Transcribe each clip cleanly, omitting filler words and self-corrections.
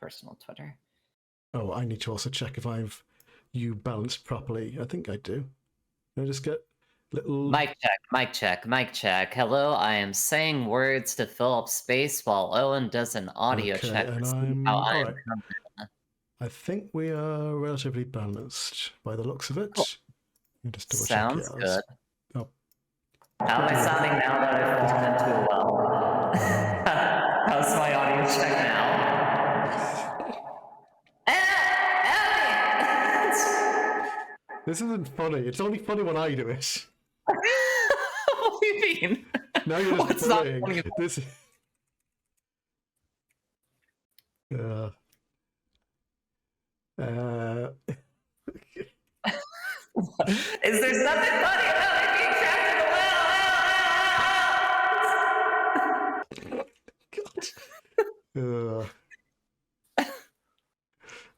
personal Twitter. Oh, I need to also check if you balanced properly. I think I do. Can I just get little... Mic check, mic check, mic check. Hello, I am saying words to fill up space while Owen does an audio check. And I'm... All right. I think we are relatively balanced by the looks of it. Cool. Just double Sounds check. good. Oh. How am I sounding now that I've fallen into a well? How's my audio check now? This isn't funny. It's only funny when I do it. What do you mean? Now you're just bullying. This. Is there something funny about me being trapped in the well? God.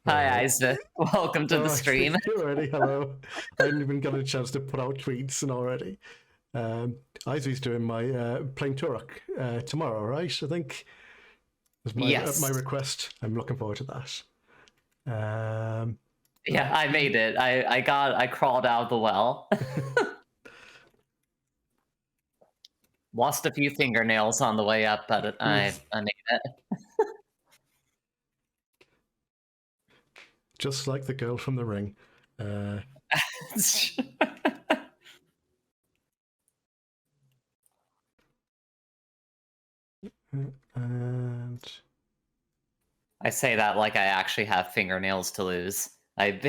Hi, Isaac. Welcome to the stream. Already, hello. I hadn't even got a chance to put out tweets and already. Isaac's doing my playing Turok tomorrow, right? I think was my request. I'm looking forward to that. Yeah, I made it. I crawled out of the well. Lost a few fingernails on the way up, but I made it. Just like the girl from The Ring. And I say that like I actually have fingernails to lose. I've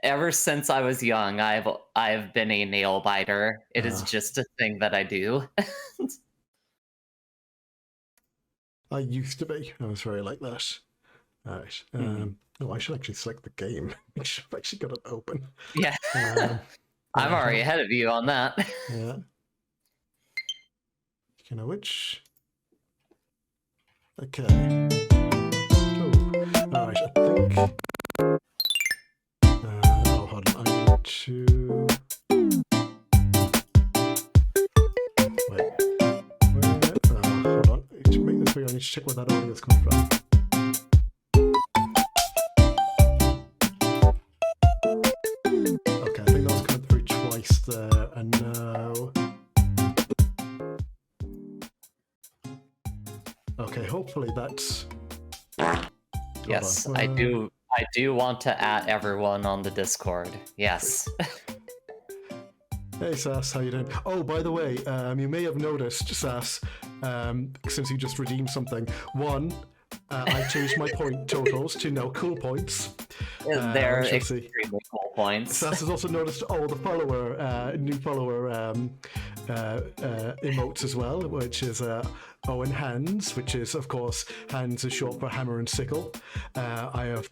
ever since I was young, I've been a nail biter. It is just a thing that I do. I used to be. I was very like that. All right. Oh, I should actually select the game. I should have actually got it open. Yeah. I'm already ahead of you on that. Yeah. You know which? Okay. Oh, all right. I think. Oh, hold on. I need to. Wait. Hold on. To make this video, I need to check where that audio is coming from. Okay, I think that was coming through twice there, and now. Okay, hopefully that's. Yes, I do want to add everyone on the Discord. Yes. Hey Sass, how you doing? Oh, by the way, you may have noticed, Sass, since you just redeemed something. One, I changed my point totals to now cool points. They're extremely cool points. Sass has also noticed all the new follower emotes as well, which is Owen Hands, which is of course hands is short for hammer and sickle. I have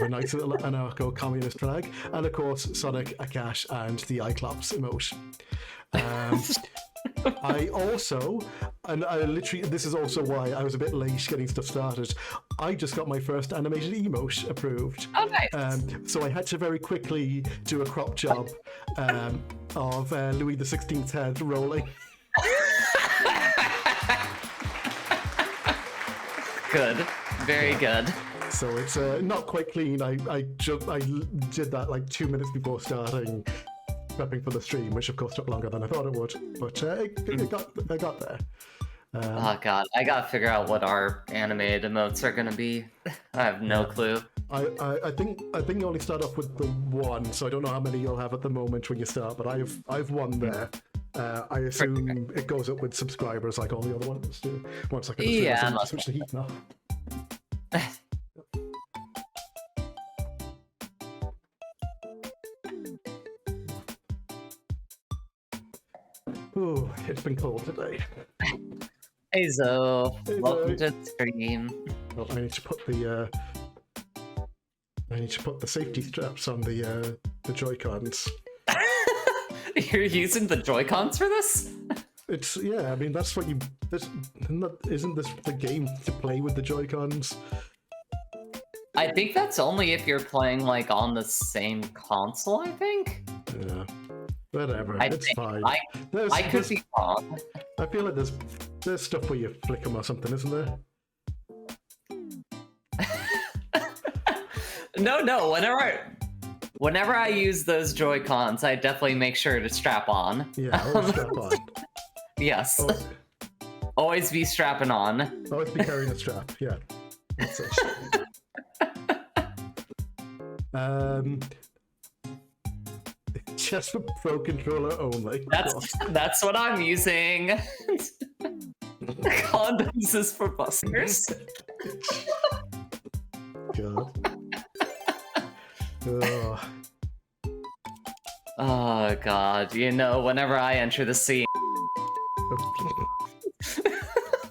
a nice little anarcho-communist flag, and of course Sonic, Akash, and the Cyclops emote. I also, and I literally, this is also why I was a bit late getting stuff started. I just got my first animated emote approved. Oh, nice. So I had to very quickly do a crop job of Louis XVI's head rolling. Good, very good. So it's not quite clean. I did that like 2 minutes before starting prepping for the stream, which of course took longer than I thought it would, but I got there. Oh god, I gotta figure out what our animated emotes are gonna be. I have no clue. I think you only start off with the one, so I don't know how many you'll have at the moment when you start, but I've one there. I assume it goes up with subscribers like all the other ones do. Once I can switch the heat now. Oh, it's been cold today. Hey Zo, welcome to the stream. Oh, I need to put the safety straps on the Joy-Cons. You're using the Joy-Cons for this? It's I mean that's what you. Isn't this the game to play with the Joy-Cons? I think that's only if you're playing like on the same console. I think. Yeah. Whatever, it's fine. I could be wrong. I feel like there's stuff where you flick them or something, isn't there? No. Whenever I use those Joy-Cons, I definitely make sure to strap on. Yeah, always strap on. Yes. Oh, Always be strapping on. always be carrying a strap. Yeah. That's it. Just for Pro Controller only. That's what I'm using. Condoms is for busters. God. Oh. Oh god, you know, whenever I enter the scene.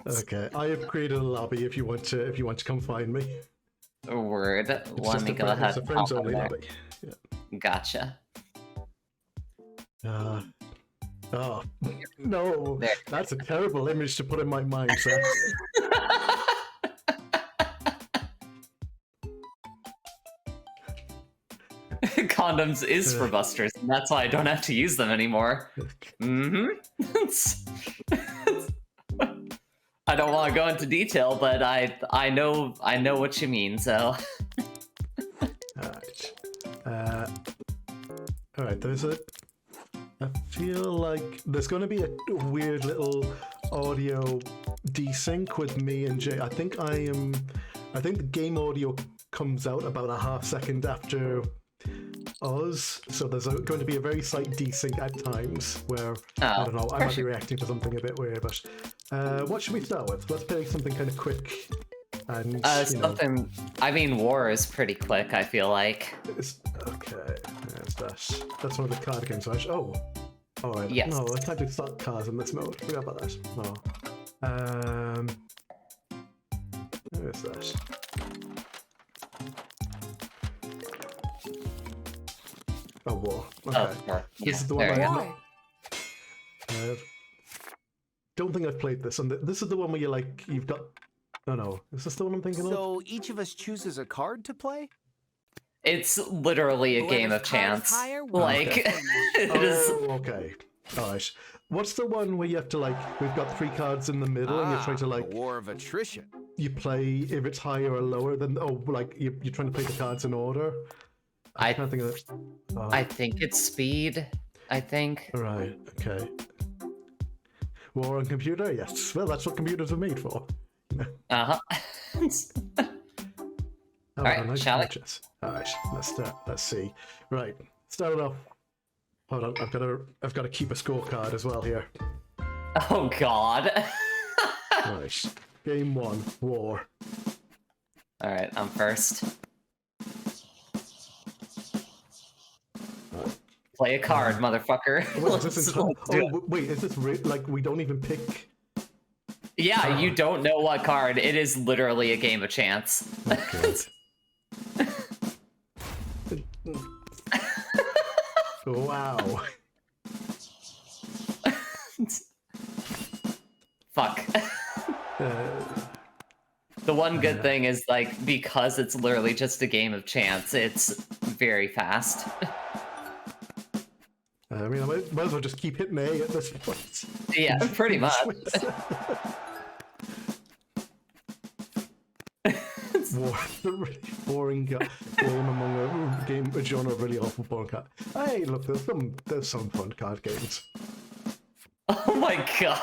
Okay, I have created a lobby if you want to come find me. Word. It's Let me go ahead. It's a friends only lobby. Yeah. Gotcha. Oh no, There. that's a terrible image to put in my mind, sir. Condoms is for busters, and that's why I don't have to use them anymore. I don't want to go into detail, but I know what you mean. So. All right. I feel like there's going to be a weird little audio desync with me and Jay. I think the game audio comes out about a half second after us, so there's going to be a very slight desync at times where I don't know, I might be reacting to something a bit weird. But what should we start with? Let's play something kind of quick and something. I mean, War is pretty quick. I feel like. Okay, that's one of the card games. Oh, all right. Yes. No, I can't do start cars in this mode. Forgot about that. No. Where is that? Oh, War. Okay. Oh, This is the one I don't think I've played this. And this is the one where you've got. Oh no, is this the one I'm thinking of? So each of us chooses a card to play? It's literally a game of chance. Like, it is. Okay. Alright. What's the one where you have to we've got 3 cards in the middle and you're trying to a war of attrition. You play if it's higher or lower than you're trying to play the cards in order? I can't think of it. I think it's speed. I think. Right, okay. War on computer? Yes. Well, that's what computers are made for. Uh-huh. Alright, nice shall we? Alright, let's start. Let's see. Right, start it off. Hold on, I've got to keep a scorecard as well here. Oh god. Right, game 1, War. Alright, I'm first. Play a card, motherfucker. Wait, is this we don't even pick? Yeah, you don't know what card. It is literally a game of chance. Okay. Wow. Fuck. The one good thing is, because it's literally just a game of chance, it's very fast. I mean, I might as well just keep hitting A at this point. Yeah, pretty much. War, the really boring game among a genre of really awful boring card. Hey, look, there's some fun card games. Oh my god.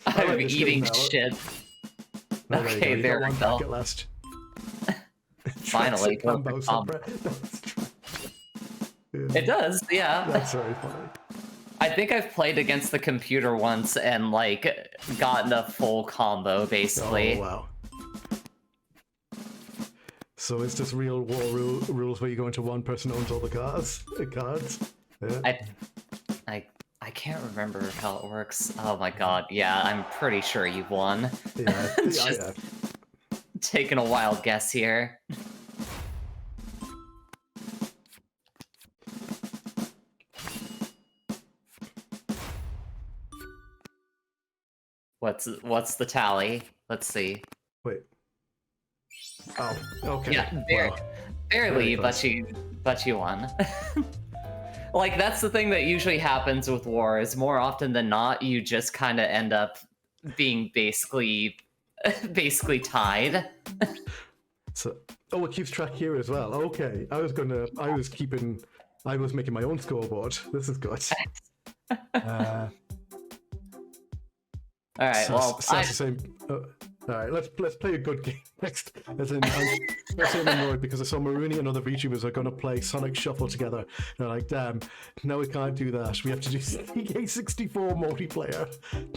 I'm eating shit. No, Okay, there we go. Last. Finally. It does, yeah. That's very funny. I think I've played against the computer once and gotten a full combo basically. Oh wow. So is this real war rules where you go into one person owns all the cards? Yeah. I can't remember how it works. Oh my god, yeah, I'm pretty sure you've won. Yeah, Just taking a wild guess here. What's the tally? Let's see. Wait. Oh, okay. Yeah, barely, but you won. That's the thing that usually happens with war is more often than not you just kind of end up being basically tied. So, oh, it keeps track here as well. Okay, I was making my own scoreboard. This is good. All right. Well, that's the same. All right, let's play a good game next. As in, I'm annoyed because I saw Maruni and other VTubers are going to play Sonic Shuffle together. And they're like, damn, no, we can't do that. We have to do CK64 multiplayer.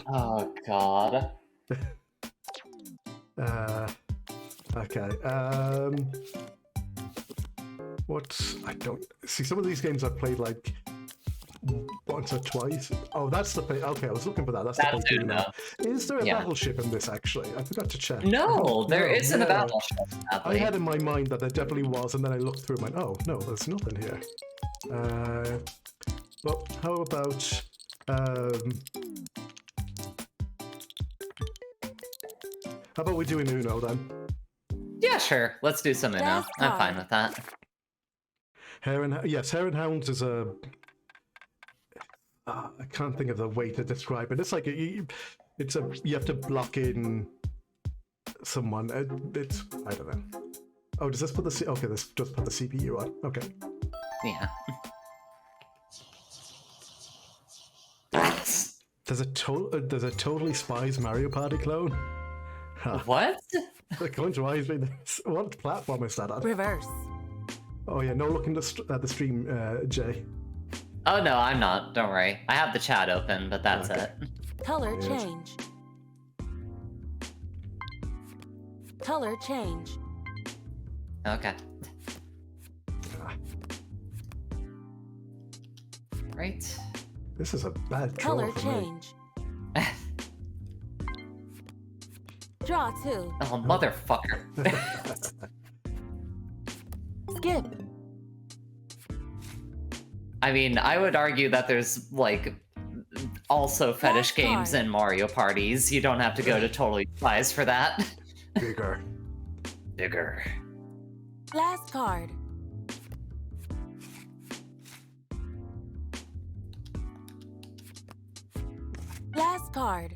Oh God. Okay. I don't see some of these games I've played like once or twice. Oh, that's the thing. Okay, I was looking for that. That's the thing. No. Is there a battleship in this actually? I forgot to check. No, there isn't a battleship. I had in my mind that there definitely was, and then I looked through and went, oh no, there's nothing here. Well, how about we do an Uno then? Yeah, sure. Let's do some Uno. I'm fine with that. Hare and Hounds is a. I can't think of the way to describe it. It's like you have to block in someone. It's I don't know. Oh, does this put the okay? This just put the CPU on. Okay. Yeah. There's a totally Spies Mario Party clone. Huh. What? It comes to eyes. What platform is that on? Reverse. Oh yeah, no looking at the stream, Jay. Oh no, I'm not. Don't worry. I have the chat open, but that's it. Color change. Color change. Okay. Right. This is a bad draw Color for change. Draw 2. Oh, motherfucker. Skip. I mean, I would argue that there's, like, also fetish games and Mario parties. You don't have to go to Totally Spies for that. Bigger. Bigger. Last card. Last card.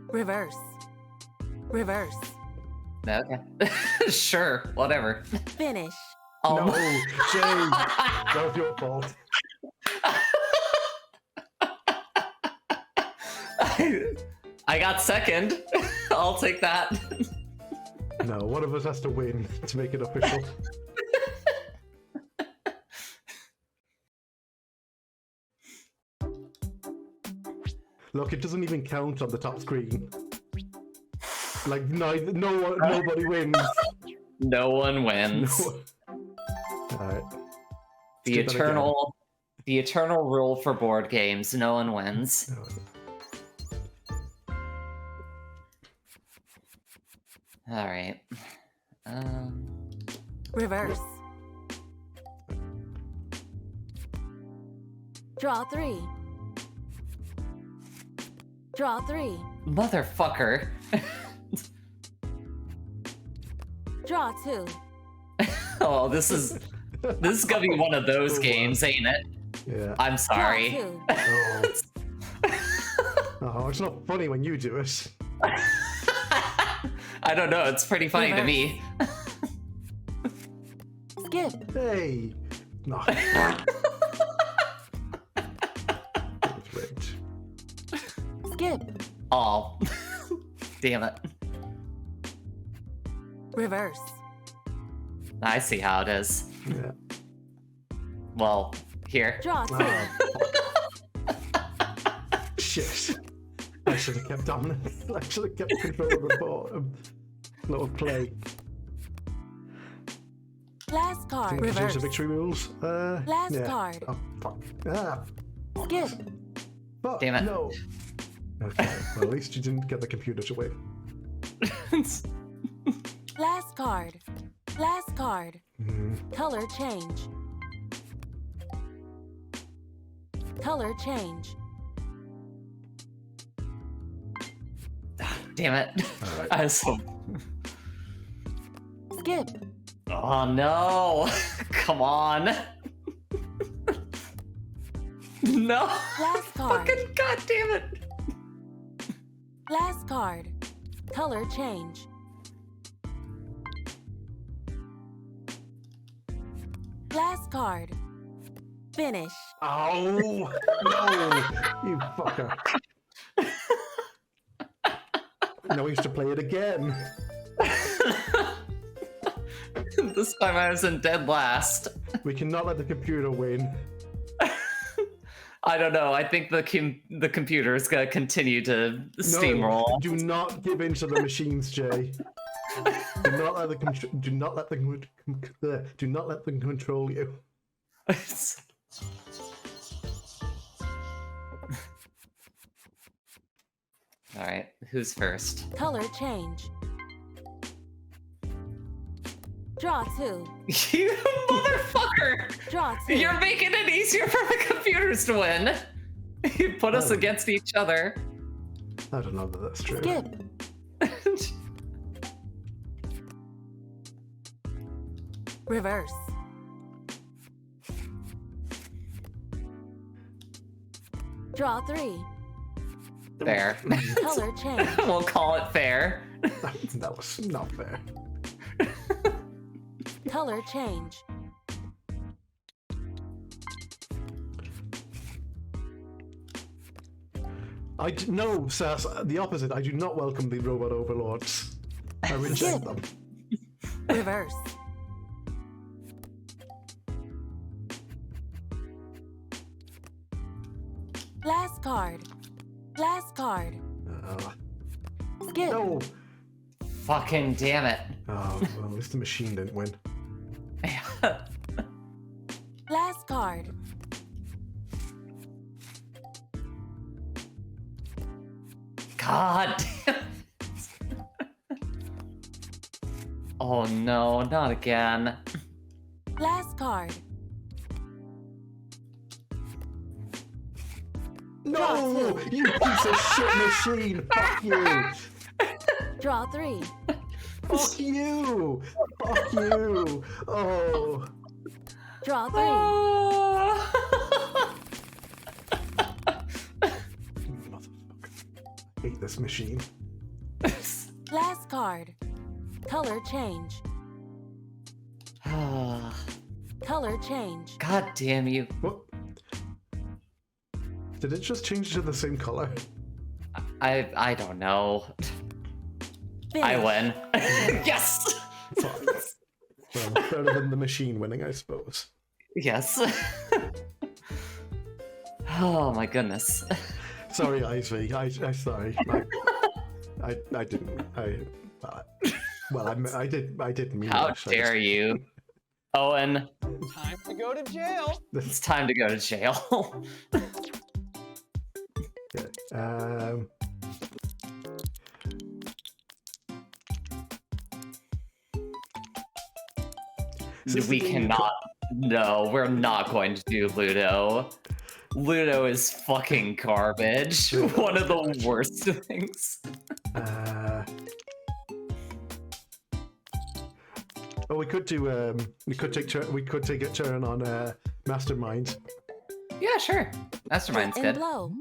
Reverse. Reverse. Okay. Sure, whatever. Finish. Oh. No, Jay, that was your fault. I got second. I'll take that. No, one of us has to win to make it official. Look, it doesn't even count on the top screen. Like, nobody wins. No one wins. No. Alright. The eternal rule for board games, no one wins. Alright. Reverse. Draw 3. Draw 3. Motherfucker. Draw 2. Oh, this is gonna be one of those games, ain't it? Yeah. I'm sorry. Draw 2. Oh, it's not funny when you do it. I don't know, it's pretty funny to me. Skip. Hey. No. Skip. Oh. Damn it. Reverse. I see how it is. Yeah. Well, here. Draw 2. Shit. I should have kept dominance. I should have kept control of the board. Little play. Last card. Change Reverse. the victory rules. Last yeah. card. Oh, fuck. Ah. Skip. Fuck. Damn it. No. Okay. Well, at least you didn't get the computer to win. Last card. Last card. Mm. Color change. Color change. Damn it. Alright. I was so... Skip. Oh no! Come on! No! Last card. Fucking goddamn it! Last card. Color change. Last card. Finish. Oh no, you fucker! Now we have to play it again. This time I was in dead last. We cannot let the computer win. I don't know. I think the computer is gonna continue to steamroll. No, do not give in to the machines, Jay. Do not let them control you. All right, who's first? Color change. Draw 2. You motherfucker! Draw 2. You're making it easier for the computers to win. You put us against each other. I don't know that that's true. Skip. Reverse. Draw 3. Fair. Color change. We'll call it fair. That was not fair. Color change. No, Sass, the opposite. I do not welcome the robot overlords. I reject them. Reverse. Last card. Last card. Skip. No! Fucking damn it. Oh, well, at least the machine didn't win. Last card. God damn it. Oh no, not again. Last card. No! You piece of shit machine! Fuck you! Draw 3. Fuck you! Fuck you! Oh! Draw 3. Motherfucker. I hate this machine. Last card. Color change. Color change. God damn you. What? Did it just change to the same color? I don't know. Finish. I win. Yes! Fine. Well, better than the machine winning, I suppose. Yes. Oh my goodness. Sorry, Ivy. I sorry. I didn't. I didn't mean How that. dare you? Owen, Time to go to jail. it's time to go to jail. Okay. We cannot. No, we're not going to do Ludo. Ludo is fucking garbage. One of the worst things. Oh, we could do. We could take a turn on Mastermind. Yeah, sure. Mastermind's And good. blow.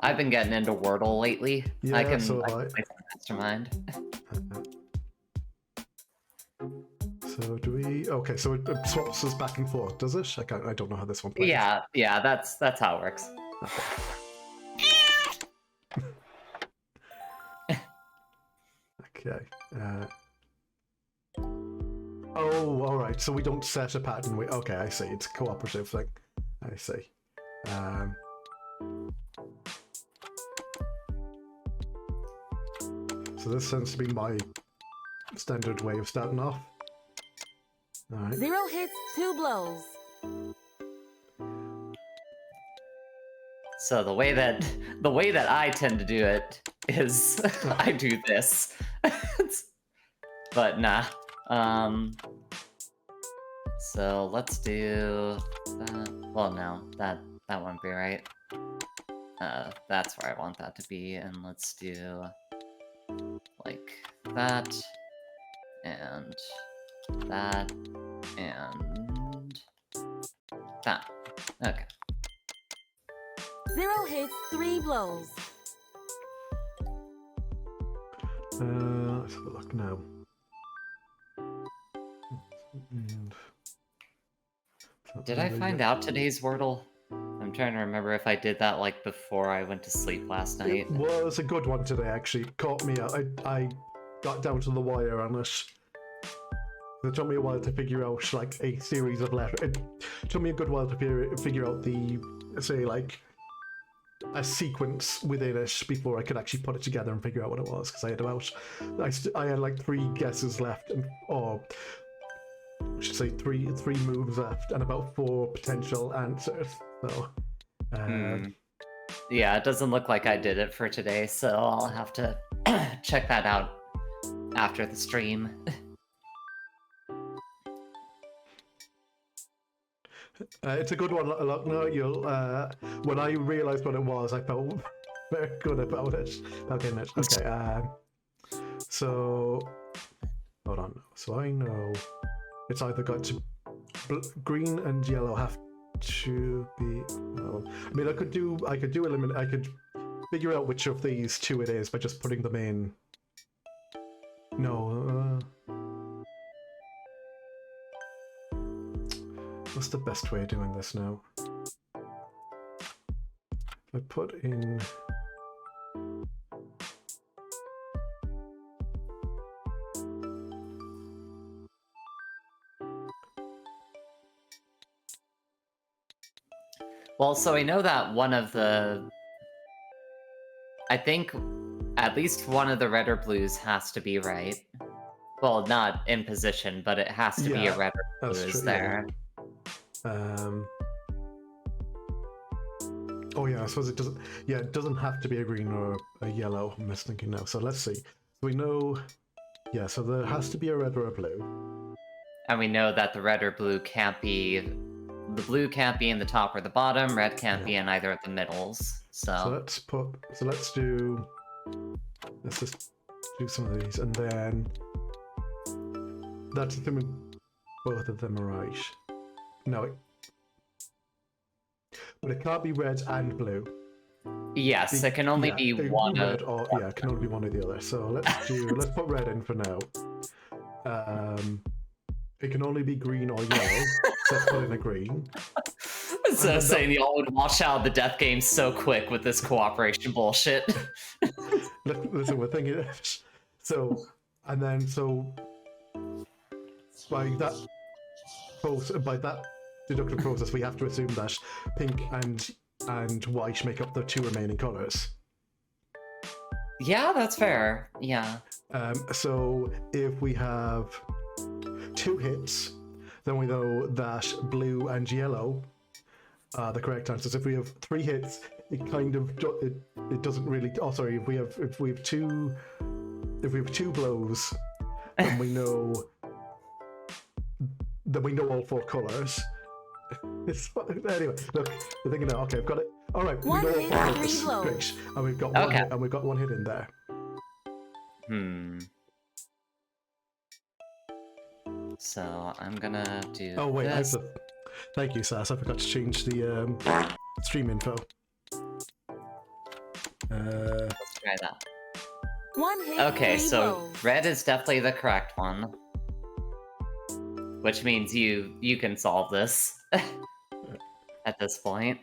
I've been getting into Wordle lately. Yeah, I can so play some Mastermind. So do we? Okay, so it swaps us back and forth, does it? I don't know how this one plays. Yeah, that's how it works. Okay. Oh, all right. So we don't set a pattern. Okay, I see. It's a cooperative thing. I see. So this tends to be my standard way of starting off. All right. 0 hits, 2 blows. So the way that I tend to do it is I do this. But nah. So let's do that. Well, no, that won't be right. That's where I want that to be, and let's do like that, and that, and that. Okay. 0 hits, 3 blows. Let's have a look now. And Did I find out today's Wordle? I'm trying to remember if I did that like before I went to sleep last night. It was a good one today, actually. It caught me out. I got down to the wire on it. It took me a while to figure out like a series of letters. It took me a good while to figure out the, say, like a sequence within it before I could actually put it together and figure out what it was. Because I had I had like 3 guesses left, or I should say three moves left, and about 4 potential answers. So. Yeah, it doesn't look like I did it for today, so I'll have to check that out after the stream. It's a good one. Look, no, you'll. When I realised what it was, I felt very good about it. Okay, next. Okay. So, hold on. So I know it's either got to green and yellow have to be. Well, I mean, I could eliminate. I could figure out which of these 2 it is by just putting them in. No. What's the best way of doing this now? If I put in... Well, so I know that one of the... I think at least one of the red or blues has to be right. Well, not in position, but it has to be a red or blue is there. Yeah. Oh yeah, I suppose it doesn't. Yeah, it doesn't have to be a green or a yellow. I'm just thinking now. So let's see. We know. Yeah, so there has to be a red or a blue. And we know that the red or blue can't be. The blue can't be in the top or the bottom. Red can't be in either of the middles. So let's put. So let's do. Let's just do some of these, and then that's assuming both of them are right. No, but it can't be red and blue. Yes, it can only be one red of. Yeah, it can only be one or the other. So let's put red in for now. It can only be green or yellow. So let's put in a green. So saying y'all would wash out the death game so quick with this cooperation bullshit. Listen, we're thinking. So, and then by that deductive process, we have to assume that pink and white make up the 2 remaining colors. Yeah, that's fair. Yeah. So if we have 2 hits, then we know that blue and yellow are the correct answers. If we have 3 hits, it kind of it doesn't really. Oh, sorry. If we have two blows, then we know. Then we know all 4 colors. Anyway, look, we're thinking now. Okay, I've got it. All right, we know all 4 colors. Great, and we've got one hit, and we've got 1 hit in there. So I'm gonna do. Oh wait, this. Thank you, Sass. I forgot to change the stream info. Let's try that. 1 hit. Okay, 3 so blows. red is definitely the correct one. Which means you can solve this at this point.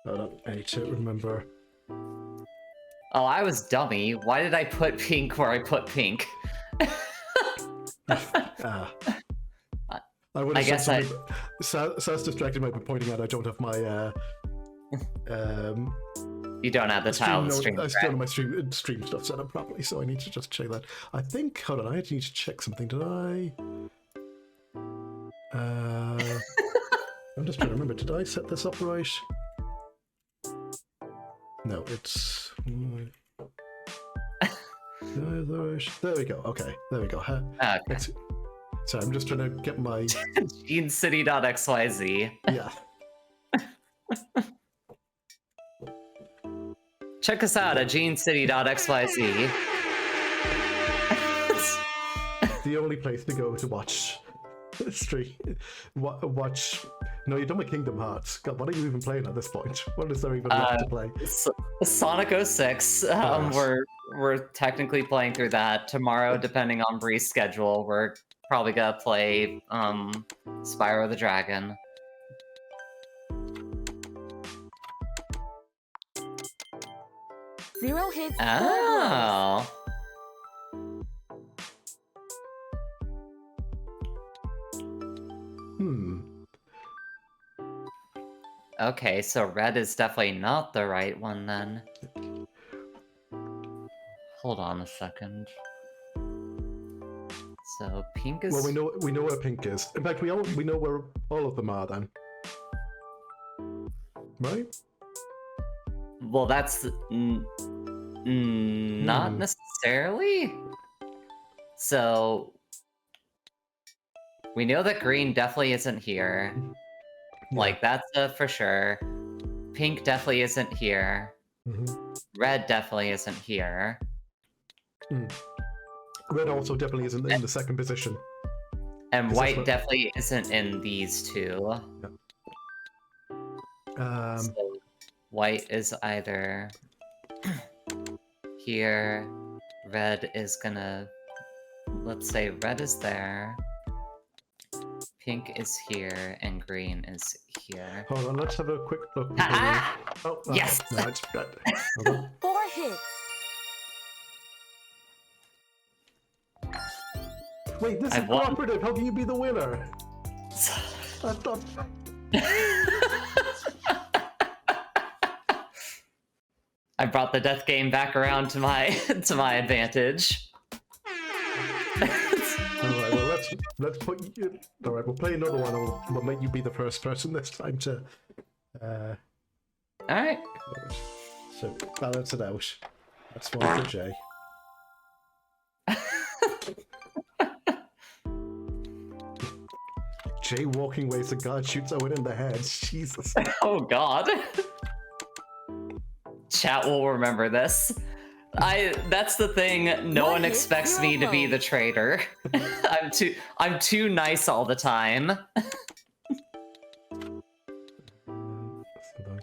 Hold on, I need to remember. Oh, I was dummy. Why did I put pink where I put pink? I guess Sass distracted me by pointing out I don't have my You don't have the tile stream. I still have my stream stuff set up properly, so I need to just check that. I think. Hold on, I need to check something. Did I? I'm just trying to remember. Did I set this up right? No, it's. There we go. Okay, there we go. Okay. So I'm just trying to get my GeneCity.xyz. Yeah. Check us out at GeneCity.xyz. The only place to go to watch stream, watch No, you're done with Kingdom Hearts. God, what are you even playing at this point? What is there even left to play? Sonic 06. Yes. We're technically playing through that. Tomorrow, depending on Bree's schedule, we're probably gonna play Spyro the Dragon. Zero hits, 4 blows. Oh. Okay, so red is definitely not the right one then. Hold on a second. So pink is... Well, we know where pink is. In fact, we know where all of them are then. Right? Well, that's not necessarily. So we know that green definitely isn't here. Yeah. Like, that's for sure. Pink definitely isn't here. Red definitely isn't here. Red also definitely isn't in the second position. And white definitely isn't in these two. Yeah. So white is either here. Red is gonna... Let's say red is there. Pink is here, and green is here. Hold on, let's have a quick look. Yes! No, it's good. 4 hits. Wait, this is cooperative. How can you be the winner? I thought... I brought the death game back around to my advantage. Alright, well let's put you... Alright, we'll play another one and we'll make you be the first person this time to... Alright. So, balance it out. That's one for Jay. Jay walking ways the guard shoots Owen in the head. Jesus. Oh god. Chat will remember this. That's the thing, no one expects me to be the traitor. I'm too nice all the time. So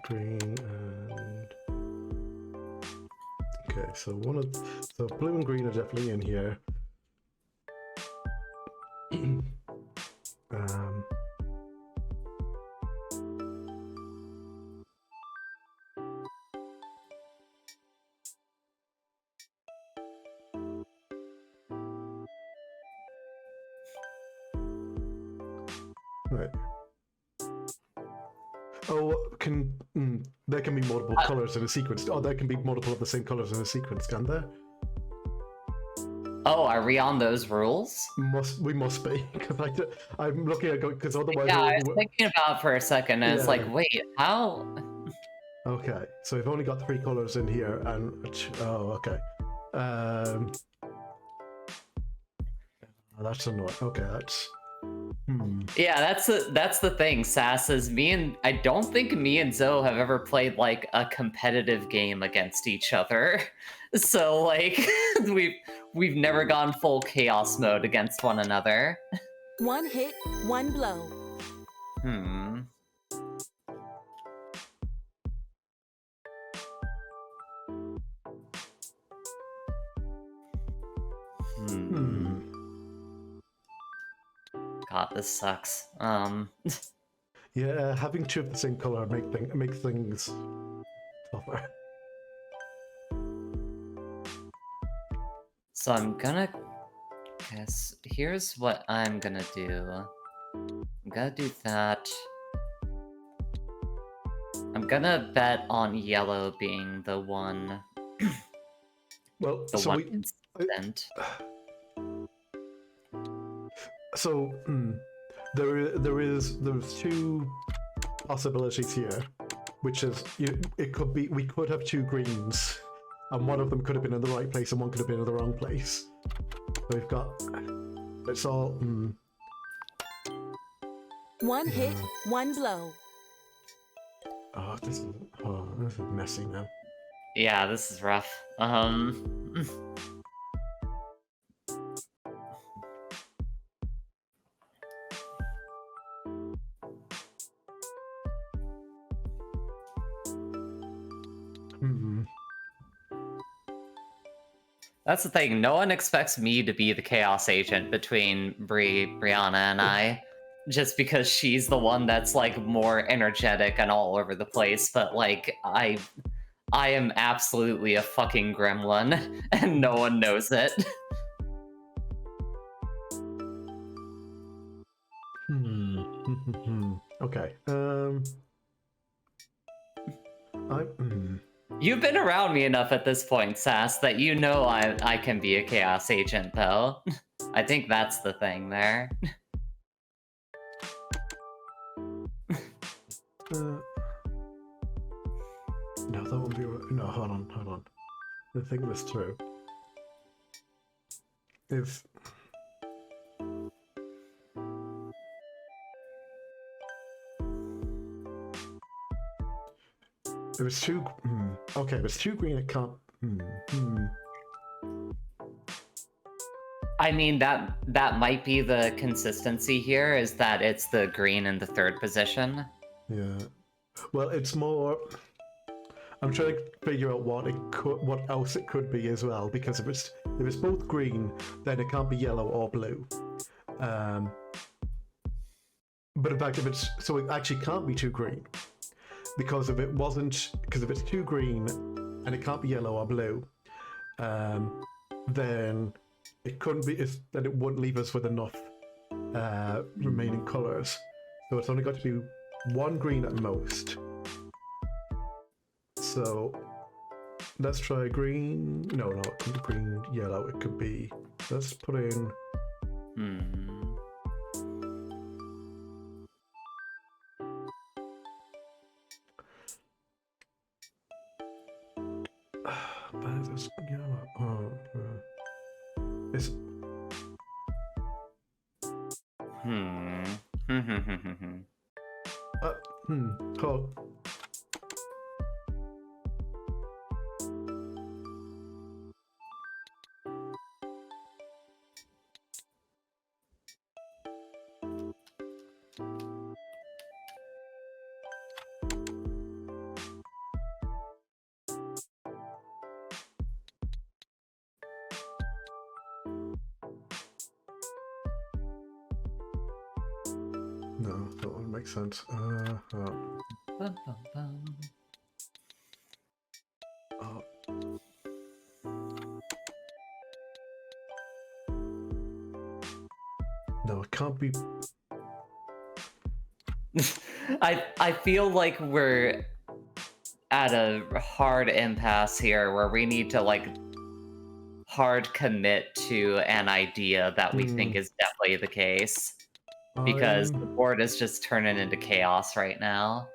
green and... Okay, so so blue and green are definitely in here. Right. Oh, there can be multiple colors in a sequence. Oh, there can be multiple of the same colors in a sequence, can there? Oh, are we on those rules? We must be, because I'm looking at because otherwise. Yeah, I was thinking about it for a second, and it's like, wait, how? Okay, so we've only got 3 colors in here, and okay. That's annoying. Okay, that's. Yeah, that's the thing, Sass, is I don't think me and Zoe have ever played like a competitive game against each other. So like we've never gone full chaos mode against one another. 1 hit, 1 blow. God, this sucks. Yeah, having 2 of the same color makes things tougher. So I'm gonna guess. Here's what I'm gonna do. I'm gonna do that. I'm gonna bet on yellow being the one. Well, the so one consistent. So there's 2 possibilities here, which is we could have 2 greens, and one of them could have been in the right place and one could have been in the wrong place. So we've got it's all 1 hit, 1 blow. Oh, this is messy now. Yeah, this is rough. That's the thing. No one expects me to be the chaos agent between Brianna, and I, just because she's the one that's like more energetic and all over the place. But like, I am absolutely a fucking gremlin, and no one knows it. Okay. You've been around me enough at this point, Sass, that you know I can be a chaos agent, though. I think that's the thing there. No, that won't be right. No, hold on. The thing was true. If it was too... Okay, if it's too green, it can't... I mean, that might be the consistency here, is that it's the green in the third position. Yeah. Well, it's more... I'm trying to figure out what else it could be as well, because if it's both green, then it can't be yellow or blue. But in fact, it actually can't be too green, because if it's too green and it can't be yellow or blue, then it couldn't be. Then it wouldn't leave us with enough remaining colors. So it's only got to be one green at most. So let's try green. No, it could be green, yellow. It could be. Let's put in. But it's yellow. It's. Hold. No, that wouldn't make sense. No, it can't be. I feel like we're at a hard impasse here where we need to like hard commit to an idea that we think is definitely the case, because the board is just turning into chaos right now.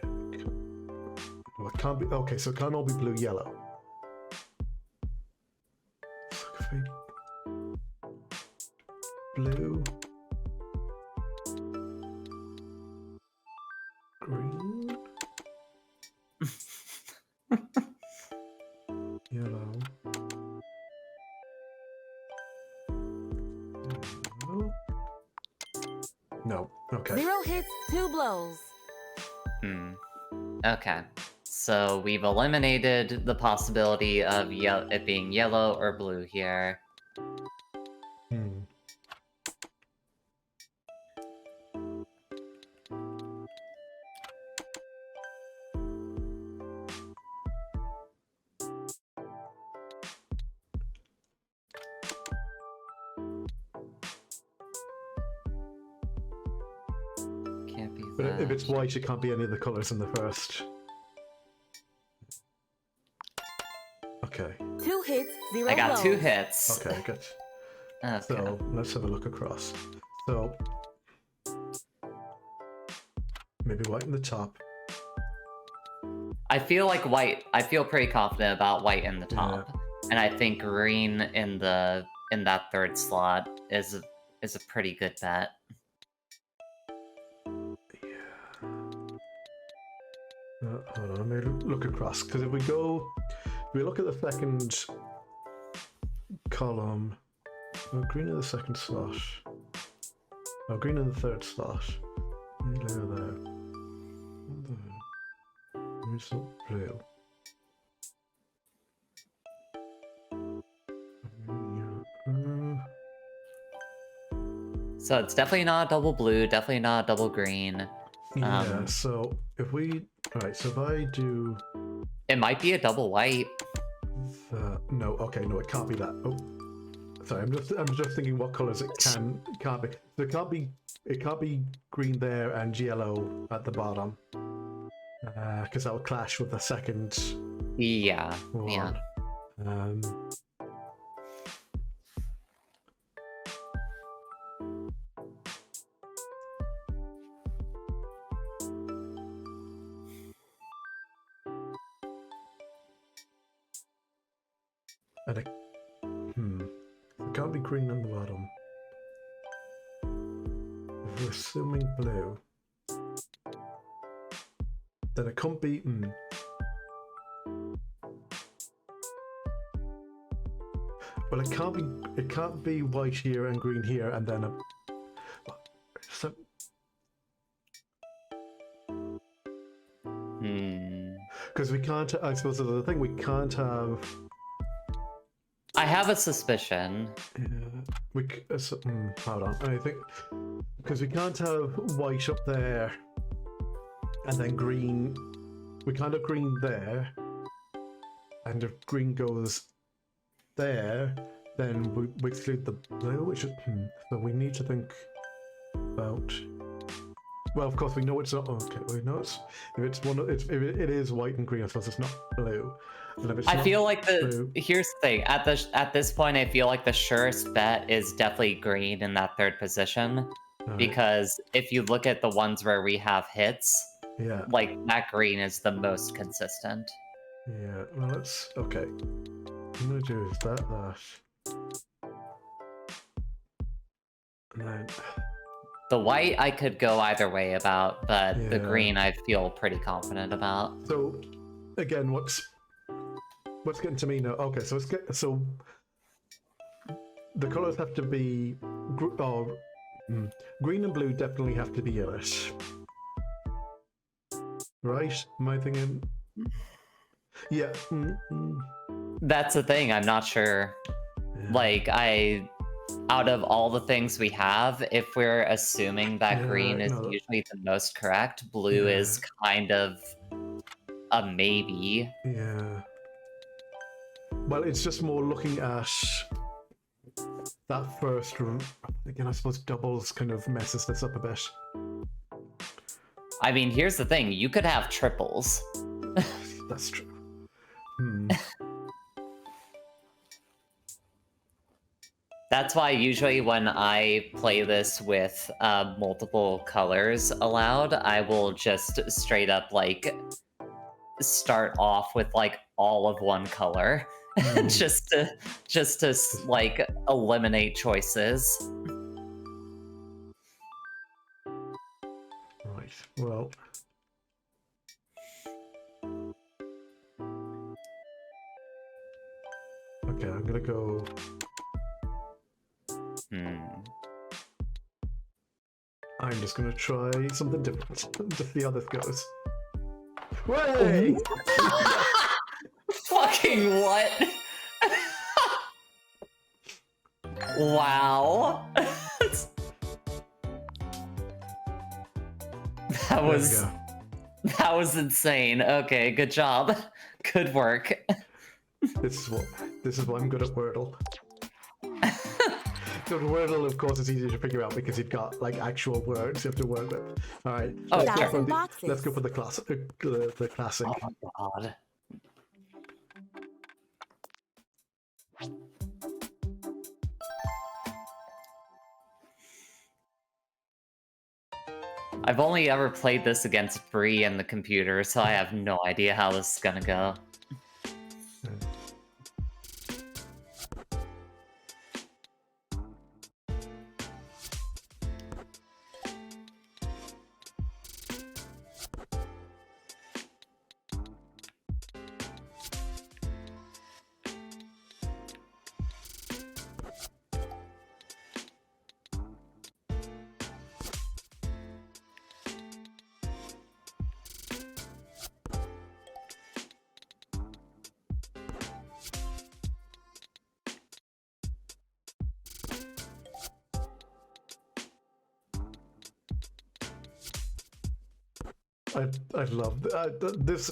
Well, it can't be. Okay, so it can't all be blue, yellow. Blue, green, yellow, yellow. No. Okay. 0 hits, 2 blows. Okay. So we've eliminated the possibility of it being yellow or blue here. Can't be But that. if it's white, it can't be any of the colors in the first. Okay. 2 hits, 0 I got blows. 2 hits. Okay, good. Okay. So let's have a look across. So maybe white in the top. I feel like white. I feel pretty confident about white in the top, and I think green in that third slot is a pretty good bet. Hold on, let me look across, because if we look at the second column, green in the second slot, green in the third slot, yellow there, blue. So it's definitely not a double blue, definitely not a double green. Yeah, so if we... Alright, so if I do... It might be a double white. no, okay, no, it can't be that. Oh, sorry, I'm just thinking what colors it can't be. So it can't be green there and yellow at the bottom, because that would clash with the second Yeah, one. yeah. And it can't be green on the bottom. If we're assuming blue, then it can't be. Well, it can't be. It can't be white here and green here, and then a. So, because we can't. I suppose that's the thing. We can't have. I have a suspicion. Hold on. I think because we can't have white up there and then green. We can't have green there, and if green goes there, then we exclude the blue. Which is, so we need to think about. Well, of course we know it's not. Okay, we know it's if it's one. If it is white and green, I suppose it's not blue. I feel like here's the thing. At this point, I feel like the surest bet is definitely green in that third position. Because if you look at the ones where we have hits, yeah, like that green is the most consistent. Yeah, well let's okay. What I'm gonna do is that. And then the white I could go either way about, but the green I feel pretty confident about. So again, what's getting to me now? Okay, so so the colors have to be green and blue definitely have to be yellowish, right? Am I thinking? Yeah. That's the thing. I'm not sure. Yeah. Like out of all the things we have, if we're assuming that green is usually the most correct, blue is kind of a maybe. Yeah. Well, it's just more looking at that first. Again, I suppose doubles kind of messes this up a bit. I mean, here's the thing. You could have triples. That's true. That's why usually when I play this with multiple colors allowed, I will just straight up like start off with like all of one color just to like eliminate choices. Right. Well. Okay, I'm gonna go. I'm just gonna try something different to see how this goes. Way! Fucking what? Wow. That was insane. Okay, good job. Good work. This is what I'm good at Wordle. So Wordle, of course, is easier to figure out because you've got like actual words you have to work with. All right, let's go for the classic. The classic. Oh my god. I've only ever played this against Bree and the computer, so I have no idea how this is gonna go. I love this.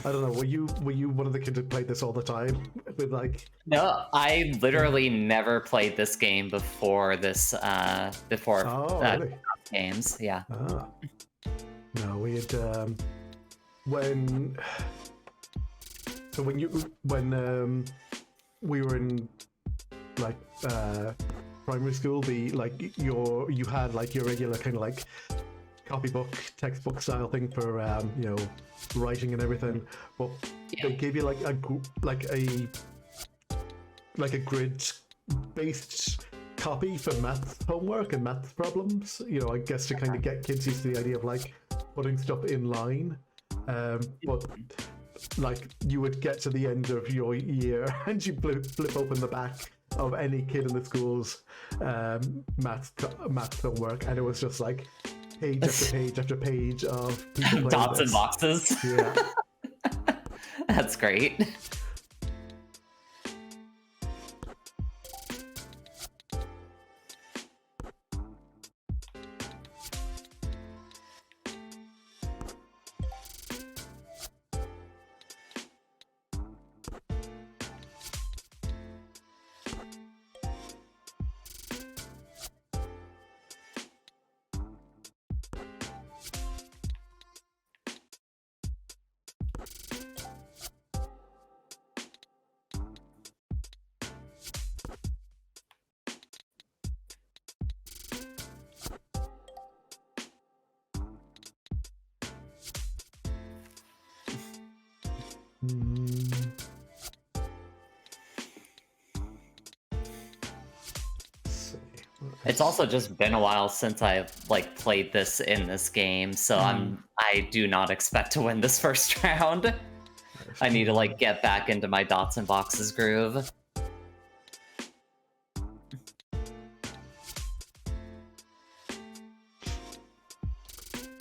I don't know. Were you one of the kids who played this all the time? With like, No, I literally never played this game before this. oh really? Games, yeah. Ah. No, we had when so when we were in like primary school, you had like your regular kind of like copybook textbook style thing for writing and everything, but they gave you like a grid based copy for math homework and math problems, I guess to kind of get kids used to the idea of like putting stuff in line. But like you would get to the end of your year and you flip open the back of any kid in the school's math homework, and it was just like page after page after page of people dots and boxes. Yeah. That's great. It's also just been a while since I've like played this in this game, so I do not expect to win this first round. I need to like get back into my dots and boxes groove.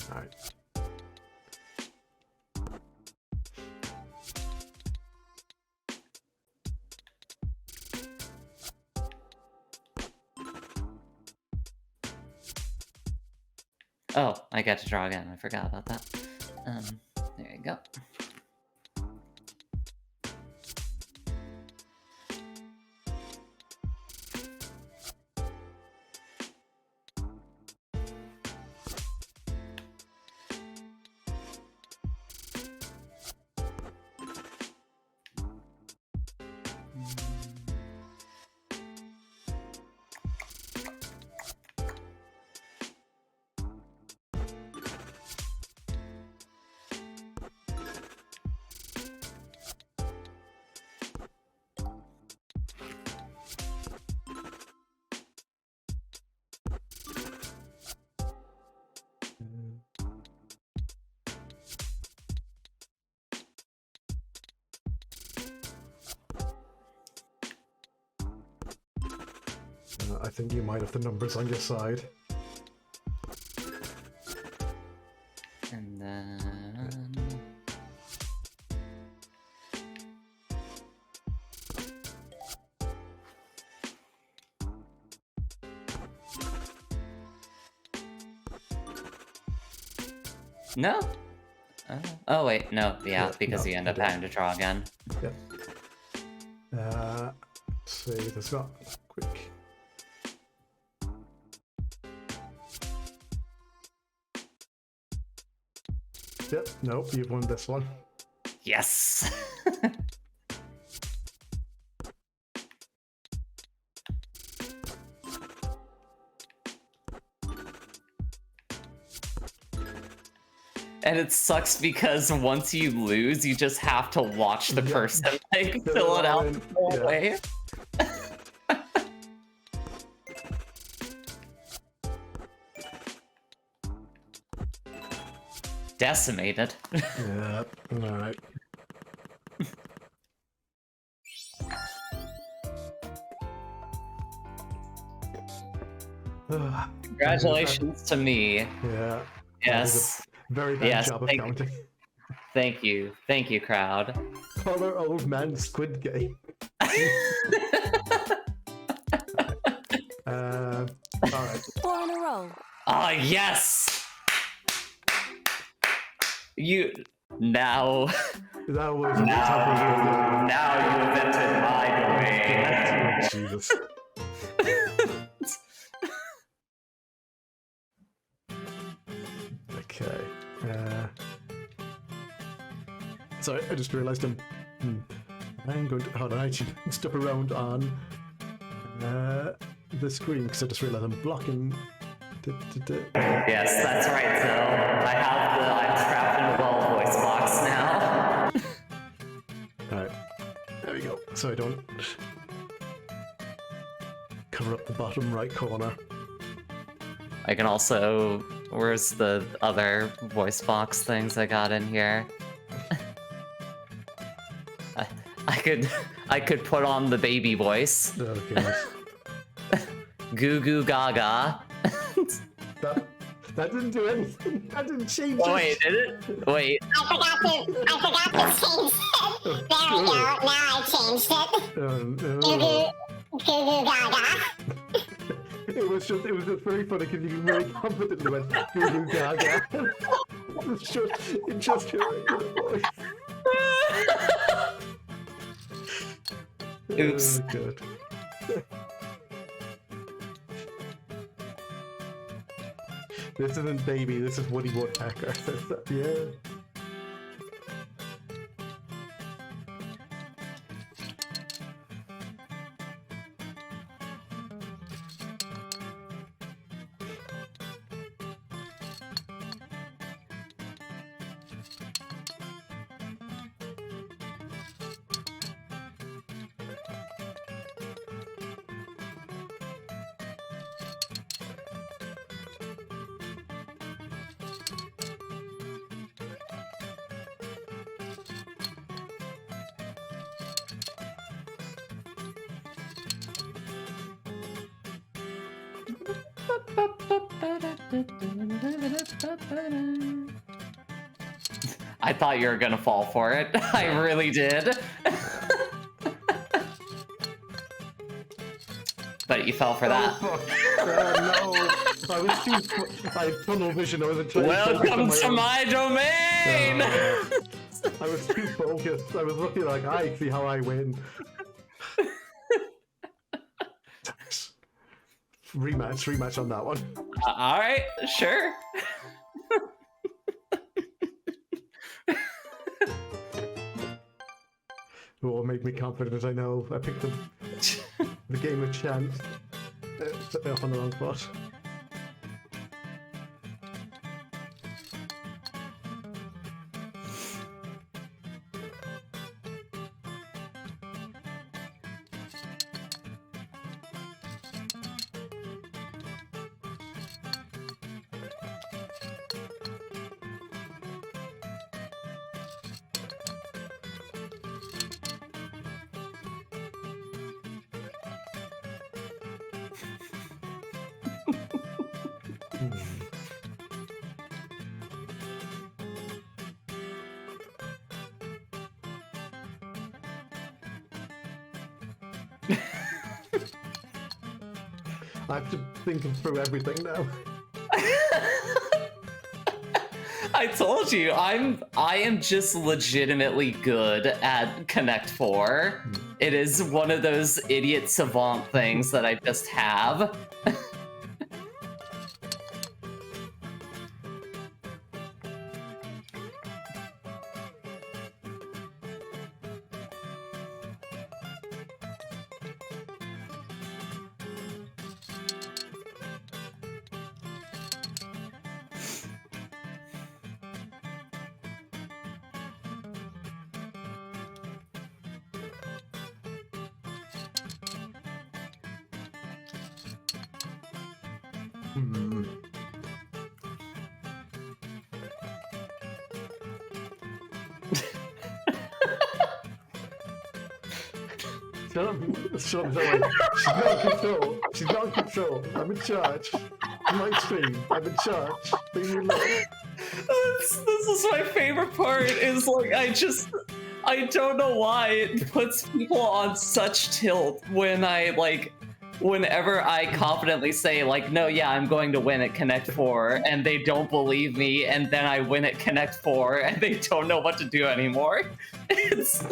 Alright. Oh, I get to draw again. I forgot about that. There you go. I think you might have the numbers on your side. And then... No? Oh wait, no, yeah, because no, you end up having to draw again. Yep. Let's see, there's got quick. Yep, nope, you've won this one. Yes! And it sucks because once you lose, you just have to watch the person like fill it out the whole way. Decimated. Yeah, alright. Congratulations to me. Yeah. Yes. Very bad job of counting. Thank you, crowd. Color old man Squid Game. Alright. 4 in a row. Ah, yes! Now That was now you have entered my domain. Jesus. Okay. Sorry, I just realised I'm going to hold on. I should step around on the screen because I just realised I'm blocking. Yes, that's right, Phil. I'm trapped in a well voice box now. Alright, there we go. So I don't cover up the bottom right corner. I can also... Where's the other voice box things I got in here? I could put on the baby voice. Okay. Goo goo gaga. That didn't do anything. That didn't change Oh, it. wait, did it? Wait. I forgot to change it. There we go. Now I changed it. Goo goo gaga. It was just very funny because you very confidently went goo goo gaga. It just came out of your voice. Oops. Oh, good. This isn't baby, this is Woody Woodpecker. Yeah. I thought you were gonna fall for it. I really did. But you fell for that. Oh, no. I had tunnel vision. I wasn't trying Welcome to to my domain! I was too focused. I was looking like, I see how I win. Rematch on that one. Alright, sure. It will make me confident. I know I picked the game of chance. Set me off on the wrong spot. I have to think through everything now. I told you, I am just legitimately good at Connect 4. It is one of those idiot savant things that I just have. Shut up, she's not in control. She's not in control. I'm in charge. My stream. I'm in charge. Leave me alone. This is my favorite part, is like, I don't know why it puts people on such tilt when I, like, whenever I confidently say, like, no, yeah, I'm going to win at Connect 4, and they don't believe me, and then I win at Connect 4, and they don't know what to do anymore. It's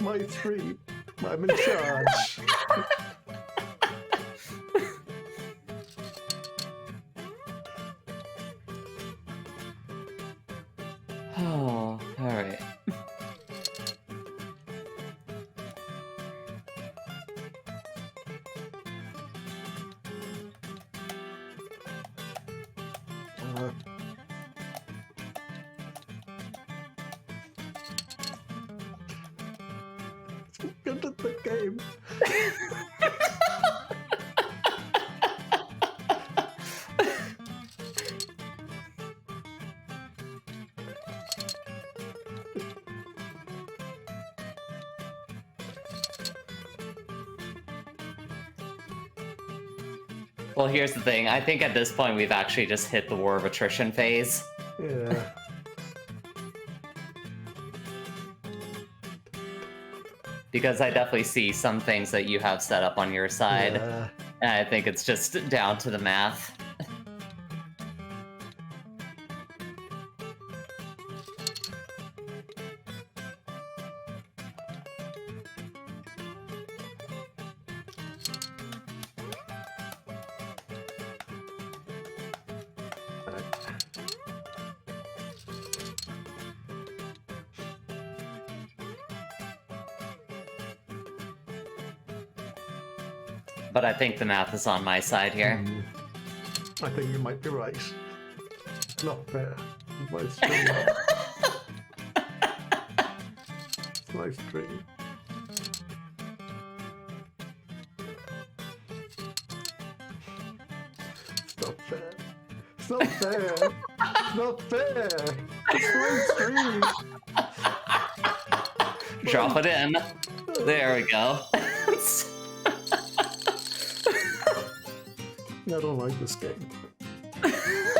my stream. I'm in charge. Oh, alright. Good at the game. Well, here's the thing. I think at this point we've actually just hit the war of attrition phase. Yeah. Because I definitely see some things that you have set up on your side. Yeah. And I think it's just down to the math. But I think the math is on my side here. I think you might be right. Not fair. My stream. It's my stream. It's not fair. It's not fair. It's not fair. It's my stream. Drop it in. There we go. I don't like this game. It's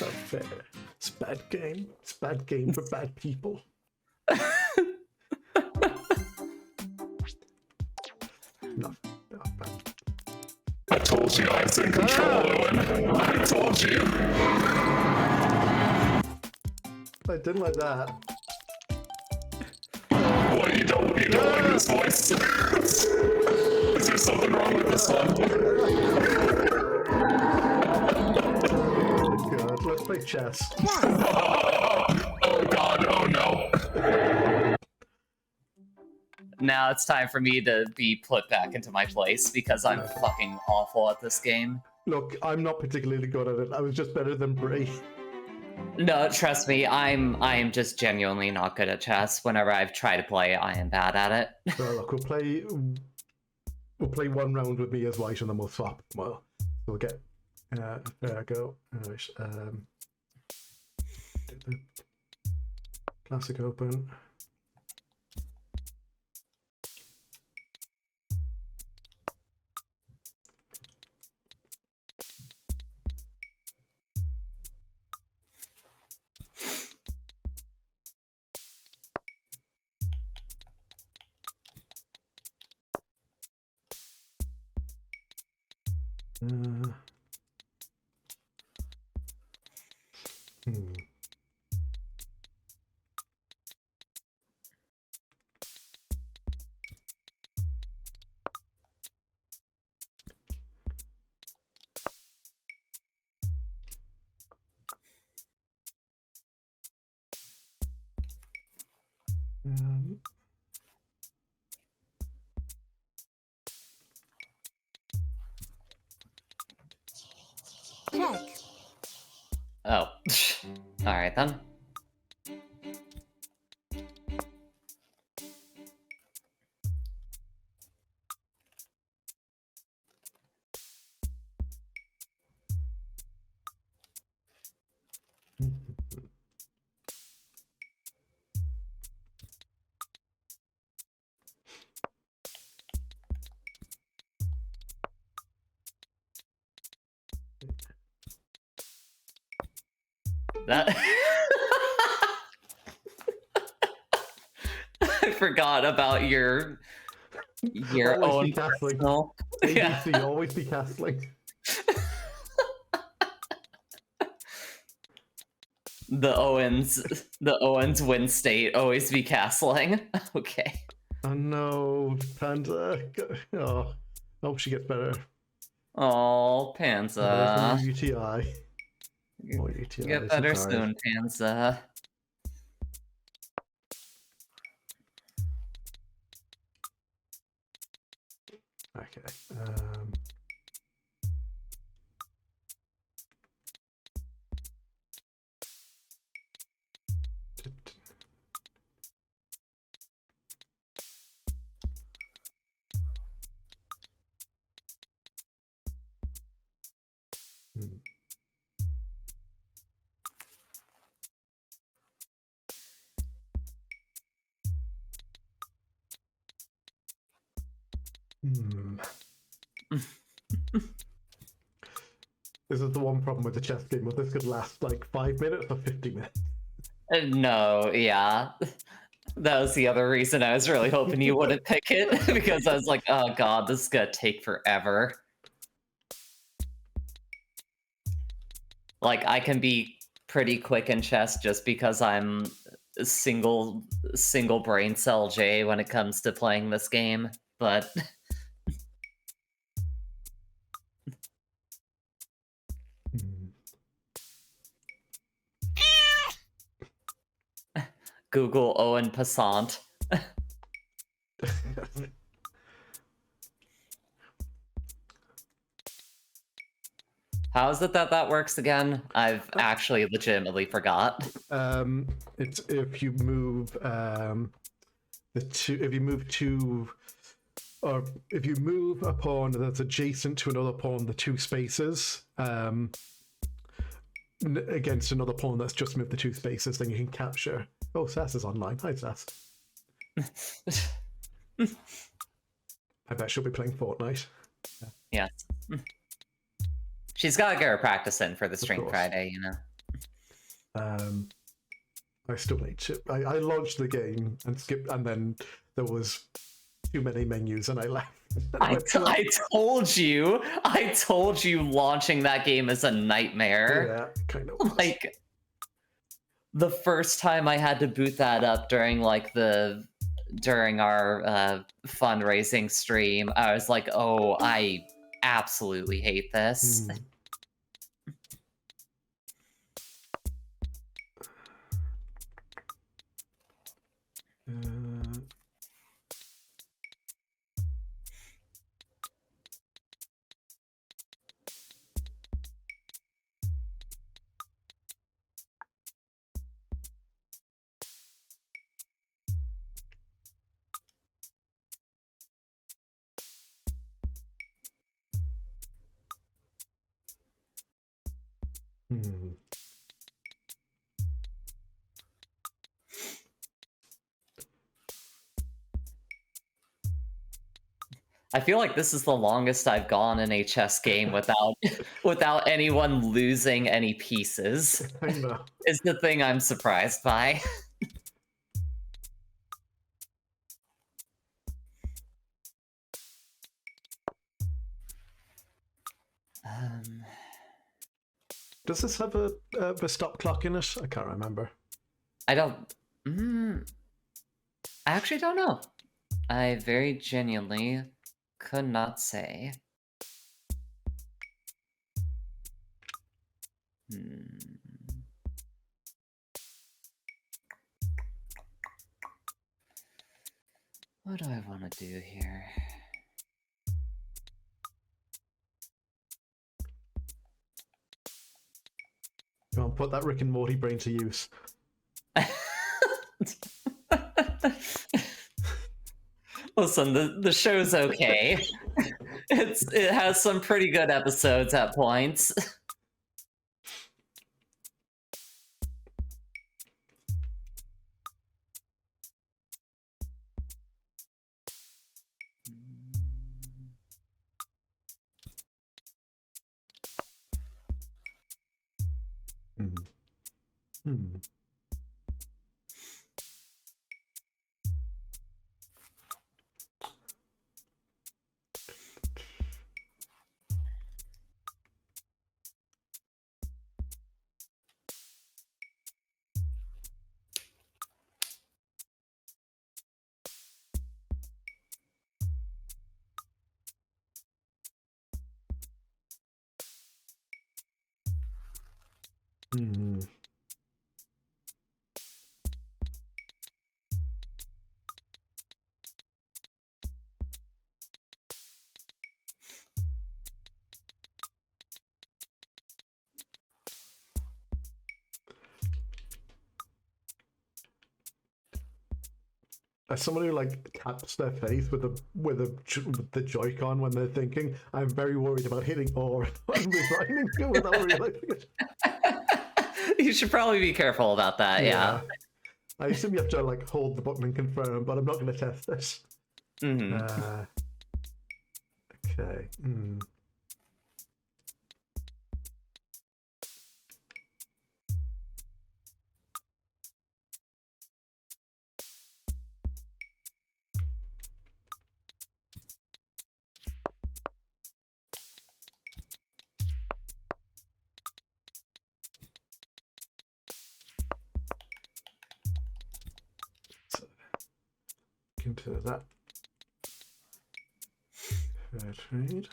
not fair. It's a bad game. It's a bad game for bad people. No, bad. I told you I was in control, Owen. I told you. I didn't like that. What, you don't like this voice? Is there something wrong with this one? Oh god, let's play chess. Oh god, oh no. Now it's time for me to be put back into my place because I'm fucking awful at this game. Look, I'm not particularly good at it. I was just better than Brie. No, trust me, I am just genuinely not good at chess. Whenever I've tried to play, I am bad at it. So look, we'll play one round with me as white and then we'll swap. Well, we'll get there I go. Right, the classic open. Check. Oh, alright then. That I forgot about your Always own be castling. personal. Yeah. ABC, always be castling. The Owens win state, always be castling. Okay. Oh no, Panda. Oh, I hope she gets better. Oh, There's Panza. a new UTI. More UTIs. Get better soon, Panza. Okay. This is the one problem with the chess game. Well, this could last like 5 minutes or 50 minutes. No, yeah. That was the other reason I was really hoping you wouldn't pick it, because I was like, oh god, this is gonna take forever. Like, I can be pretty quick in chess just because I'm single brain cell J when it comes to playing this game, but Google Owen Passant. How is it that works again? I've actually legitimately forgot. It's if you move if you move a pawn that's adjacent to another pawn, the two spaces, against another pawn that's just moved the two spaces, then you can capture. Oh, Sass is online. Hi, Sass. I bet she'll be playing Fortnite. Yeah. She's got to get her practice in for the stream course. Friday, you know. I still need to. I launched the game and skipped, and then there was too many menus, and I left. I told you launching that game is a nightmare. Yeah, kind of. Was. Like, the first time I had to boot that up during our fundraising stream, I was like, oh, I absolutely hate this. I feel like this is the longest I've gone in a chess game without anyone losing any pieces. I know. Is the thing I'm surprised by. Does this have a stop clock in it? I can't remember. I don't. I actually don't know. I very genuinely could not say. What do I want to do here? Go on, put that Rick and Morty brain to use. Listen, the show's okay. It has some pretty good episodes at points. as someone who like taps their face with the Joy-Con when they're thinking, I'm very worried about hitting or resigning without realizing it. You should probably be careful about that. Yeah. I assume you have to like hold the button and confirm, but I'm not going to test this. Mm-hmm. Okay. So, into that. Fair trade.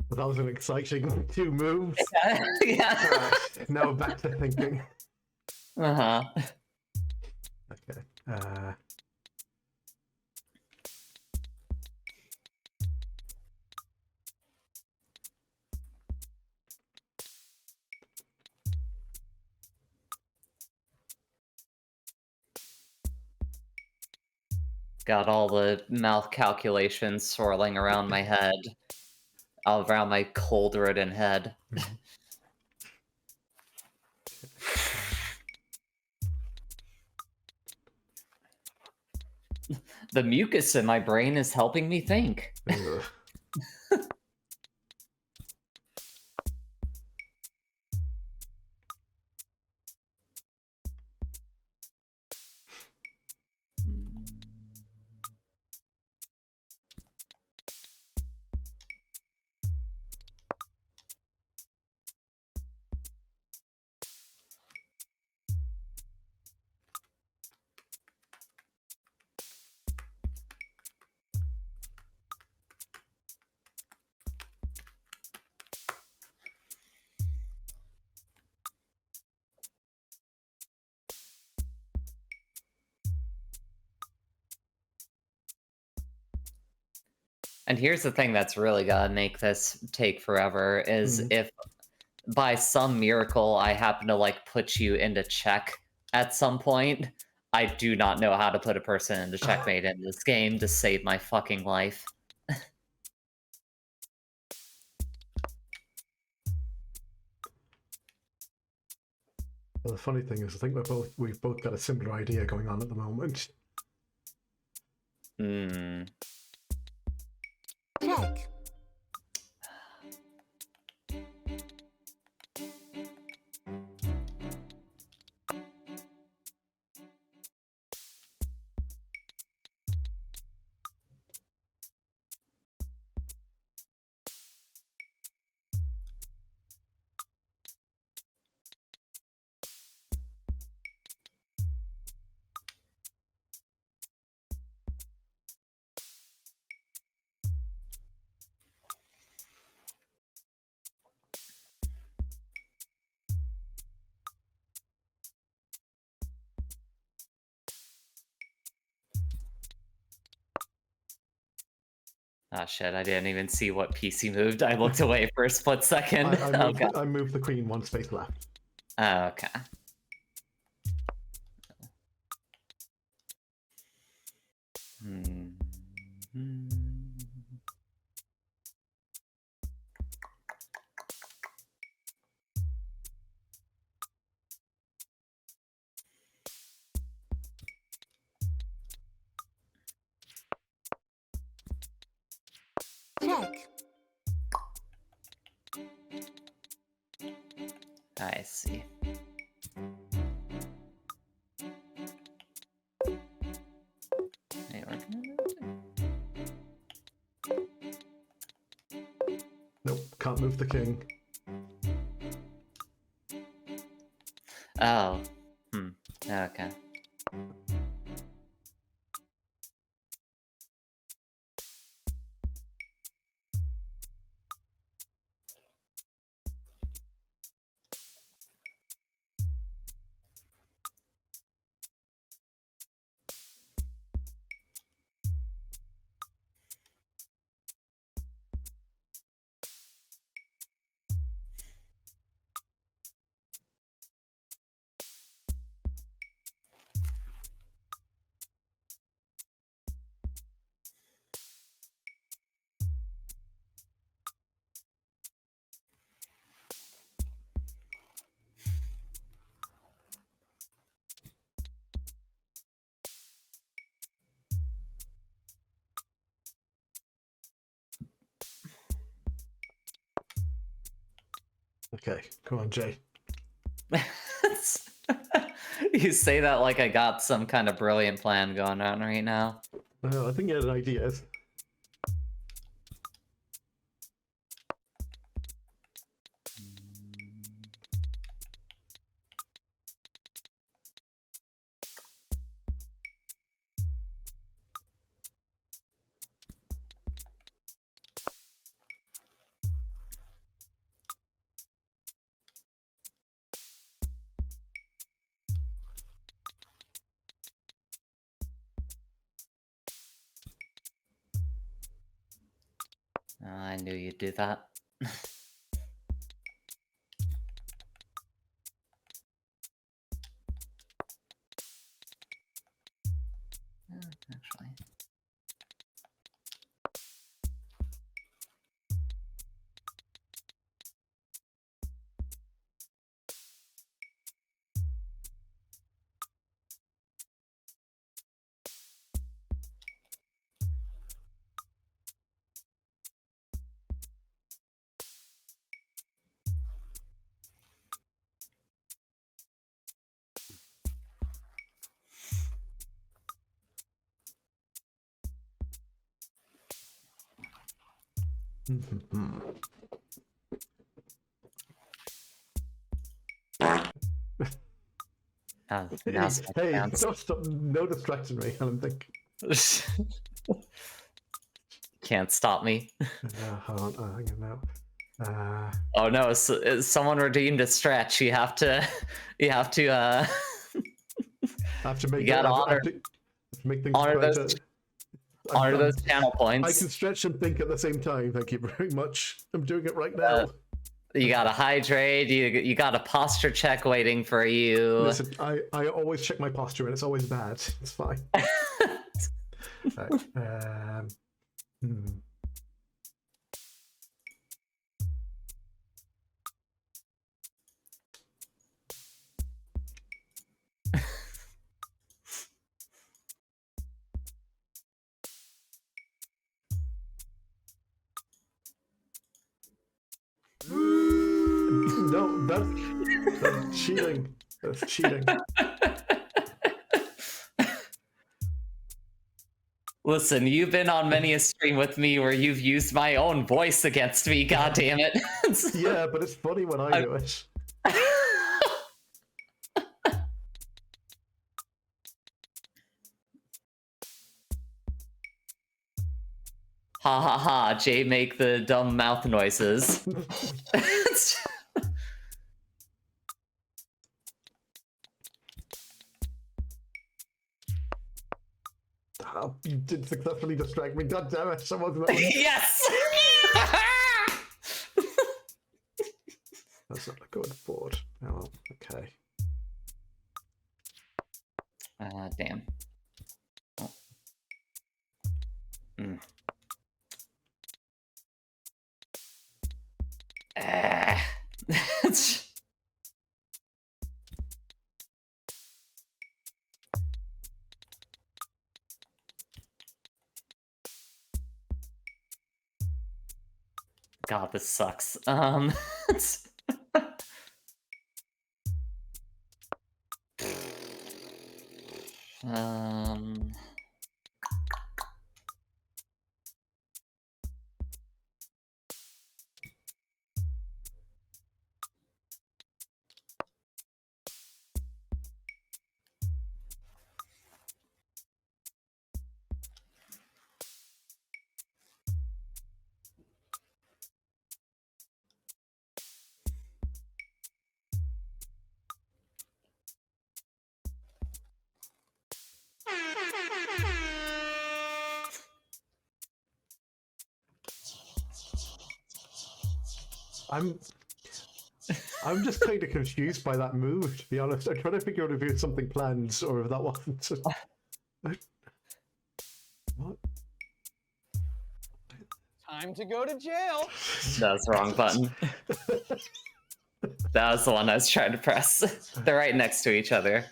Well, that was an exciting 2 moves. Yeah. Now back to thinking. Uh-huh. Okay. Got all the mouth calculations swirling around my head. All around my cold-ridden head. The mucus in my brain is helping me think. And here's the thing that's really gonna make this take forever is if by some miracle I happen to like put you into check at some point, I do not know how to put a person into checkmate in this game to save my fucking life. Well, the funny thing is, I think we've both got a similar idea going on at the moment. Check. Oh shit, I didn't even see what PC moved. I looked away for a split second. I moved the queen 1 space left. Oh, okay. Check. I see. Hey, we're gonna move it. Nope, can't move the king. Oh. Okay. Okay, come on, Jay. You say that like I got some kind of brilliant plan going on right now. I think you had an idea. I knew you'd do that. Actually. Oh, now's my Hey, chance. no distracting me. I don't think. Can't stop me. Hold on, hang on now. Oh no! Someone redeemed a stretch. You have to. You have to. I have to make. You gotta I have to make things honor brighter. those. Honor those channel I points. can stretch and think at the same time. Thank you very much. I'm doing it right now. You gotta hydrate. You got a posture check waiting for you. Listen, I always check my posture and it's always bad. It's fine. Right. No, that's cheating. That's cheating. Listen, you've been on many a stream with me where you've used my own voice against me. God damn it! Yeah, but it's funny when I do it. Ha ha ha! Jay, make the dumb mouth noises. Oh, you did successfully distract me. God damn it! Someone's Yes. That's not a good board. Oh, well, okay. Damn. Oh. Mm. God, this sucks. um. I'm just kind of confused by that move, to be honest. I'm trying to figure out if it was something planned or if that wasn't. What? Time to go to jail. That was the wrong button. That was the one I was trying to press. They're right next to each other.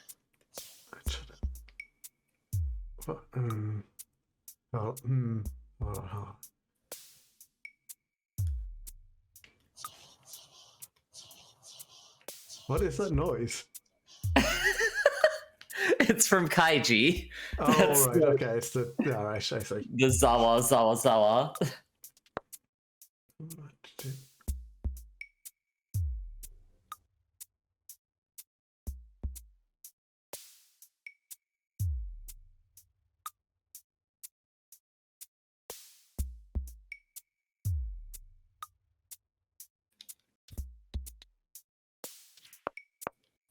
What is that noise? It's from Kaiji. Oh, That's right. Okay, it's the... Yeah, right, I see. the Zawa Zawa Zawa.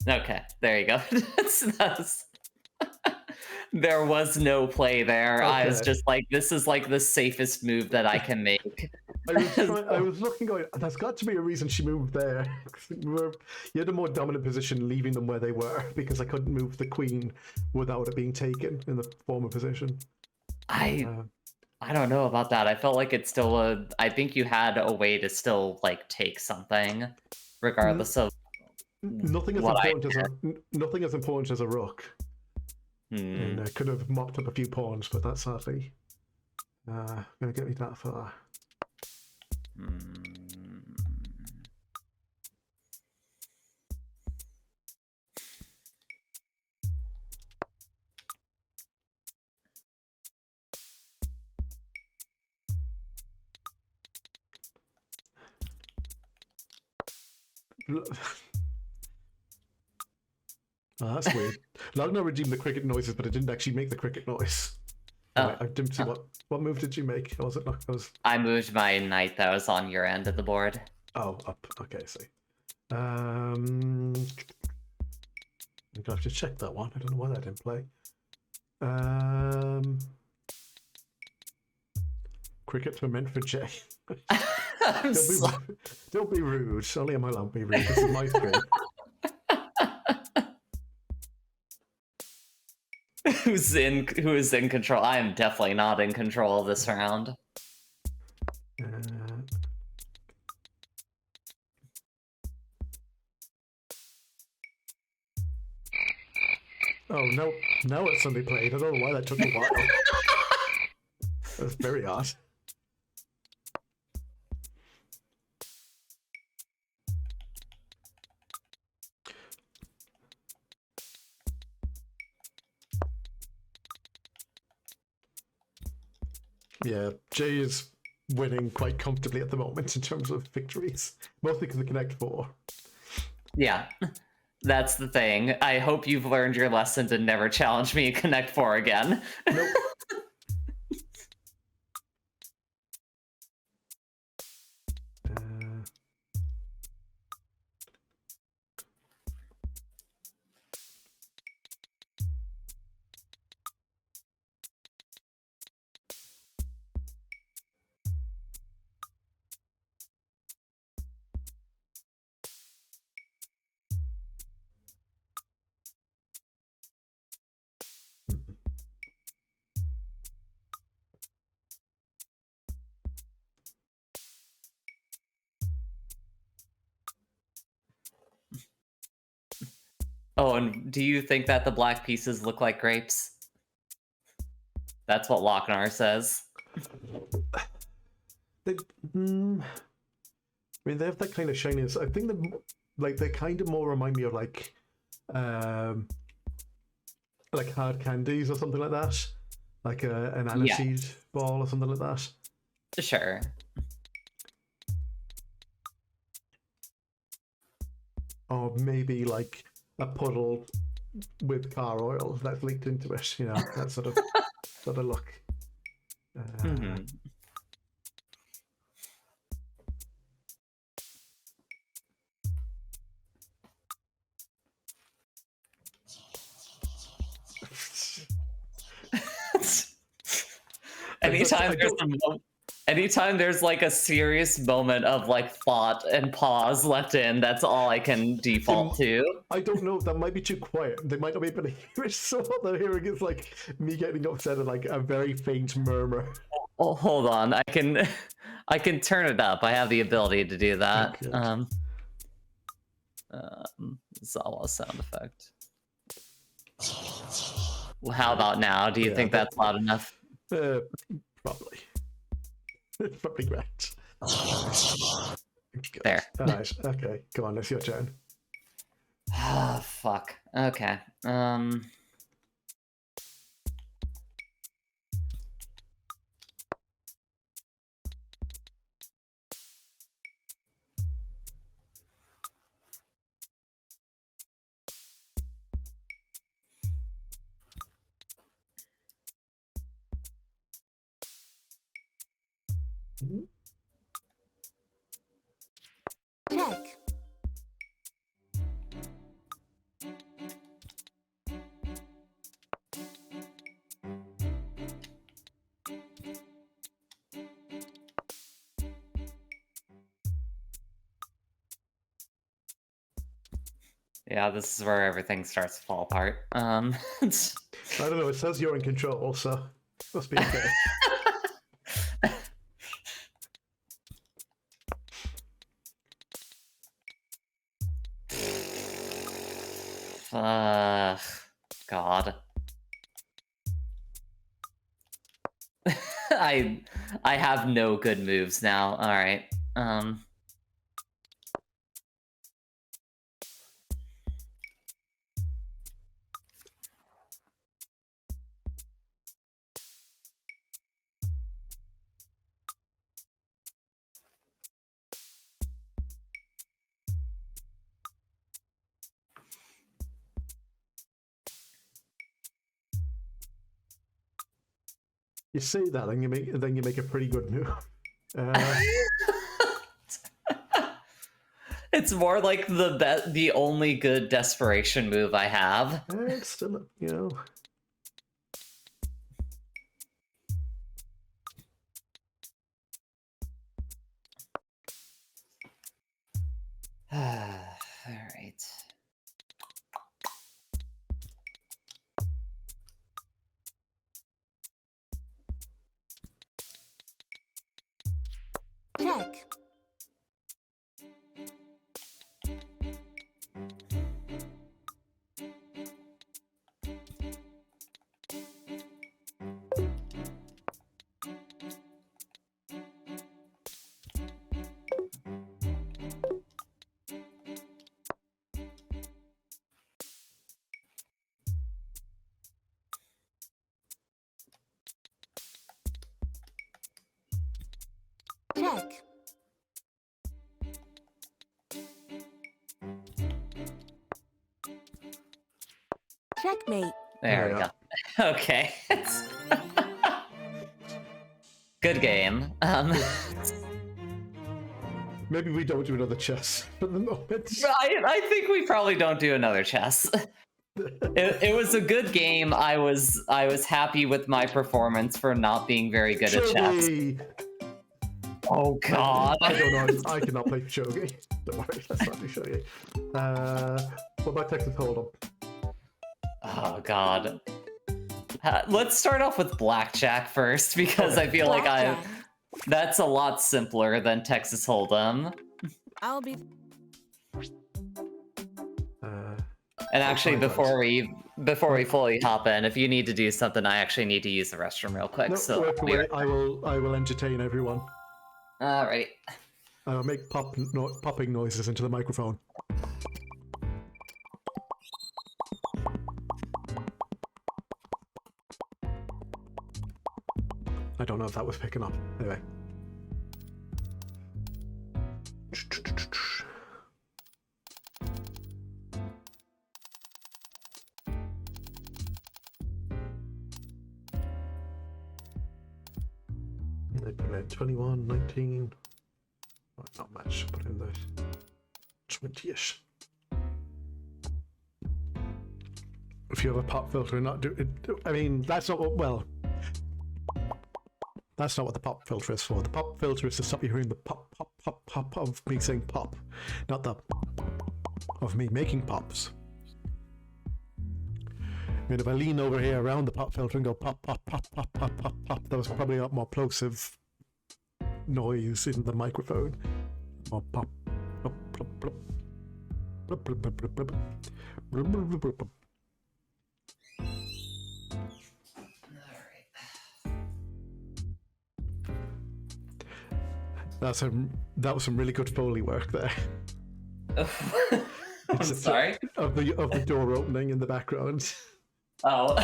Okay, there you go. That's there was no play there. I was Okay. just like, this is like the safest move that I can make. I was looking, going, there's got to be a reason she moved there. You had a more dominant position leaving them where they were, because I couldn't move the queen without it being taken in the former position. I don't know about that. I felt like it's still I think you had a way to still like take something, regardless of nothing as what important as nothing as important as a rook. And I could have mopped up a few pawns, but that's sadly gonna get me that far. Oh, that's weird. Lagna redeemed the cricket noises, but it didn't actually make the cricket noise. Oh. I didn't see what move did you make? Was it not? I moved my knight that was on your end of the board. Oh, up. Okay, I see. I'm gonna have to check that one. I don't know why that didn't play. Crickets were meant for Jay. Don't be rude. Only am I allowed to be rude. This is my screen. Who is in control? I am definitely not in control of this round. Oh no! Now it's suddenly played. I don't know why that took a while. That's very odd. Yeah, Jay is winning quite comfortably at the moment in terms of victories, mostly because of Connect 4. Yeah, that's the thing. I hope you've learned your lesson to never challenge me in Connect 4 again. Nope. Oh, and do you think that the black pieces look like grapes? That's what Lochnar says. I mean, they have that kind of shininess. I think they kind of more remind me of like hard candies or something like that, like an aniseed ball or something like that. Sure. Or maybe like a puddle with car oil that's leaked into it. You know, that sort of look. Anytime there's like a serious moment of like thought and pause left in, that's all I can default to. I don't know, that might be too quiet. They might not be able to hear it, so what they're hearing is like me getting upset and like a very faint murmur. Oh, hold on, I can turn it up. I have the ability to do that. Okay. Zawa sound effect. Well, how about now? Do you think that's loud enough? Probably. It's probably great. There. Alright, okay, go on, it's your turn. Ah, fuck. Okay. Check. Yeah, this is where everything starts to fall apart. I don't know. It says you're in control, so must be okay. God. I have no good moves now. All right. You say that, and then you make a pretty good move. It's more like the only good desperation move I have. It's still, you know. All right. Check. Check. Checkmate. There we Yeah. go. Okay. Good game. Maybe we don't do another chess for the moment. I think we probably don't do another chess. It was a good game. I was happy with my performance for not being very good at chess. Shogi! Oh god. I don't know. I cannot play shogi. Don't worry, let's not do shogi. What about Texas Hold'em? Oh god. Let's start off with blackjack first because I feel like Blackjack. that's a lot simpler than Texas Hold'em. I'll be. And actually, fine, before we fully hop in, if you need to do something, I actually need to use the restroom real quick. No, So work away. I will entertain everyone. alrighty. I will make popping noises into the microphone. I don't know if that was picking up. Anyway. They put in 21, 19. Oh, not much. Put in the 20ish. If you have a pop filter and not do it, I mean, that's not what, well, that's not what the pop filter is for. The pop filter is to stop you hearing the pop, pop, pop, pop of me saying pop, not the of me making pops. I mean, if I lean over here around the pop filter and go pop, pop, pop, pop, pop, pop, pop, that was probably a lot more plosive noise in the microphone. More pop, pop, pop, pop, pop, pop, pop, pop, pop, pop, pop, pop. That was some really good Foley work there. I'm sorry. Of the door opening in the background. Oh.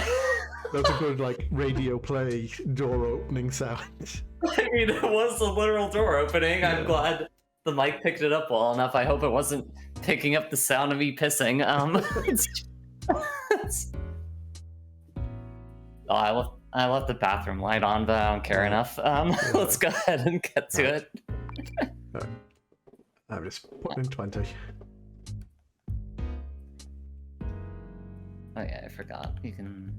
That's a good like radio play door opening sound. I mean, it was a literal door opening. I'm glad the mic picked it up well enough. I hope it wasn't picking up the sound of me pissing. Oh, I left the bathroom light on, but I don't care enough. Let's go ahead and get to it. I'm just putting in 20. Oh yeah, I forgot. You can...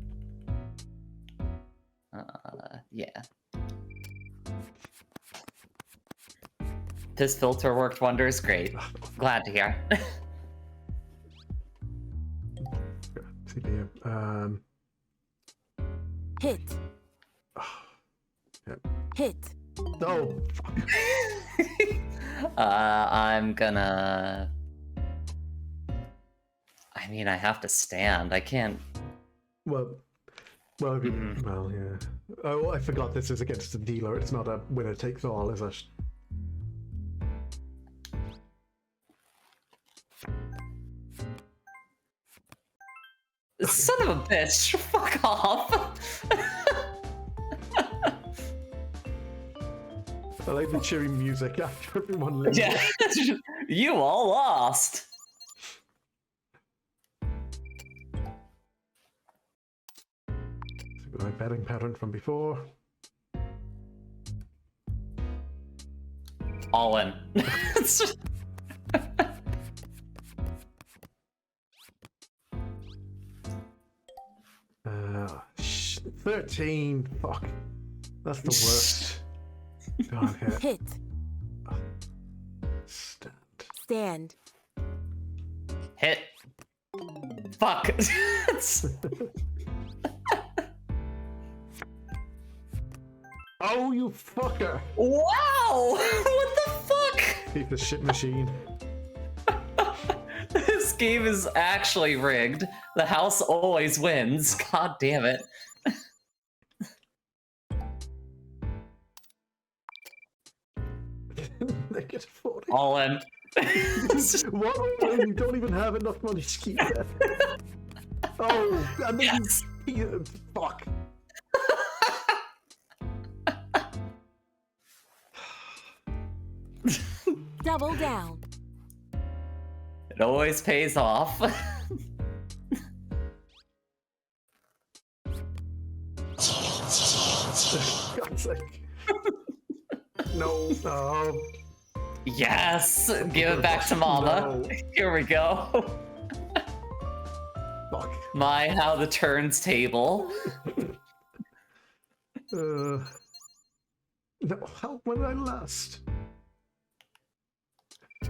yeah. This filter worked wonders. Great. Glad to hear. CPU. Hit. Yep. Hit. No. I'm gonna... I mean, I have to stand. I can't... Well, yeah. Oh, I forgot this is against the dealer. It's not a winner takes all, is it? Son of a bitch! Fuck off! I like the cheery music after everyone leaves. Yeah, you all lost. My betting pattern from before. All in. 13. Fuck. That's the worst. God, hit. Hit. Stand. Stand. Hit. Fuck. Oh, you fucker! Wow! What the fuck? Keep the shit machine. This game is actually rigged. The house always wins. God damn it. Negative 40. All in. What? You don't even have enough money to keep that. Oh, and then Yes. you fuck. Double down. It always pays off. God's sake. No, no. Yes! Give it back to Mama. No. Here we go. Fuck. My, how the turns table. No, how when I last?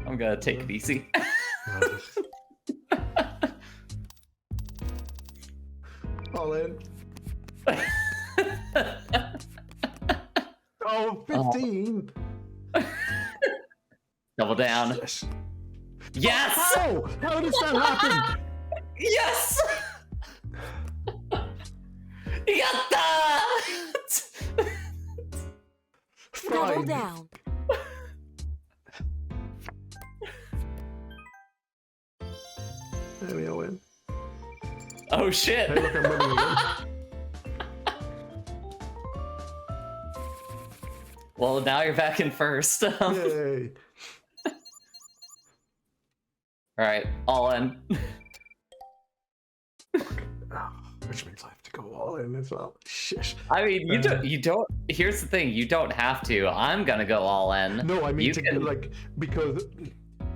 I'm gonna take it easy. All in. Oh, 15. Double down. Yes. Yes! How? How does that happen? Yes! Yatta! Double Fine. down. There we go, win. Oh shit! Hey, look, I'm winning again. Well, now you're back in first. Yay. Alright, all in. Oh, which means I have to go all in as well. Shit. I mean, you don't, here's the thing, you don't have to. I'm gonna go all in. No, I mean You to can- like because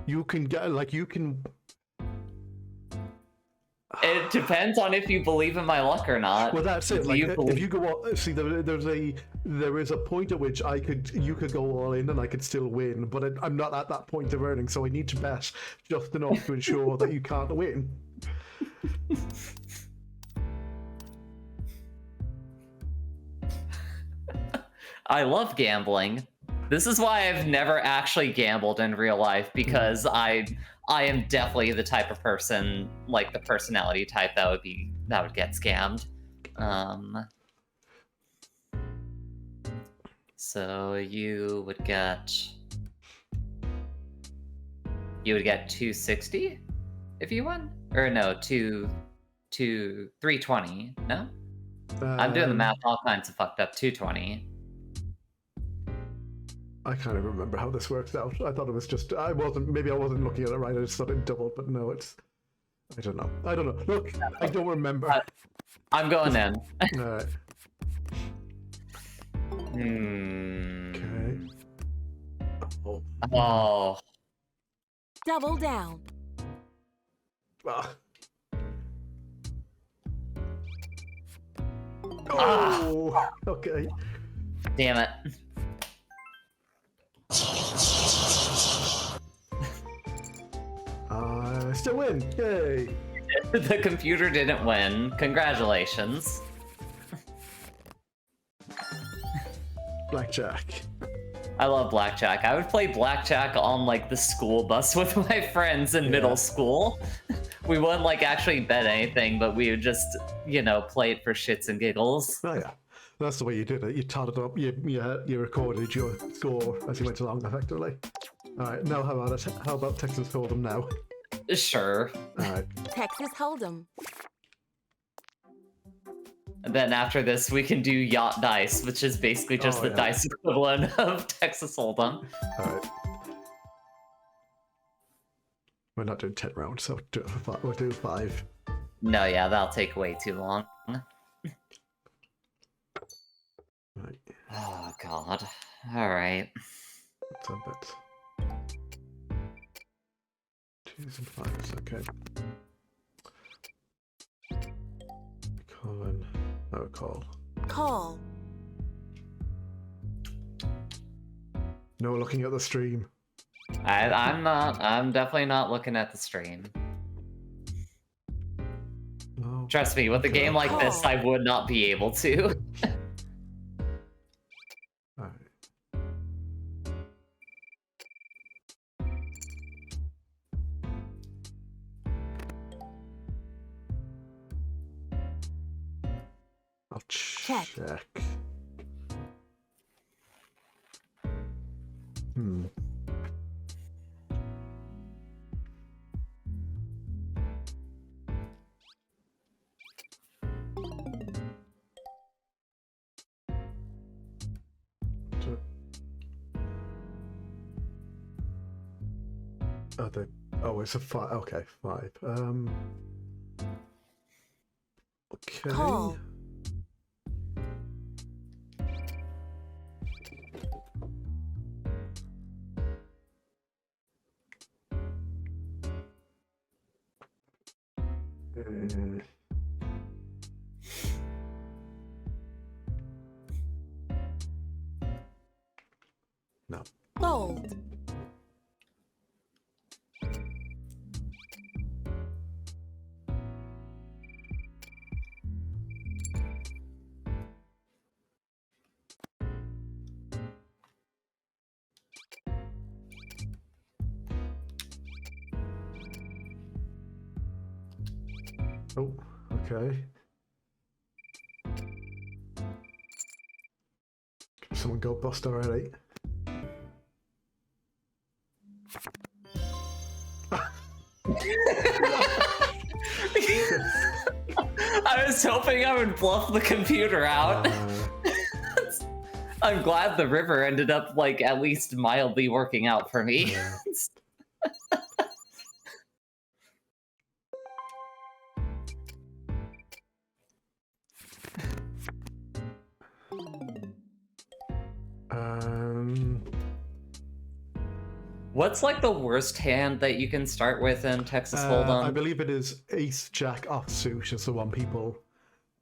you can get like you can. It depends on if you believe in my luck or not. Well, that's it. Like, You if believe- you go, see, there is a point at which you could go all in and I could still win, but I'm not at that point of earning, so I need to bet just enough to ensure that you can't win. I love gambling. This is why I've never actually gambled in real life, because I am definitely the type of person, like the personality type that would get scammed. So you would get 260. if you won? Or no, to 320. No? I'm doing the math all kinds of fucked up. 220. I can't even remember how this works out. I thought it was just maybe I wasn't looking at it right. I just thought it doubled, but no, it's I don't know. Look, I don't remember. I'm going in. Alright. Okay. Oh. Double down. Oh, okay. Damn it. Still win. Yay. The computer didn't win. Congratulations. Blackjack. I love blackjack. I would play blackjack on like the school bus with my friends in middle school. We wouldn't like actually bet anything, but we would just, you know, play it for shits and giggles. Oh yeah, that's the way you did it. You totted up. You recorded your score as you went along, effectively. All right, now how about Texas Hold'em now? Sure. All right. Texas Hold'em. And then after this, we can do Yacht Dice, which is basically just the dice equivalent of Texas Hold'em. All right. We're not doing 10 rounds, so we'll do 5. No, yeah, that'll take way too long. Right. Oh, God. All right. What's our bets? 2s and 5s, okay. Common. No, call. Call. No looking at the stream. I'm not. I'm definitely not looking at the stream. No. Trust me, with a game like this, I would not be able to. All right. I'll check. It's a 5. Okay, 5. Okay. Call. No. Fold. Oh, okay. Someone go bust already. I was hoping I would bluff the computer out. I'm glad the river ended up, like, at least mildly working out for me. Yeah. What's like the worst hand that you can start with in Texas Hold'em? I believe it is Ace Jack offsuit is the one people.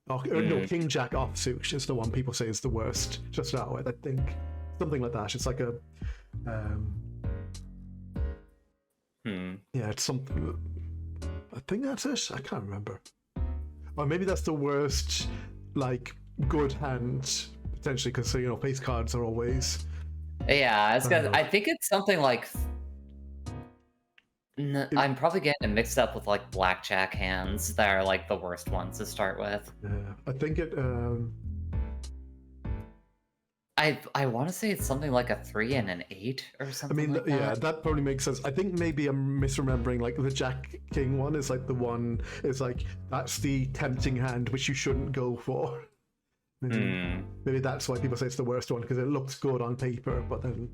No, King Jack offsuit is the one people say is the worst. Just that way, I think something like that. It's like a. Yeah, it's something. I think that's it. I can't remember. Or maybe that's the worst, like good hand potentially, because face cards are always. Yeah, I think it's something like. I'm probably getting it mixed up with like blackjack hands that are like the worst ones to start with. Yeah, I think it. I want to say it's something like a 3 and an 8 or I something mean, like yeah, that. that probably makes sense. I think maybe I'm misremembering. Like the Jack King one is like the one. It's like that's the tempting hand which you shouldn't go for. Maybe that's why people say it's the worst one because it looks good on paper, but then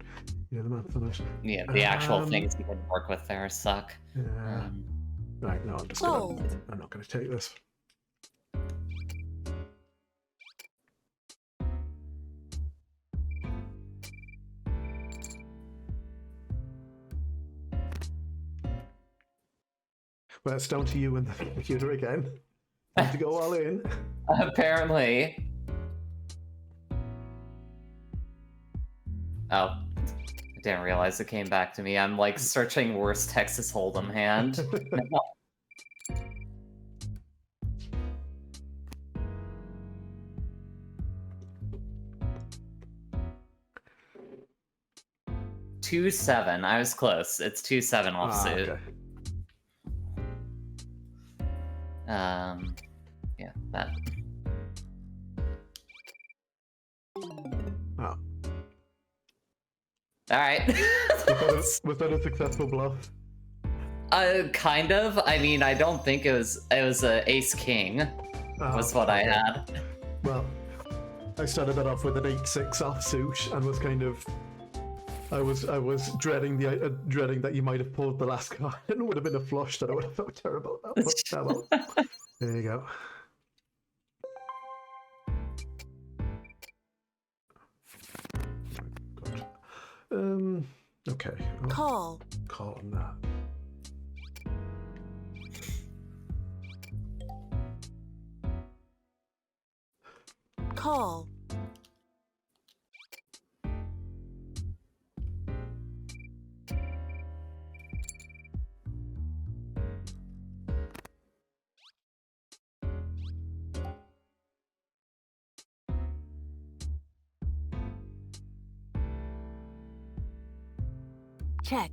the math's on it. Yeah, the actual things you can work with there suck. Yeah. Right, no, I'm not gonna take this. Well, it's down to you and the computer again. Time to go all in. Apparently. Oh, I didn't realize it came back to me. I'm like searching worst Texas Hold'em hand. 2-7. I was close. It's 2-7 offsuit. Okay. Yeah, that. Oh. All right. Was that a successful bluff? Kind of. I mean, I don't think it was a ace king. Was what I had. Well, I started that off with an 8-6 offsuit and was kind of. I was dreading that you might have pulled the last card and it would have been a flush that I would have felt terrible about. But, well, there you go. Good. Okay. Call. Call on that. Call. Check.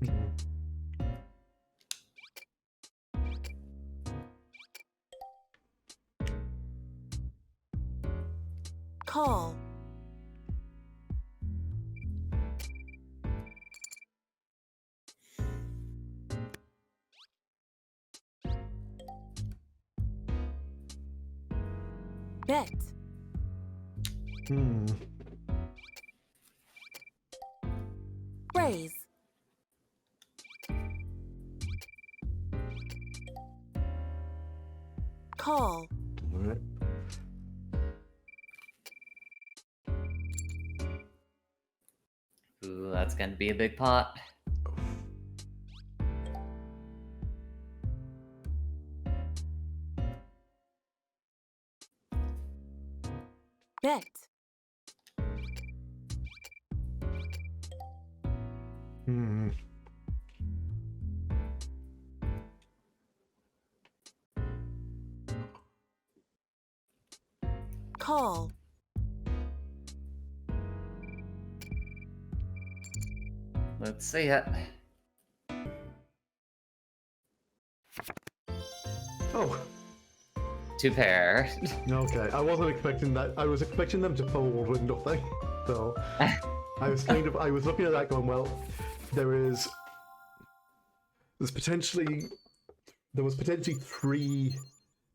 Call. Bet. Raise. Call. All right. Ooh, that's gonna be a big pot. Bet. Call. Let's see it. Oh. 2 pair. Okay, I wasn't expecting that. I was expecting them to fold with nothing. So I was looking at that going, well, there was potentially 3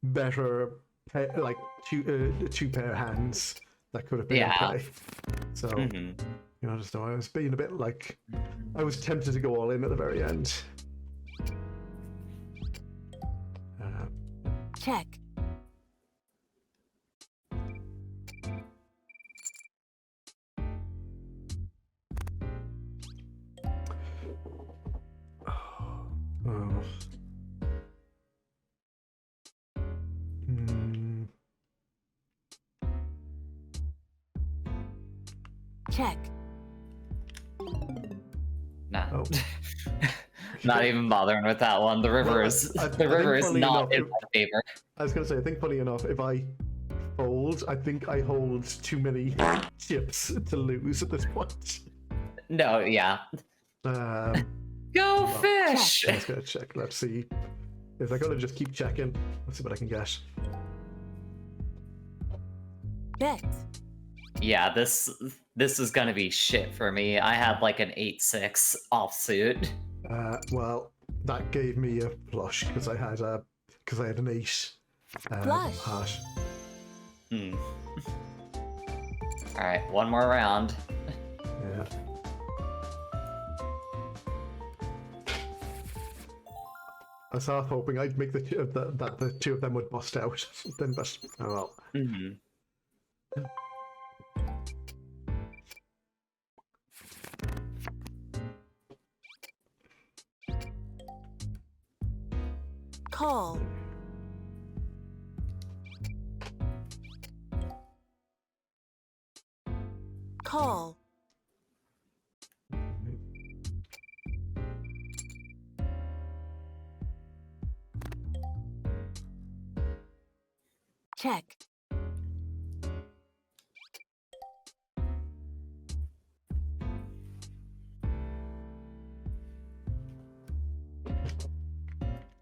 better two pair hands that could have been in play. So just know I was being a bit like I was tempted to go all in at the very end. Check. Check. Nah. Oh. Not even bothering with that one. The river is not in my favor. I was gonna say, I think funny enough, if I fold, I think I hold too many chips to lose at this point. No, yeah. Go fish! Let's go check. Let's see. If I gotta just keep checking, let's see what I can get. Bet. Yeah, this is gonna be shit for me. I had like an 8-6 offsuit. Well, that gave me a flush because I had an 8 Flush. hash. Alright, one more round. Yeah. I was half hoping I'd make that the two of them would bust out. Then, but oh well. Call. Call. Check.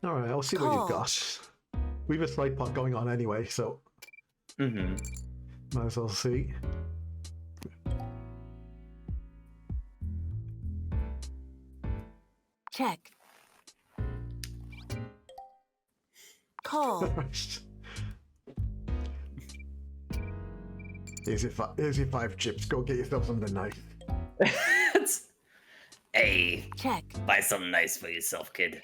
All right, I'll see what you've got. We have a slide pot going on anyway, so might as well see. Check. Call. Here's your 5 chips. Go get yourself something nice. Hey, Check. buy something nice for yourself, kid.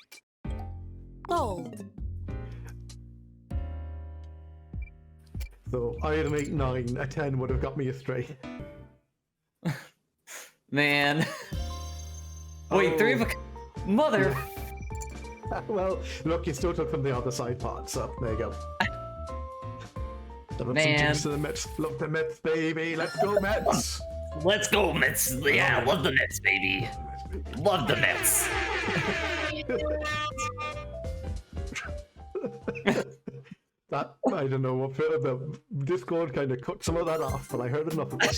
Fold. So I had an 8-9. A 10 would have got me a straight. Man. Wait, 3 of a... Mother... Well, look, you still took from the other side pot, so there you go. Man. To the Mets. Love the Mets, baby. Let's go, Mets. Let's go, Mets. Yeah, love the Mets, baby. Love the Mets. That, I don't know what the Discord kind of cut some of that off, but I heard enough of it.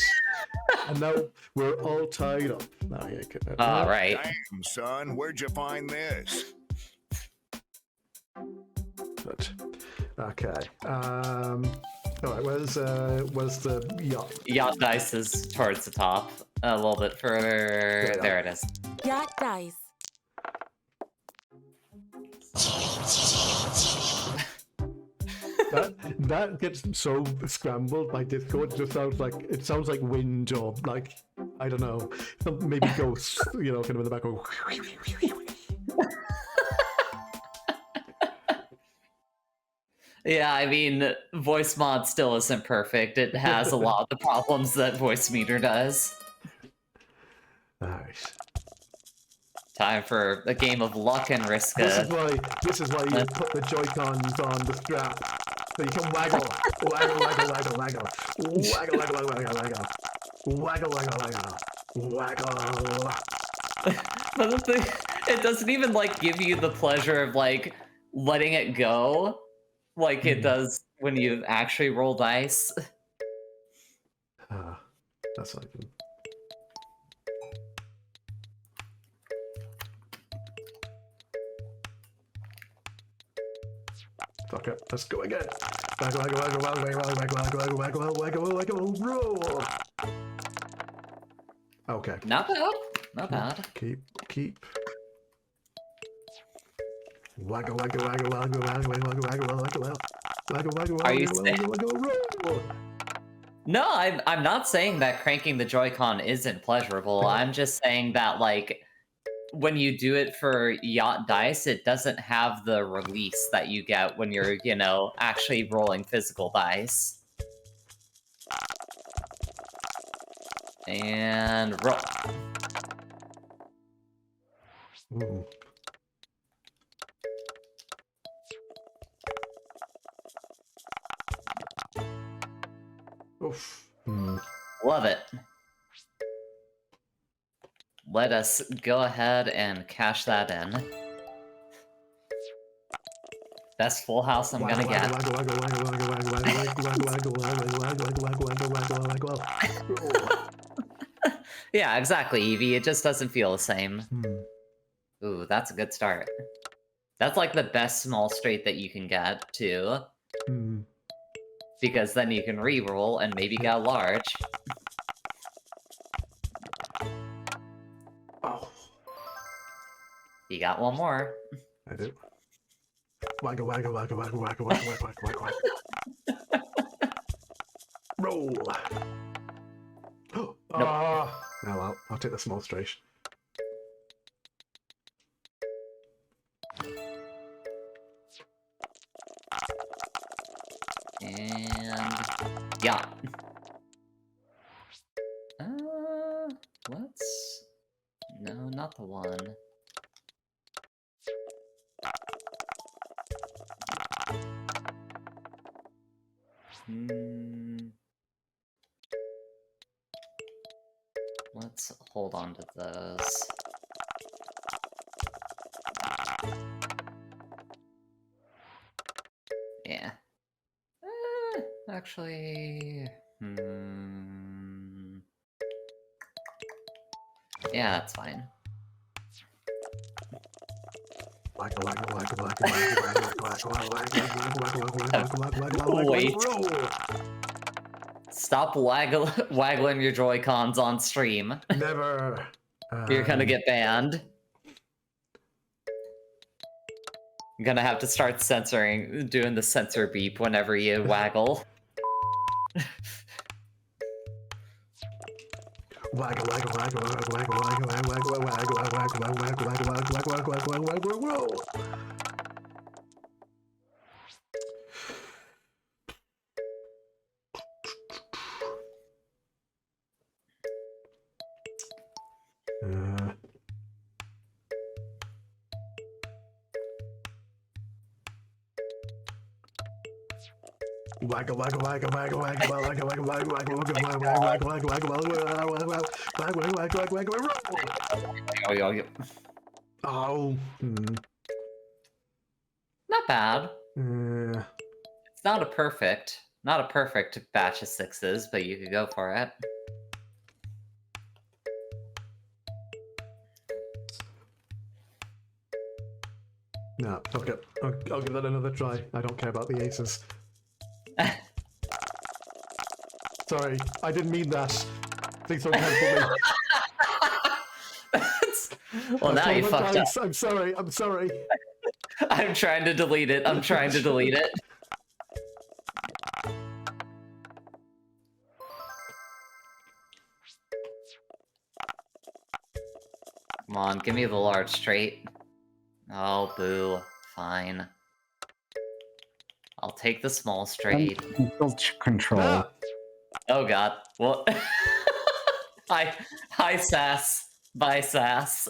And now we're all tied up. Now you can. All right. Damn, son, where'd you find this? But, okay. All right. Where's the yacht? Yacht dice is towards the top. A little bit further. Yeah. There it is. Yacht dice. That gets so scrambled by Discord. It sounds like wind or like, I don't know, maybe ghosts, kind of in the background. Yeah, I mean, voice mod still isn't perfect. It has a lot of the problems that voice meter does. Nice. Time for a game of luck and Riska. This is why you put the Joy-Cons on the strap. So you can waggle. Waggle, waggle, waggle, waggle. Waggle, waggle, waggle, waggle. Waggle, waggle, waggle. Waggle. But the thing, it doesn't even, like, give you the pleasure of, like, letting it go like it does when you actually roll dice. That's what I can. Fuck it, let's go again. Waggle, waggle, waggle, waggle, waggle, waggle, waggle, waggle, waggle, waggle, roll. Okay. Not bad. Not bad. Keep. Waggle, waggle, waggle, waggle, waggle, waggle, waggle, waggle, waggle, waggle, Are you waggle, waggle, roll. No, I'm not saying that cranking the Joy-Con isn't pleasurable. I'm just saying that, like, when you do it for yacht dice, it doesn't have the release that you get when you're, actually rolling physical dice. And roll. Ooh. Oof. Love it. Let us go ahead and cash that in. Best full house I'm gonna get. Yeah, exactly, Evie. It just doesn't feel the same. Ooh, that's a good start. That's like the best small straight that you can get, too. Because then you can re-roll and maybe get a large. Oh, You got one more. I do. Wagga, wagga, wagga, wagga, wagga, wagga, wagga, wagga, wagga. Roll. Oh, oh well, I'll take the small straight. And yeah. Let's. No, not the one. Let's hold on to those. Yeah. Actually. Yeah, that's fine. Wait. Stop waggling your Joy-Cons on stream. Never. You're gonna get banned. I'm gonna have to start doing the censor beep whenever you waggle. Oh. Not bad. It's not a perfect batch of 6s, but you could go for it. No, okay. I'll give that another try. I don't care about the aces. Sorry, I didn't mean that. Please don't cancel me. Well, now you fucked up. I'm sorry. I'm trying to delete it. Come on, give me the large straight. Oh, boo. Fine. I'll take the small straight. Control. Ah! Oh god. Well, hi, Sass. Bye, Sass.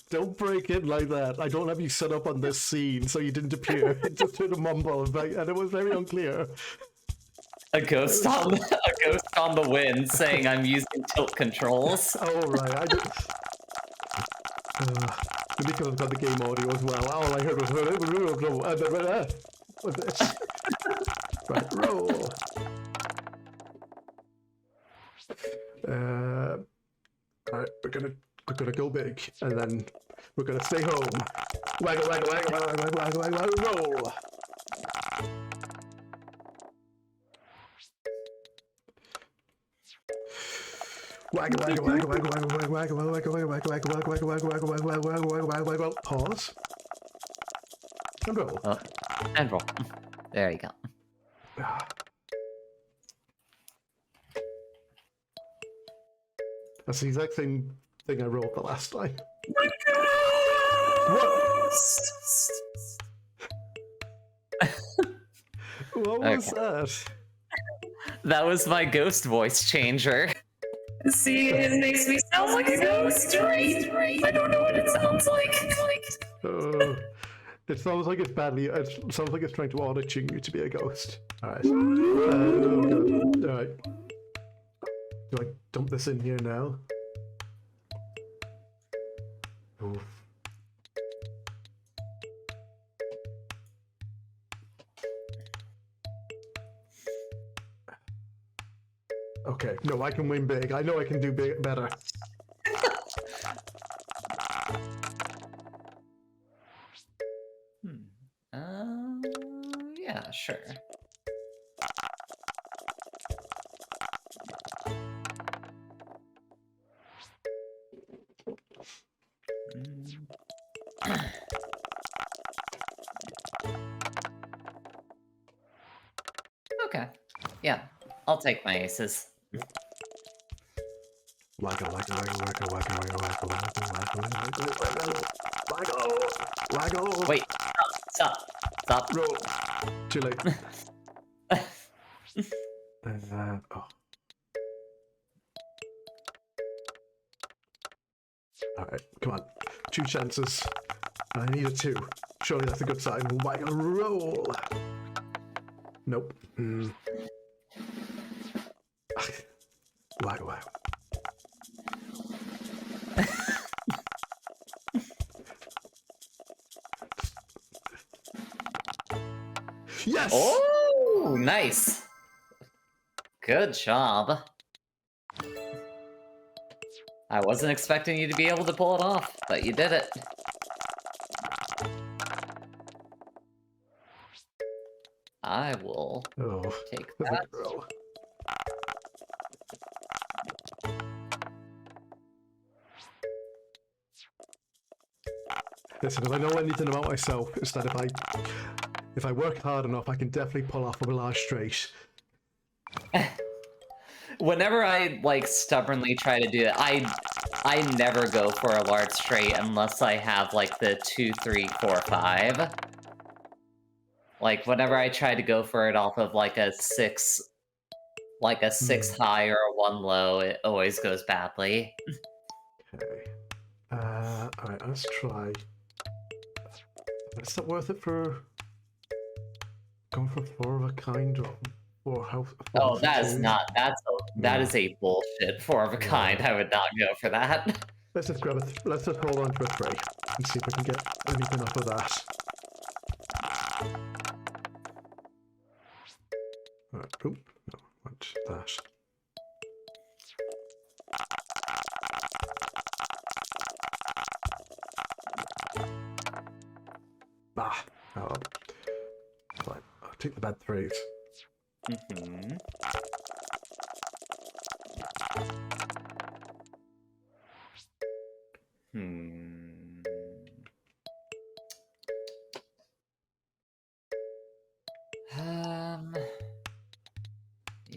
Don't break it like that. I don't have you set up on this scene, so you didn't appear. It just heard a mumble, and it was very unclear. A ghost on the wind saying I'm using tilt controls. Oh, right. I did. Because I've got the game audio as well. All I heard was what's this? Right, roll. Alright, we're gonna go big, and then we're gonna stay home. Waggle, waggle, waggle, waggle, waggle, waggle, waggle, waggle, roll. Waggle, waggle, waggle, waggle, waggle, waggle, waggle, waggle, waggle, waggle, waggle, waggle, waggle, waggle, waggle, waggle, waggle, waggle, waggle, pause. And roll. And roll. There you go. That's the exact same thing I rolled the last time. What was that? That was my ghost voice changer. See, it makes me sound like a ghost, right? I don't know what it sounds like. It sounds like it's badly. It sounds like it's trying to auto-tune you to be a ghost. Alright. Alright. Do I dump this in here now? Oof. Okay, no, I can win big. I know I can do better. Yeah, sure. Okay. Yeah, I'll take my aces. Waggle, waggle, waggle, waggle, waggle, waggle, waggle, waggle, waggle, waggle, waggle, waggle. Wait, stop. Roll. Too late. Oh. Alright, come on. 2 chances. I need a 2. Surely that's a good sign. Waggle, roll. Nope. Waggle, waggle. Yes! Oh, nice. Good job. I wasn't expecting you to be able to pull it off, but you did it. I will take that. Listen, if I know anything about myself, it's that if I work hard enough, I can definitely pull off a large straight. Whenever I like stubbornly try to do it, I never go for a large straight unless I have like the 2, 3, 4, 5. Like whenever I try to go for it off of like a 6 high or a 1 low, it always goes badly. Okay. Alright, let's try. Is that worth it for going for 4 of a kind or how? Oh, that is not. That is a bullshit 4 of a kind. I would not go for that. Let's just grab let's just hold on to a 3 and see if we can get anything off of that. Alright, oop, no, watch that. Ah, oh, fine. I'll take the bad 3s. Mm-hmm.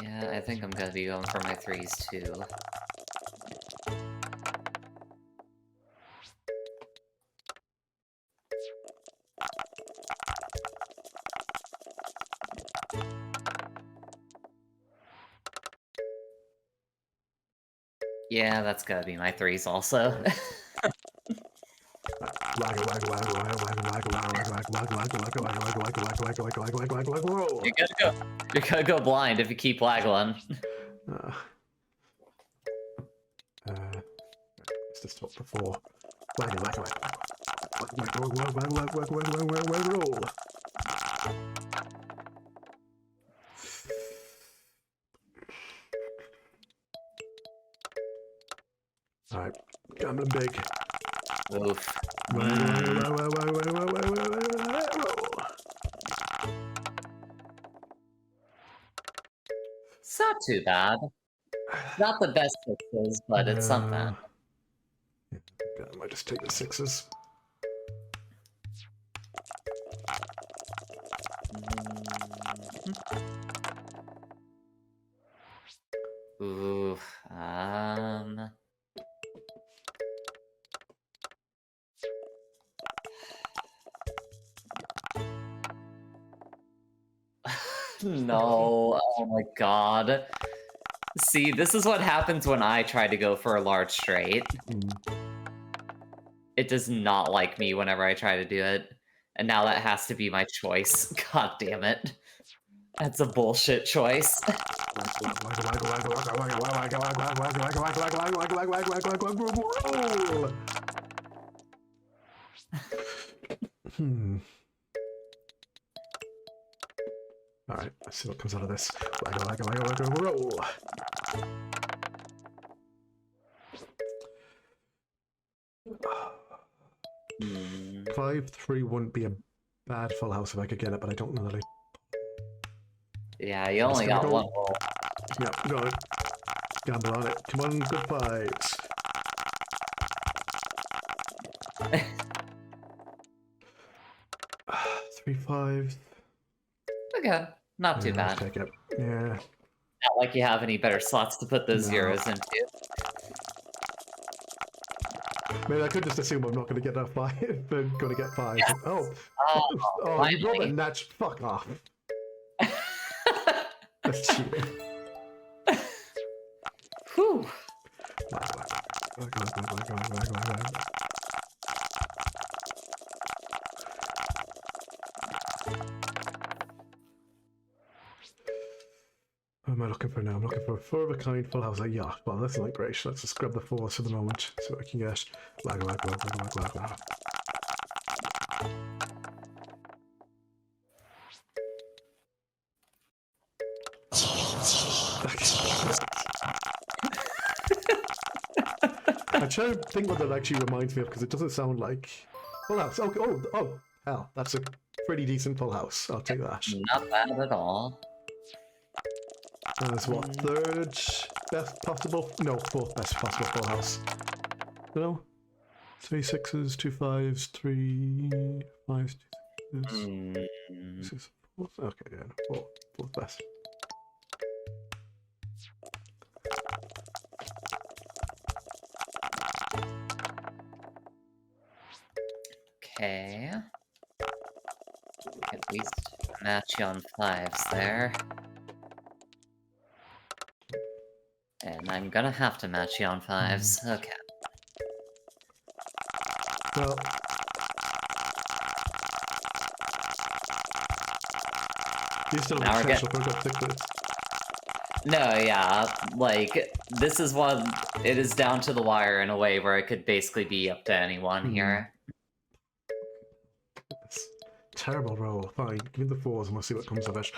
Yeah, I think I'm gonna be going for my 3s too. Yeah, that's gotta be my 3s also. You're gonna go blind if you keep waggling. Let's just stop for 4. Waggle. Alright, gambling big. Oof. It's not too bad. Not the best fixes, but it's something. Yeah, I might just take the 6s. Ooh, no, oh my god. See, this is what happens when I try to go for a large straight. It does not like me whenever I try to do it. And now that has to be my choice. God damn it. That's a bullshit choice. Alright, let's see what comes out of this. Roll. 5-3 wouldn't be a bad full house if I could get it, but I don't know that I... Yeah, you only got 1 roll. Yeah, got it. Gamble on it. Come on, good 5s. Three fives. Okay, not too Yeah, bad. take it. Yeah. Not like you have any better slots to put those No. zeros into. Maybe I could just assume I'm not going to get that five. I'm going to get five. Yes. Oh, Oh, you brought the finally. natch. Fuck off. That's cheating. Whew. What am I looking for now? I'm looking for a four of a kind full house. Yeah, well, that's not great. Let's just grab the fours for the moment so I can get. Wag, wag, wag, wag, wag, wag, wag. I'm trying to think what that actually reminds me of because it doesn't sound like full house. Oh, hell, that's a pretty decent full house. I'll take that. Not bad at all. That's what, third best possible? No, fourth best possible full house. No? 3 sixes, 2 fives, 3 fives, 2 sixes. This is fourth. Okay, yeah, fourth best. Okay. At least match you on fives there. And I'm gonna have to match you on fives. Okay. Well, you still Now have we're potential for a good sixes. No, yeah, like, this is one, it is down to the wire in a way where it could basically be up to anyone here. It's a terrible roll. Fine, give me the fours and we'll see what comes of it.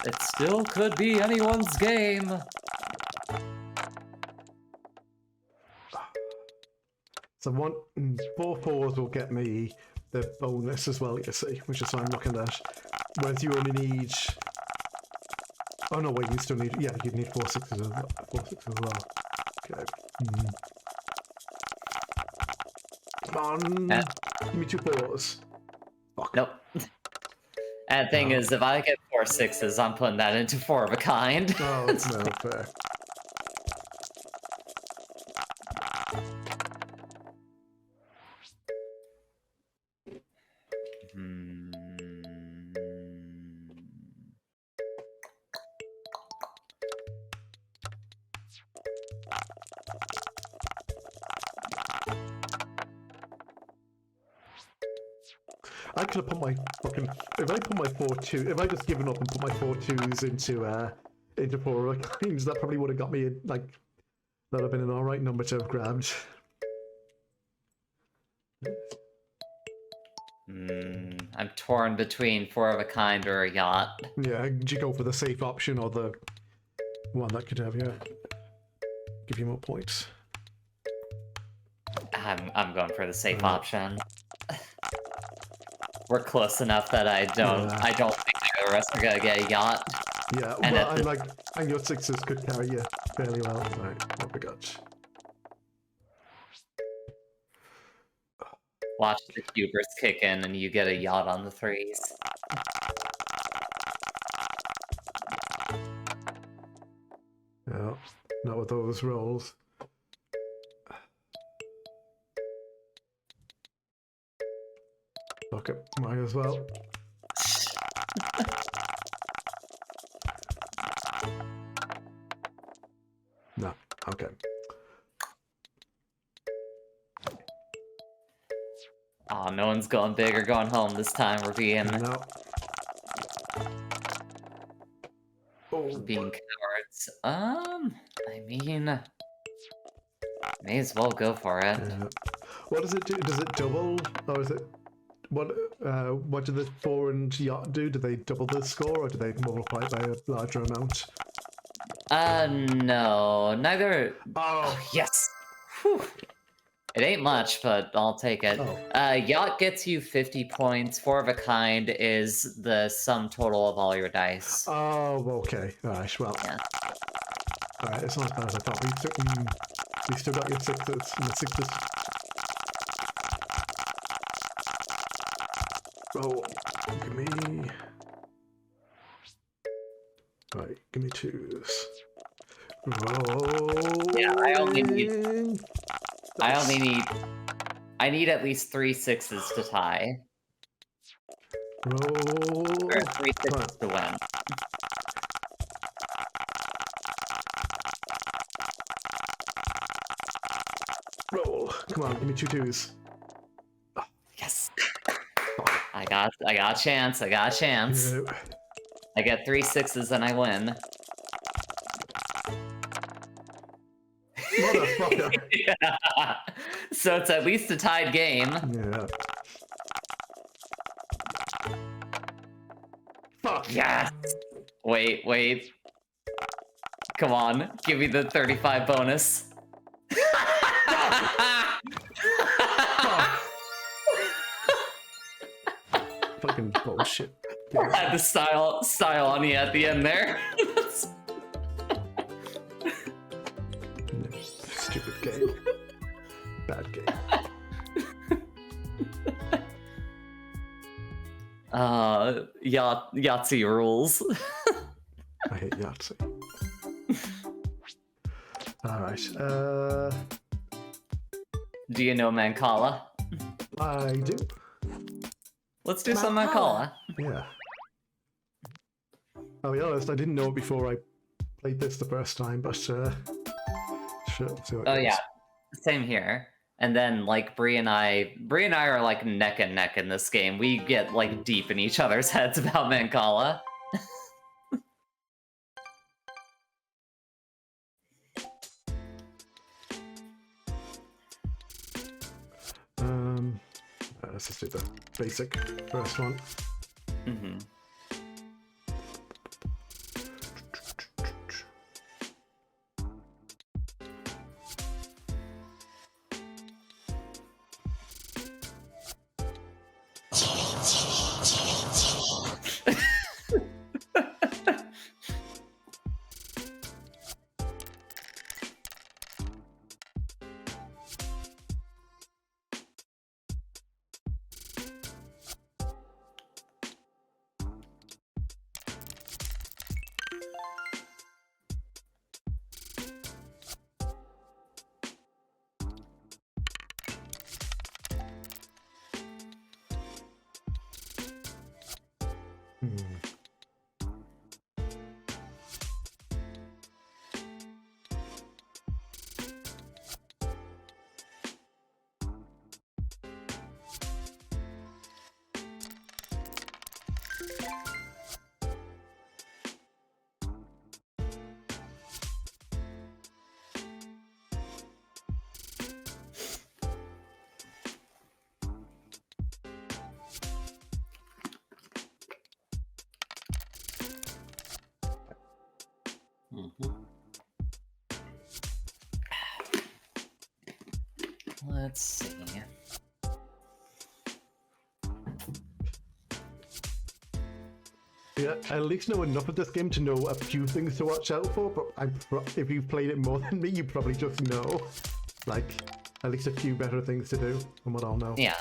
It still could be anyone's game. So four fours will get me the bonus as well, you see, which is what I'm looking at. Whereas you only need... Oh no, wait, you still need... Yeah, you need 4 sixes as well. 4 sixes as well. Okay. Come on! Give me 2 fours. Fuck. Nope. And the thing is, if I get 4 sixes, I'm putting that into 4 of a kind. Oh, no, fair. I could have put my fucking... If I put my 4-2... If I just given up and put my 4-2s into 4 of a kinds, that probably would have got me, like... That would have been an alright number to have grabbed. I'm torn between 4 of a kind or a yacht. Yeah, did you go for the safe option or the one that could have, yeah, give you more points? I'm going for the safe option. We're close enough that I don't think the rest are gonna get a yacht. Yeah, And well, and your sixes could carry you fairly well. Right, what we got? Watch the hubris kick in and you get a yacht on the 3s. No, not with those rolls. Fuck it, might as well. No, okay. Aw, no one's going big or going home this time. We're being No. Oh, being cowards. I mean, may as well go for it. yeah. What does it do? Does it double, or is it what do the 4 and yacht do? Do they double the score, or do they multiply it by a larger amount? No, neither. Oh, Yes. Whew. It ain't much, but I'll take it. Oh. Yacht gets you 50 points. 4 of a kind is the sum total of all your dice. Oh, okay. Alright, well. Yeah. Alright, it's not as bad as I thought. We still got your sixes and the sixes. Roll. Give me. Right, give me twos. Roll. Yeah, I need at least 3 sixes to tie. Roll. Or 3 sixes to win. Roll. Come on, give me 2 twos. Yes. I got a chance. I got a chance. Yeah. I get 3 sixes and I win. Motherfucker. Yeah. So it's at least a tied game. Yeah. Fuck. Yes. Wait. Come on, give me the 35 bonus. Fucking bullshit. I had the style on you at the end there. Stupid game. Bad game. Yahtzee rules. I hate Yahtzee. Alright, Do you know Mancala? I do. Let's do some Mancala. Yeah. I'll be honest, I didn't know it before I played this the first time, but sure, let's see what it Oh goes. yeah, same here. And then like Bree and I are like neck and neck in this game. We get like deep in each other's heads about Mancala. Let's just do the basic first one. Mm-hmm. Let's see. Yeah, I at least know enough of this game to know a few things to watch out for, but if you've played it more than me, you probably just know, like, at least a few better things to do than what I'll know. Yeah.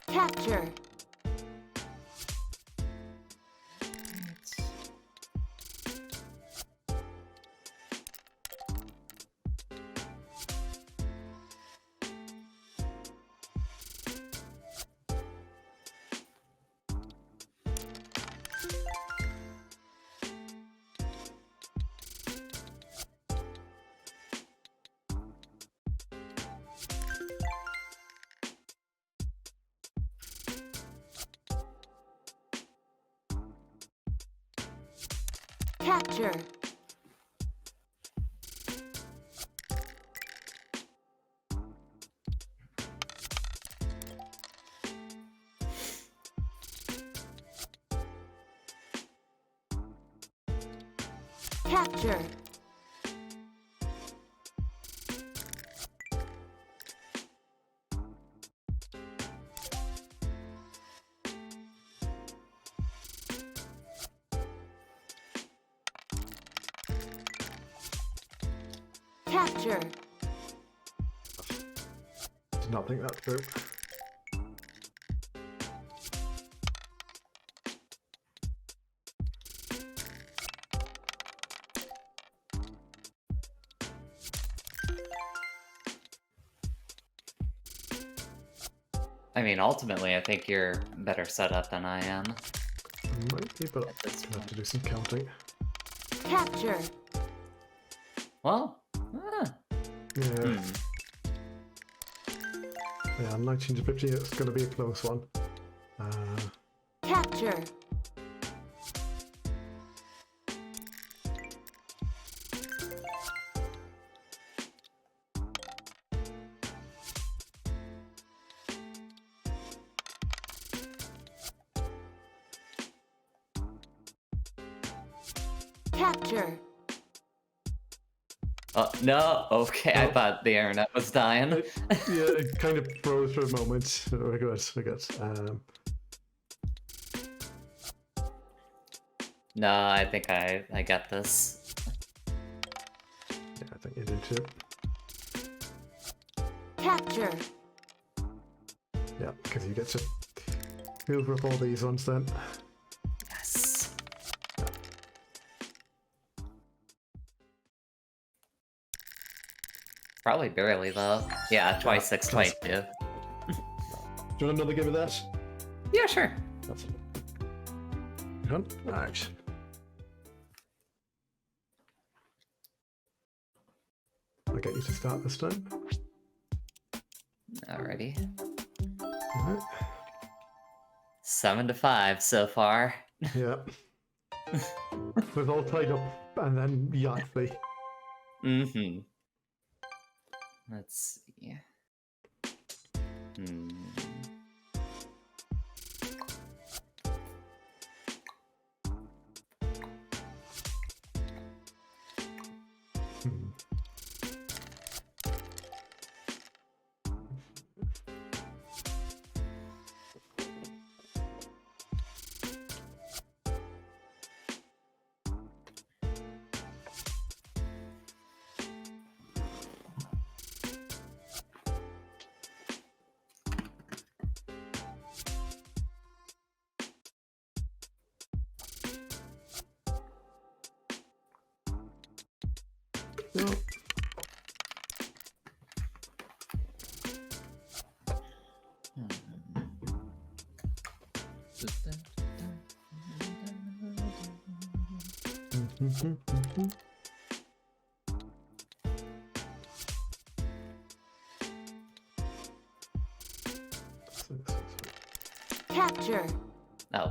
Capture. Capture. Capture. Capture. Did not think that through. I mean, ultimately, I think you're better set up than I am. Might be, but I have to do some counting. Capture. Well, Yeah. Yeah, 19 to 50, it's going to be a close one. Capture. Capture. oh, no, okay, I Oh. thought the internet was dying. Yeah, it kind of froze for a moment. We're good, we're good. No, I think I get this. Yeah, I think you do too. Capture. Yeah, because you get to hoover up all these ones then. Yes. Probably barely, though. Yeah, twice 6, close. 22. Do you want another game of that? Yeah, sure. That's Come on. Alright. I'll get you to start this time. Alrighty. Alright. 7 to 5 so far. Yeah. We've all tied up and then Yachtley. Mm-hmm. Let's see. No. Capture. Oh.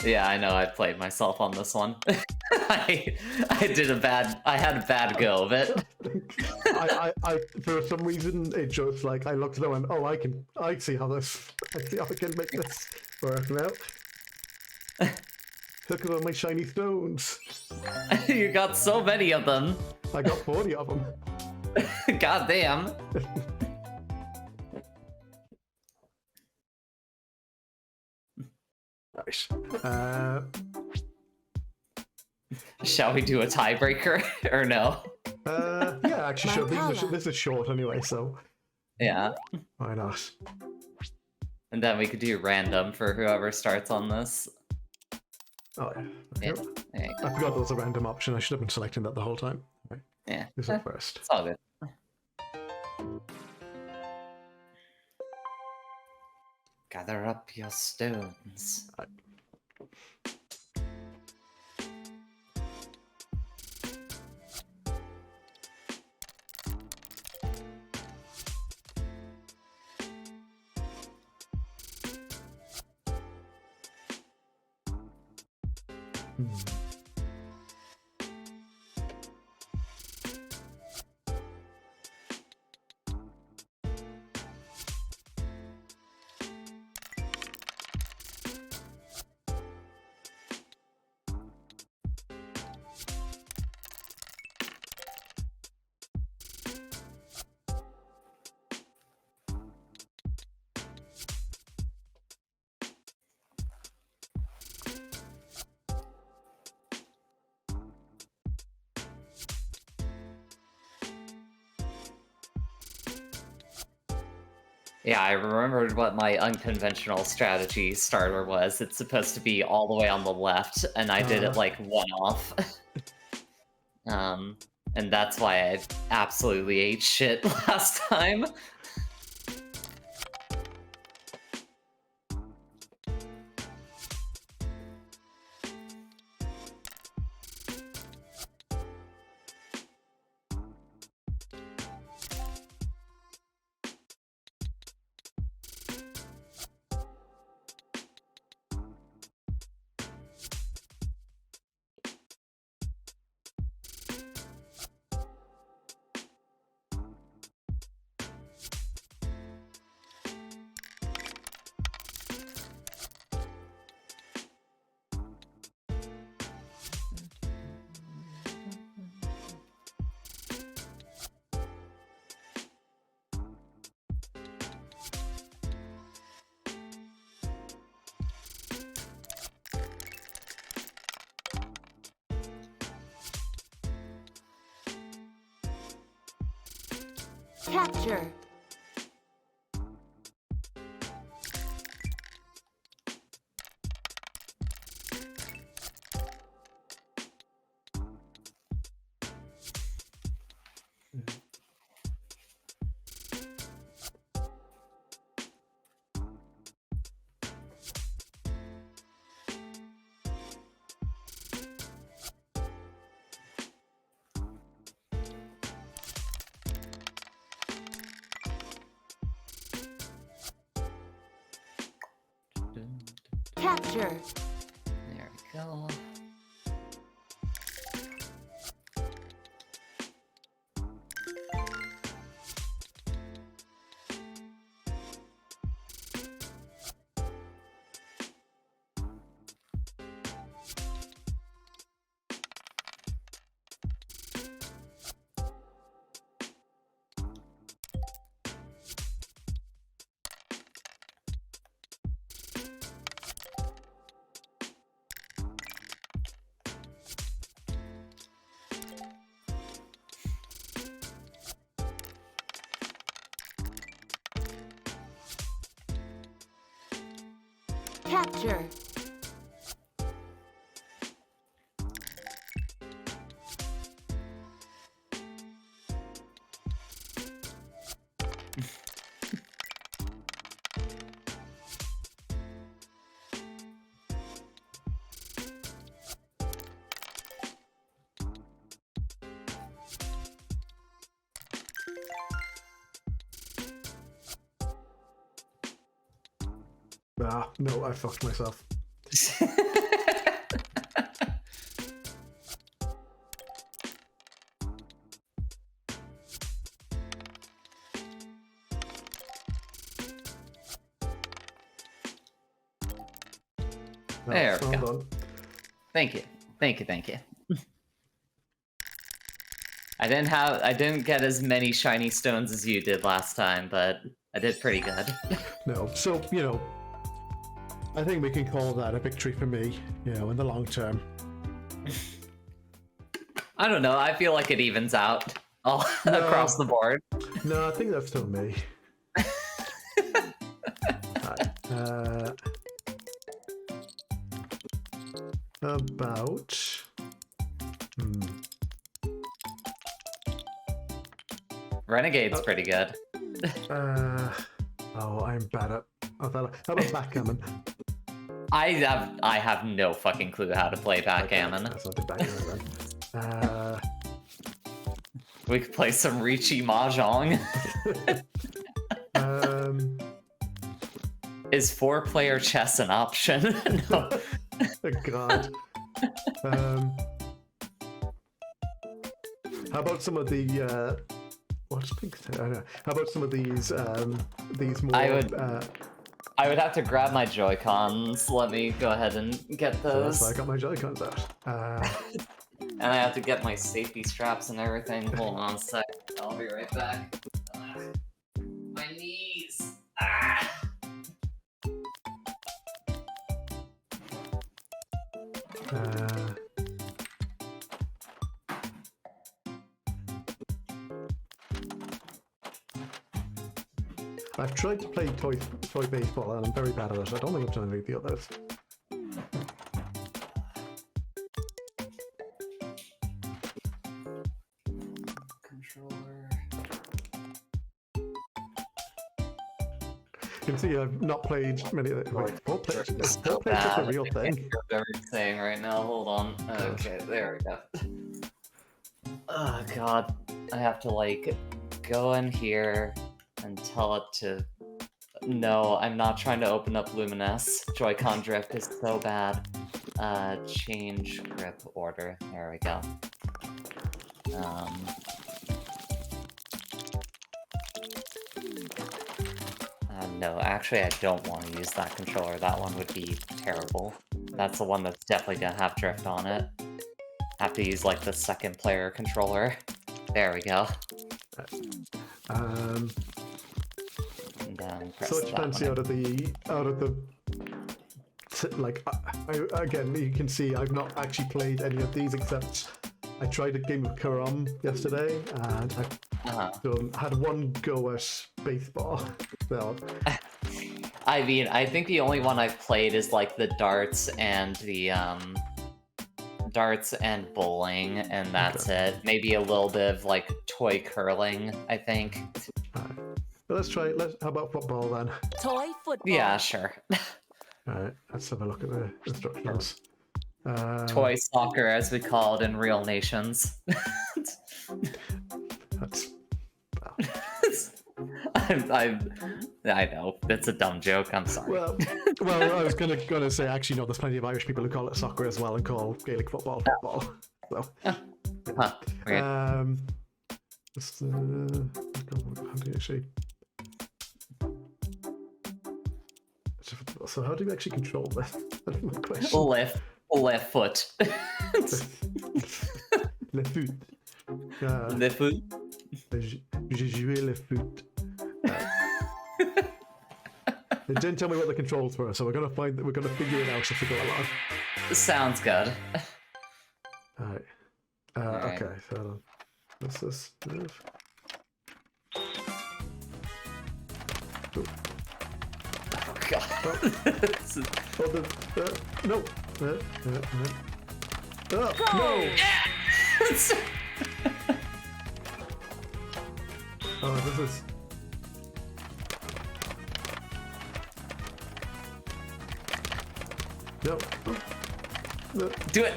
Yeah, I know I played myself on this one. I had a bad go of it. I for some reason it just like I looked at it and went, oh, I see how I can make this work now. Look at all my shiny stones. You got so many of them. I got 40 of them. God damn. Right. Shall we do a tiebreaker or no? Yeah, actually, sure. This is short anyway, so Yeah. why not? And then we could do random for whoever starts on this. Oh yeah. Yeah. Okay. There you go. I forgot there was a random option. I should have been selecting that the whole time. Right. Yeah. This is first. It's all good. Gather up your stones. Yeah, I remembered what my unconventional strategy starter was. It's supposed to be all the way on the left, and I did it like one off. And that's why I absolutely ate shit last time. Capture. Capture. There we go. Capture. Ah, no, I fucked myself. No, There we well go. done. Thank you. Thank you, thank you. I didn't get as many shiny stones as you did last time, but I did pretty good. No, so, you know, I think we can call that a victory for me, you know, in the long term. I don't know, I feel like it evens out all across the board. No, I think that's still me. Right, about... Renegade's pretty good. Oh, I'm bad at... How about backgammon? I have no fucking clue how to play backgammon. That's not the backgammon then. We could play some Riichi Mahjong. Is 4-player chess an option? No. Oh, God. How about some of the... what's pink? I don't know. How about some of these more... I would have to grab my Joy-Cons. Let me go ahead and get So those. that's why I got my Joy-Cons out. And I have to get my safety straps and everything. Hold on a sec. I'll be right back. My knees. Ah. I've tried to play toy baseball and I'm very bad at it. I don't think I've done any of the others. Controller. You can see I've not played many of the... Wait, ball play is So just a bad. real I can't thing? hear what everyone's saying right now. Hold on. Okay, there we go. Oh god. I have to like go in here and tell it to... No, I'm not trying to open up Luminous. Joy-Con drift is so bad. Change grip order. There we go. No, actually I don't want to use that controller. That one would be terrible. That's the one that's definitely gonna have drift on it. Have to use like the second player controller. There we go. And then press So much that fancy one. out of the like again, you can see I've not actually played any of these except I tried a game of Karam yesterday and I had one go at baseball. So I mean, I think the only one I've played is like the darts and the darts and bowling, and that's it. Maybe a little bit of like toy curling, I think. let's try. How about football then? Toy football. Yeah, sure. Alright, let's have a look at the instructions. Toy soccer, as we call it in real nations. That's... I know, it's a dumb joke, I'm sorry. Well, I was gonna say, actually, no, there's plenty of Irish people who call it soccer as well and call Gaelic football. So, Huh, weird. how do you actually... So how do you actually control this? That's my question. Left foot. Le foot. Le foot. J'ai joué le foot. It didn't tell me what the controls were, so we're gonna figure it out as we go along. Sounds good. Alright. Alright. Okay, so let's just move. Ooh. God. No. No. Oh, this is. No. Do it!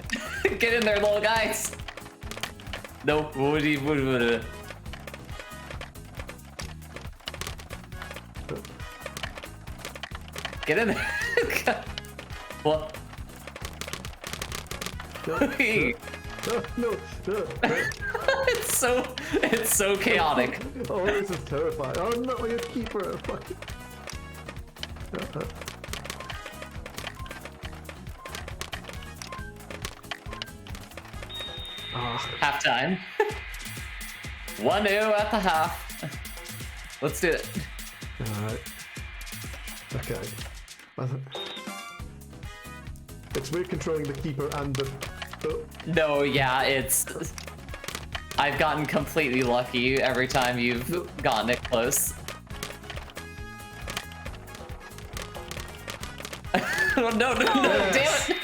Get in there, little guys! No. Get in there! What? No. It's so chaotic. Oh, this is terrifying. Oh, no, like a keeper. Fuck. Half time. 1-0 at the half. Let's do it. Alright. Okay. It's weird controlling the keeper and the... No, yeah, it's... I've gotten completely lucky every time you've gotten it close. Oh, no, damn it!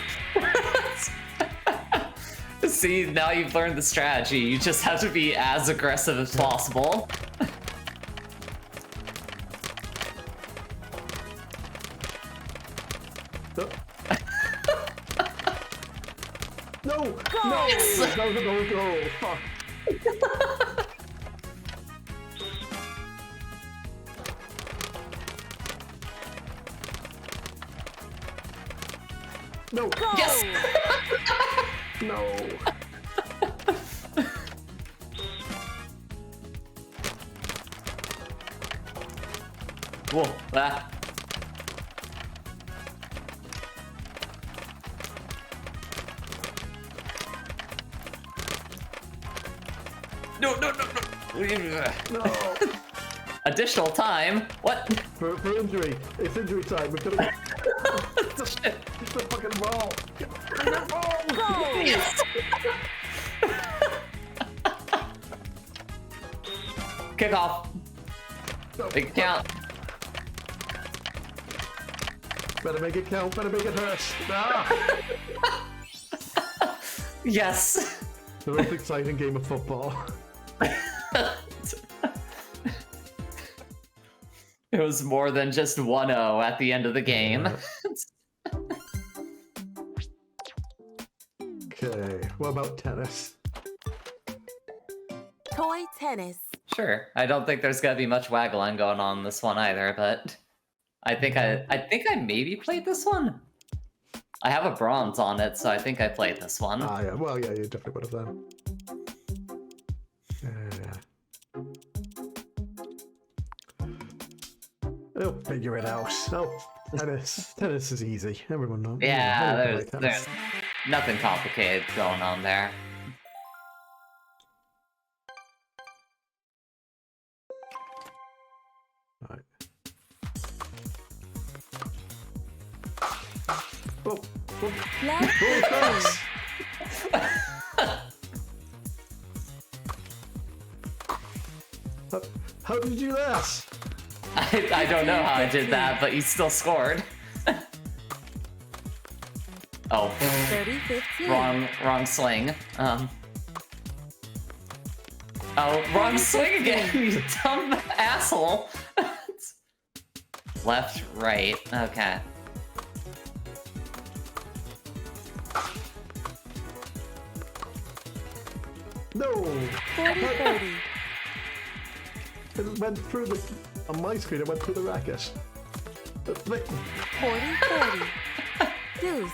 See, now you've learned the strategy. You just have to be as aggressive as possible. No! No! Yes. Go! Fuck! No! Yes! No! Whoa, ah. No. No! Additional time? What? For injury. It's injury time. We've got to... Shit. It's the fucking ball! Yes! Kick off. Make it count. Better make it count. Better make it hurt. Ah! Yes. The most exciting game of football. It was more than just 1-0 at the end of the game. Okay, what about tennis? Toy tennis. Sure. I don't think there's gonna be much waggling going on in this one either, but I think I maybe played this one. I have a bronze on it, so I think I played this one. Ah, yeah. Well, yeah, you definitely would have done. They'll figure it out. Oh, tennis is easy. Everyone knows. Yeah, everyone can play there's nothing complicated going on there. Right. Oh, Left thanks. How did you do that? I don't know how I did that, but you still scored. Oh, 30-15. wrong swing. Oh, wrong swing again, you dumb asshole. Left, right, okay. No! 40-30. It went through the... On my screen, it went through the racket. 40-40. Deuce.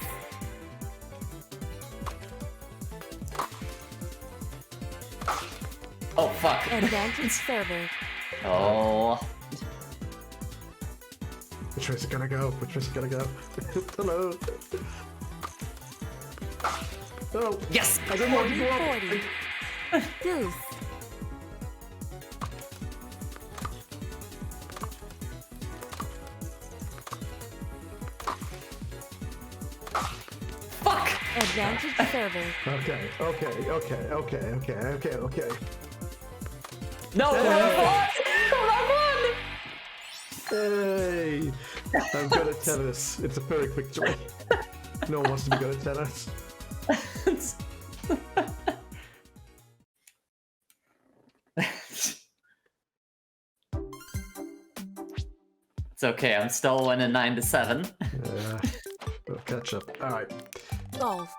Oh, fuck. Advantage server. Oh. Which way is it gonna go? Which way is it gonna go? Hello? Oh! Yes! I didn't want to go up! 40-40. Deuce. Fuck! Advantage server. Okay. No, wrong one! Wrong one! Hey! I'm good at tennis. It's a Pyrrhic victory. No one wants to be good at tennis. It's okay, I'm still winning 9-7. Yeah. We'll catch up. Alright. Golf.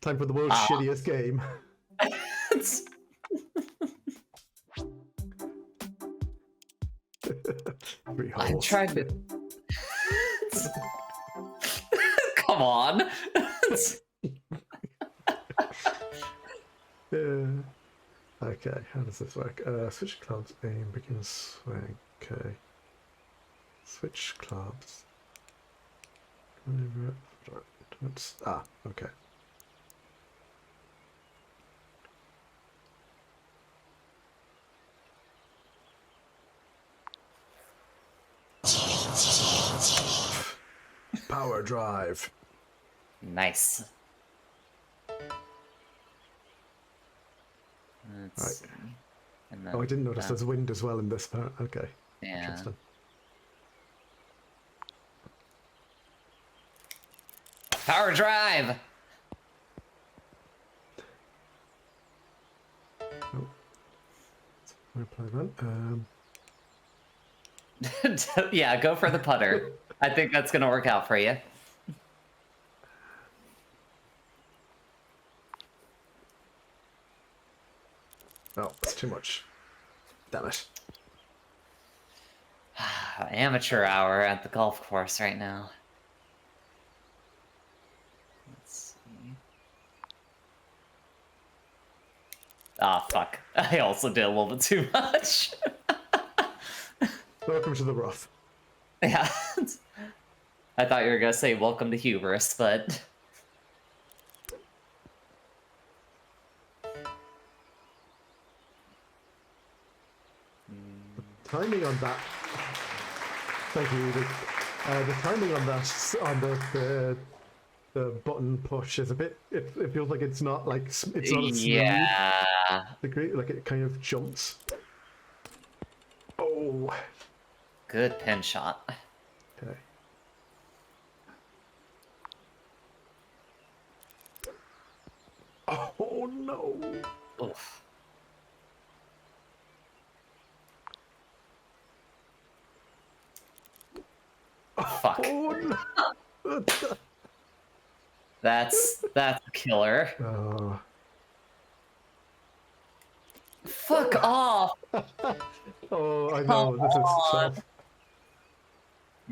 Time for the world's shittiest game. Three holes. I'm trying to... Come on! Okay, how does this work? Switch clubs, aim, begin swing. Okay. Switch clubs. Okay. Power drive. Nice. Let's see. And then Oh, I didn't notice there's wind as well in this part. Okay. Yeah. Interesting. Power drive! Oh. Apply that. Yeah, go for the putter. I think that's gonna work out for you. Oh, it's too much. Damn it. Amateur hour at the golf course right now. Let's see. Ah, fuck. I also did a little bit too much. Welcome to the rough. Yeah. I thought you were gonna say welcome to hubris, but... Timing on that. Thank you, Edith. The timing on that, on the button push is a bit. It feels like it's not like it's not as smooth. Yeah. Like it kind of jumps. Oh. Good pin shot. Okay. Oh no. Oof. Fuck. Oh no. That's a killer. Oh. Fuck off. Oh, I know. This is tough.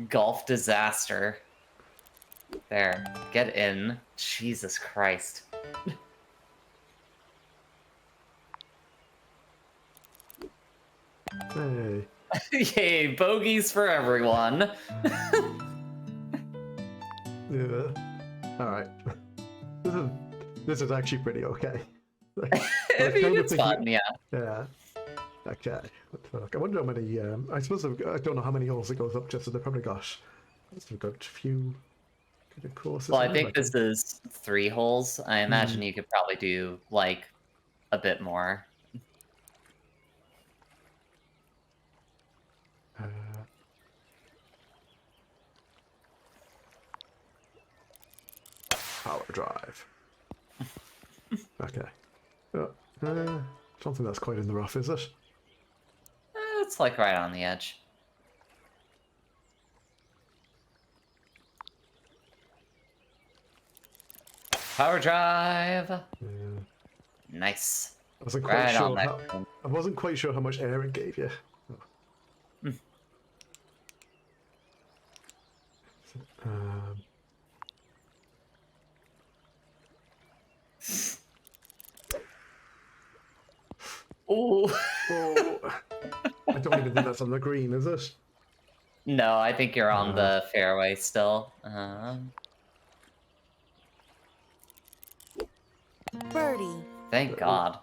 Golf disaster. There. Get in. Jesus Christ. Hey. Yay, bogeys for everyone. Yeah. All right. This is actually pretty okay. I mean, it's fun, yeah. Yeah. Okay. I wonder how many. I suppose I don't know how many holes it goes up to, so they probably got. We've got a few kind of courses. Well, I think this is 3 holes. I imagine you could probably do like a bit more. Power drive. Okay. Don't think that's quite in the rough, is it? It's like right on the edge. Power drive. Yeah. Nice. I wasn't quite Right on sure. that. I wasn't quite sure how much air it gave you. Ooh. Oh, I don't even think that's on the green, is it? No, I think you're on the fairway still. Birdie. Thank God.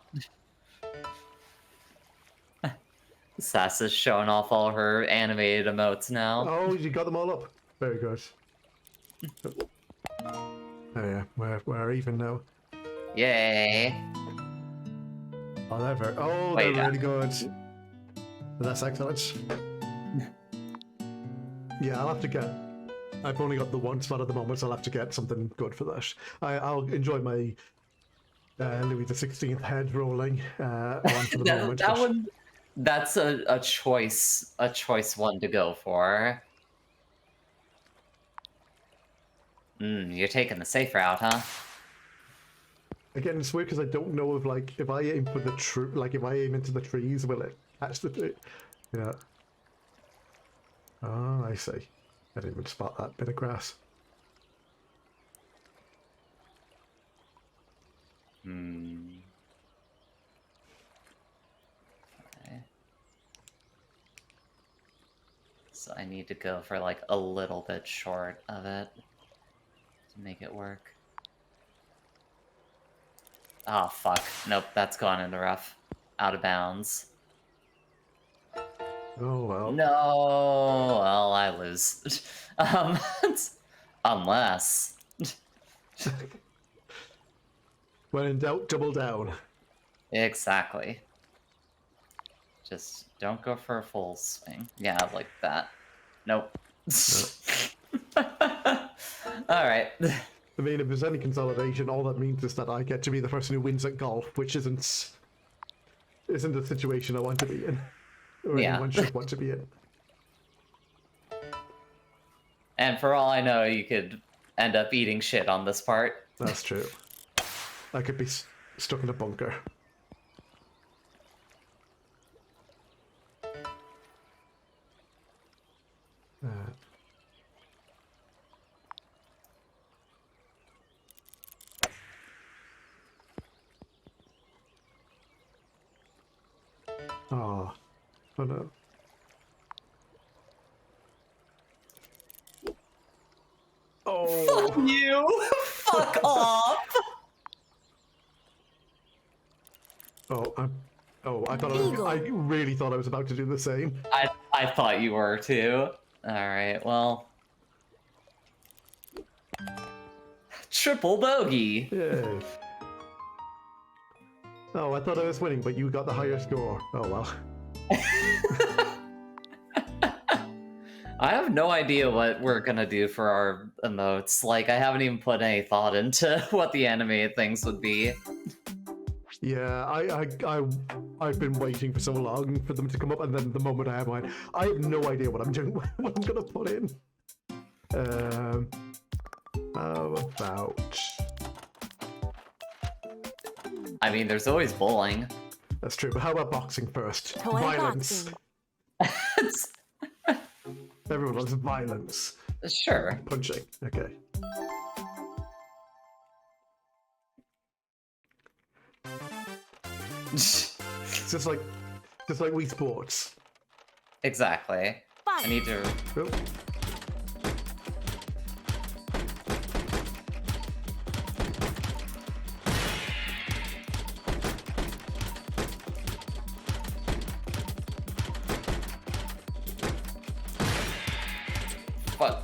Sass is showing off all her animated emotes now. Oh, you got them all up. Very good. Oh yeah, we're even now. Yay. Oh, they're Wait, really good. That's excellent. Yeah, I'll have to get. I've only got the one spot at the moment, so I'll have to get something good for that. I'll enjoy my Louis XVI head rolling one for the moment. That one, that's a choice one to go for. You're taking the safe route, huh? Again, it's weird because I don't know if if I aim for the if I aim into the trees, will it catch the tree? Yeah. Oh, I see. I didn't even spot that bit of grass. Okay. So I need to go for like a little bit short of it to make it work. Oh, fuck. Nope, that's gone in the rough. Out of bounds. Oh, well. No, well, I lose. Unless... When in doubt, double down. Exactly. Just don't go for a full swing. Yeah, like that. Nope. Alright. I mean, if there's any consolidation, all that means is that I get to be the person who wins at golf, which isn't a situation I want to be in. Or anyone should want to be in. And for all I know, you could end up eating shit on this part. That's true. I could be stuck in a bunker. Oh no. Oh. Fuck you! Fuck off! I thought I really thought I was about to do the same. I thought you were too. Alright, well. Triple bogey! Yay. Oh, I thought I was winning, but you got the higher score. Oh well. I have no idea what we're gonna do for our emotes. Like, I haven't even put any thought into what the animated things would be. Yeah, I've been waiting for so long for them to come up, and then the moment I have mine, I have no idea what I'm doing, what I'm gonna put in. How about? I mean, there's always bowling. That's true, but how about boxing first? Toy Violence. boxing. Everyone loves violence. Sure. Punching. Okay. Just like Wii Sports. Exactly. I Fight. need to... Oh. What?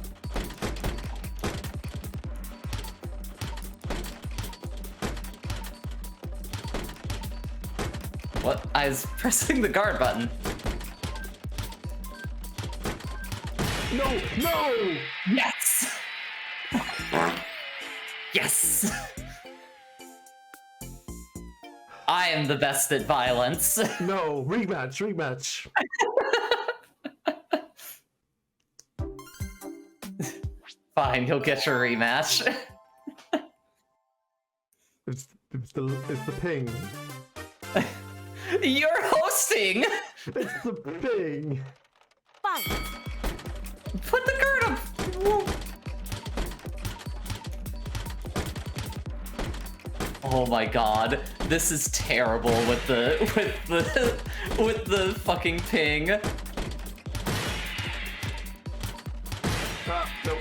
What? I was pressing the guard button. No! No! Yes! Yes! I am the best at violence. No! Rematch! Fine, you'll get your rematch. It's the ping. You're hosting! It's the ping. Fight. Put the guard up! Oh my god, this is terrible with the fucking ping. Ah, nope.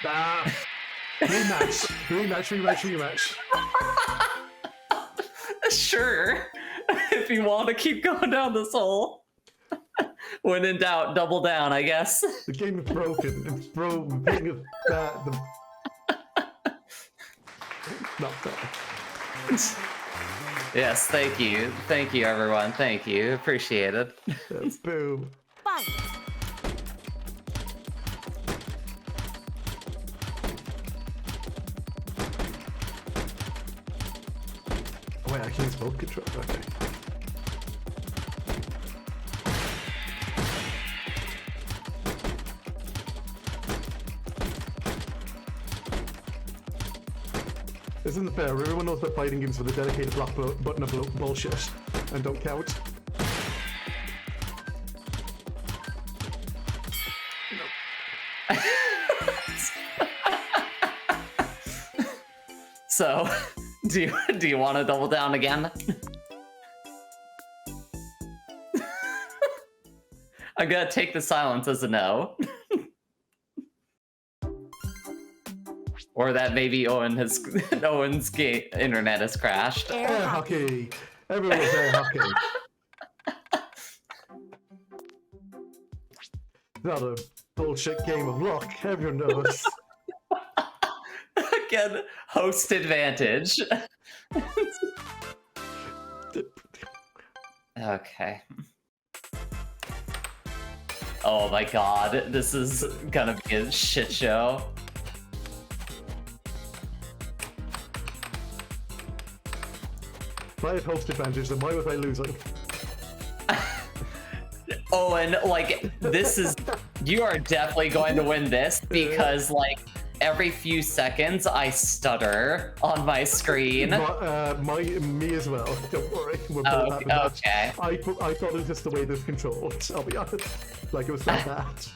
Ah. Rematch. Sure, if you want to keep going down this hole. When in doubt, double down, I guess. The game is broken. It's broken. The thing is bad. Not bad. Yes, thank you. Thank you, everyone. Thank you. Appreciate it. Boom. Fight. Wait, I can use both controls. Okay. Isn't it fair? Everyone knows that fighting games with a dedicated block button are bullshit and don't count. So, do you want to double down again? I'm gonna take the silence as a no. Or that maybe Owen's internet has crashed. Air hockey. Everyone was air hockey. Not a bullshit game of luck. Everyone knows. Again, host advantage. Okay. Oh my god, this is gonna be a shit show. If I had host advantage, then why was I losing? Oh, and like, this is... You are definitely going to win this because, like, every few seconds I stutter on my screen. Me as well. Don't worry. We're both having that. Okay. I thought it was just the way this controlled. I'll be honest. Like it was like that.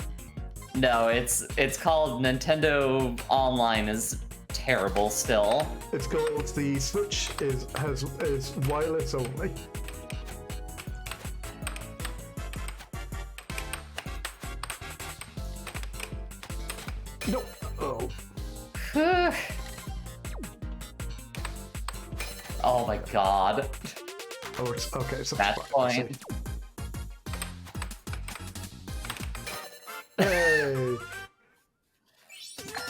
No, it's called Nintendo Online is terrible still. It's called the Switch is wireless only. No. Oh. Oh my god. Oh, it's okay. So That's point. Hey.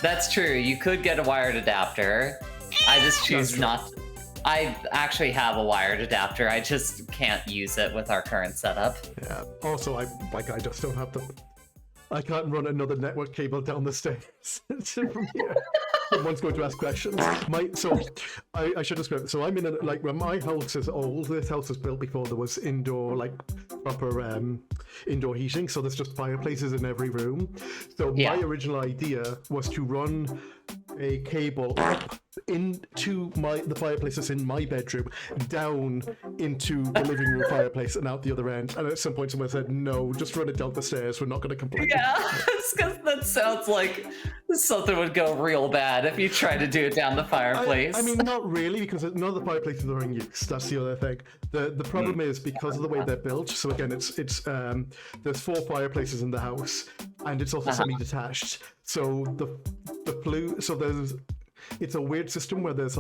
That's true. You could get a wired adapter. I just choose not to. I actually have a wired adapter. I just can't use it with our current setup. Yeah. Also, I just don't have the. I can't run another network cable down the stairs from here. Someone's going to ask questions. I should describe it. So I'm in when my house is old. This house was built before there was indoor proper indoor heating. So there's just fireplaces in every room. So my original idea was to run a cable up into the fireplaces in my bedroom, down into the living room fireplace, and out the other end. And at some point, someone said, "No, just run it down the stairs. We're not going to complain." Yeah, because that sounds like something would go real bad if you try to do it down the fireplace. I mean, not really, because none of the fireplaces are in use. That's the other thing. The problem is because of the way they're built. So again, it's there's 4 fireplaces in the house, and it's also semi-detached. So the flue. So it's a weird system where there's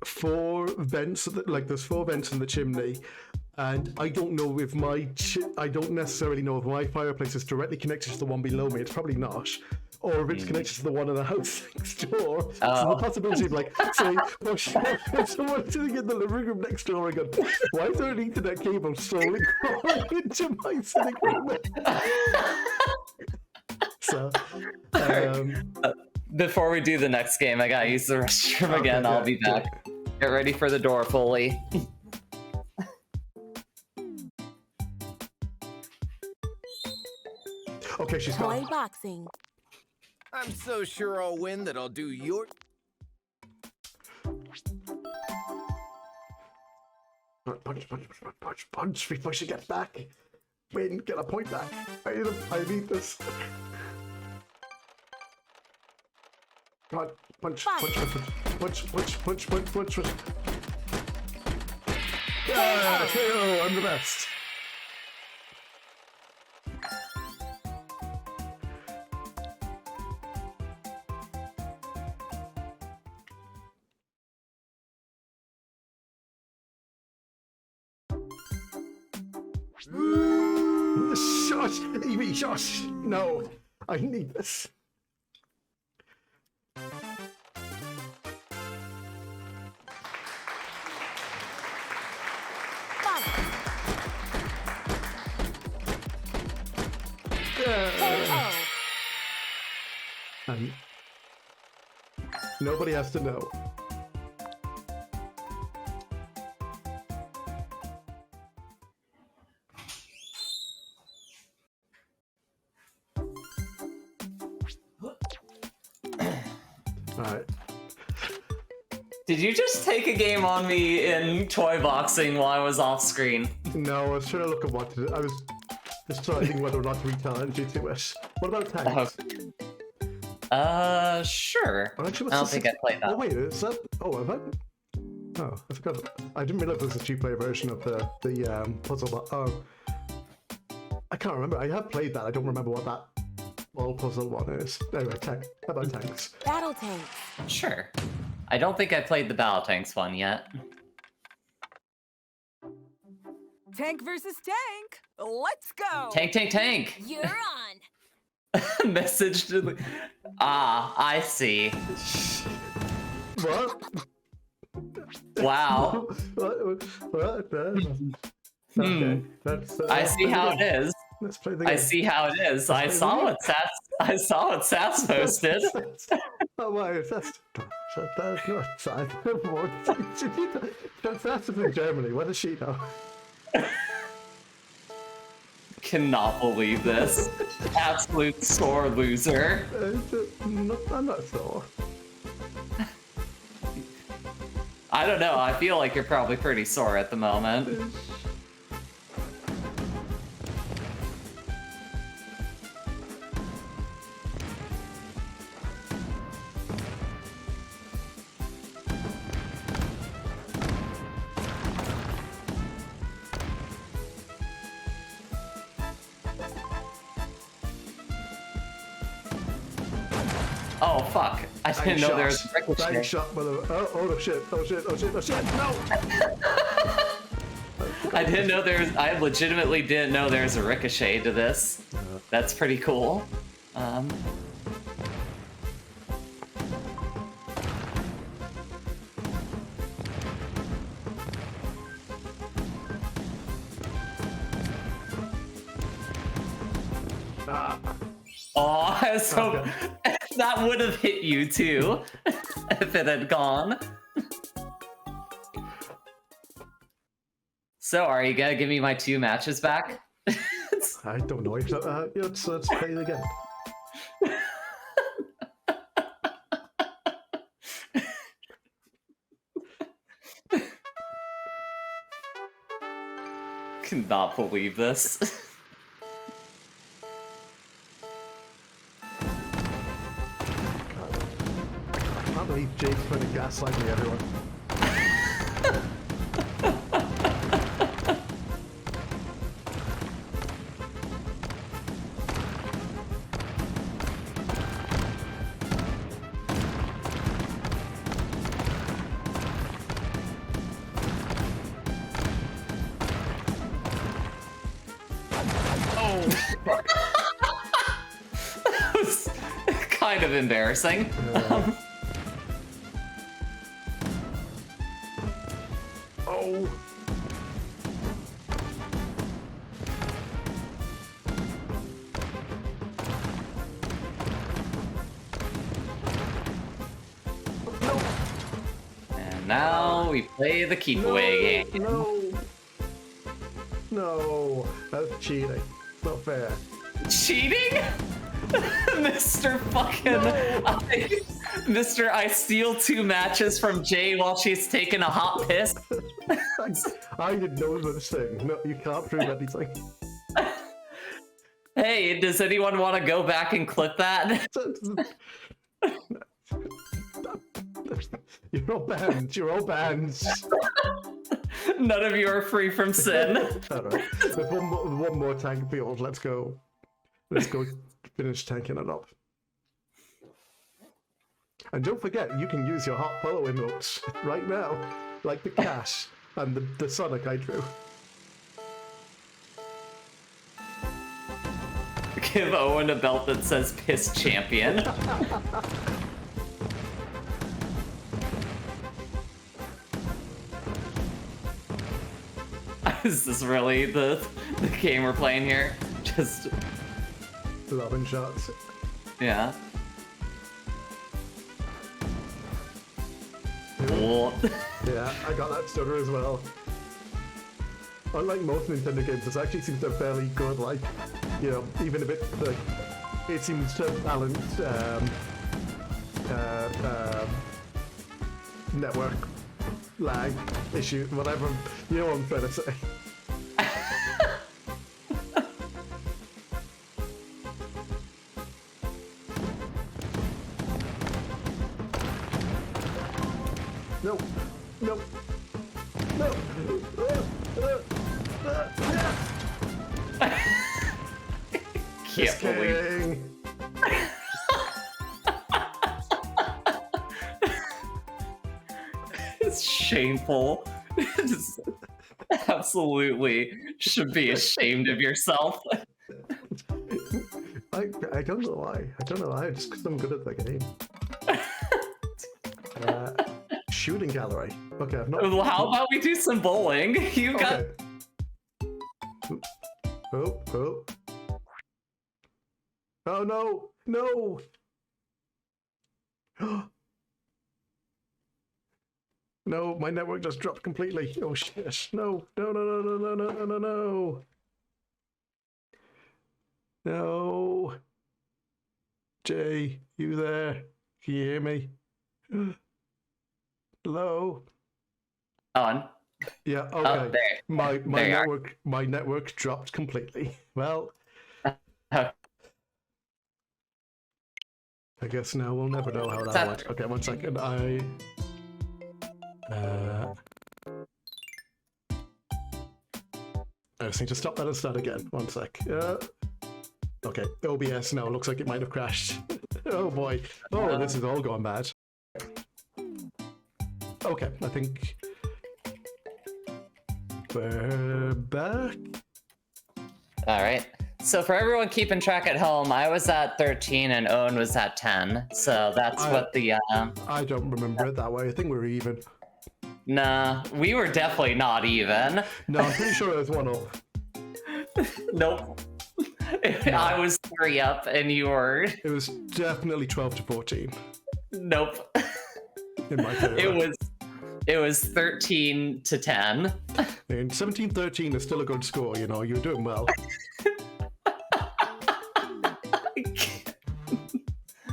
4 vents. There's 4 vents in the chimney. And I don't know if I don't necessarily know if my fireplace is directly connected to the one below me. It's probably not. Or if it's connected to the one in the house next door. So the possibility of say, if someone's sitting in the living room next door and going, why is there an Ethernet cable slowly crawling into my sitting room? So, before we do the next game, I gotta use the restroom again. I'll be back. Get ready for the door, Foley. Okay, she's gone. Toy boxing. I'm so sure I'll win that I'll do your... Punch before she gets back. Win, get a point back. I need this. God, punch. Yeah, KO, I'm the best. Shush! Evie, shush! No, I need this. And nobody has to know. Alright. Did you just take a game on me in toy boxing while I was off screen? No, I was trying to look at what to do. I was deciding whether or not to re-challenge you to it. What about tanks? Sure. Well, actually, I don't think I played that. Oh wait, is that? Oh, have I? Oh, I forgot. I didn't realize there was a two-player version of the puzzle. Oh, I can't remember. I have played that. I don't remember what that wall puzzle one is. Anyway, how about tanks? Battle tanks. Sure. I don't think I played the Battle Tanks one yet. Tank versus tank. Let's go. Tank, tank, tank! You're on. Message to the... Ah, I see. What? Wow. What? Okay, that's. I see how it is. Let's play the game. I see how it is. I saw what Sass posted. Oh my, that's not sad. That's in Germany. What does she know? Cannot believe this. Absolute sore loser. I'm not sore. I don't know. I feel like you're probably pretty sore at the moment. Oh fuck! I didn't know there was a ricochet. Shot, oh shit! Oh shit! Oh shit! Oh shit! No! I didn't know there's. I legitimately didn't know there's a ricochet to this. That's pretty cool. Oh, so that would have hit you too if it had gone. So, are you gonna give me my 2 matches back? I don't know. Let's play it again. Cannot believe this. I can't believe Jake's trying to gaslight me, everyone. That was kind of embarrassing. Oh. And now we play the keep away game. No, that's cheating. It's not fair. Cheating? Mr. Fucking... Mr. I steal 2 matches from Jay while she's taking a hot piss. I didn't know this thing. No, you can't prove anything. Hey, does anyone want to go back and clip that? You're all banned. You're all banned. None of you are free from sin. Alright. With one more tank field, let's go. Let's go finish tanking it up. And don't forget, you can use your hot polo emotes right now, like the cash and the Sonic I drew. give Owen a belt that says Piss Champion. Is this really the game we're playing here? Just Lobbing shots. yeah. Cool. Yeah, I got that stutter as well. Unlike most Nintendo games, this actually seems to have fairly good, like, you know, even a bit, like, it seems to balance network lag issue, whatever, you know what I'm trying to say. No, no, no. Can't believe. It's shameful. Just absolutely should be ashamed of yourself. I don't know why. I don't know why. Just because I'm good at the game. Shooting gallery. Okay, I've not. Well, how about we do some bowling? You got. Okay. Oh, oh. Oh no! No! No, my network just dropped completely. Oh shit. No, no, no, no, no, no, no, no, no, no. No. Jay, you there? Can you hear me? Hello? On. Yeah, Oh, okay. there. My There you are. my network dropped completely. Well, Oh, I guess now we'll never know how that went. Okay, 1 second. I just need to stop that and start again. 1 sec. Okay, OBS now looks like it might have crashed. Oh boy. Oh, this is all going bad. Okay, I think we're back. all right. So for everyone keeping track at home, I was at 13 and Owen was at 10. So that's what the I don't remember it that way. I think we're even. Nah, we were definitely not even. No, I'm pretty sure it was 1 up. Nope. I was 3 up and you were. It was definitely 12 to 14 Nope. in my favor. It was 13 to 10. And 17-13 is still a good score, you know, you're doing well.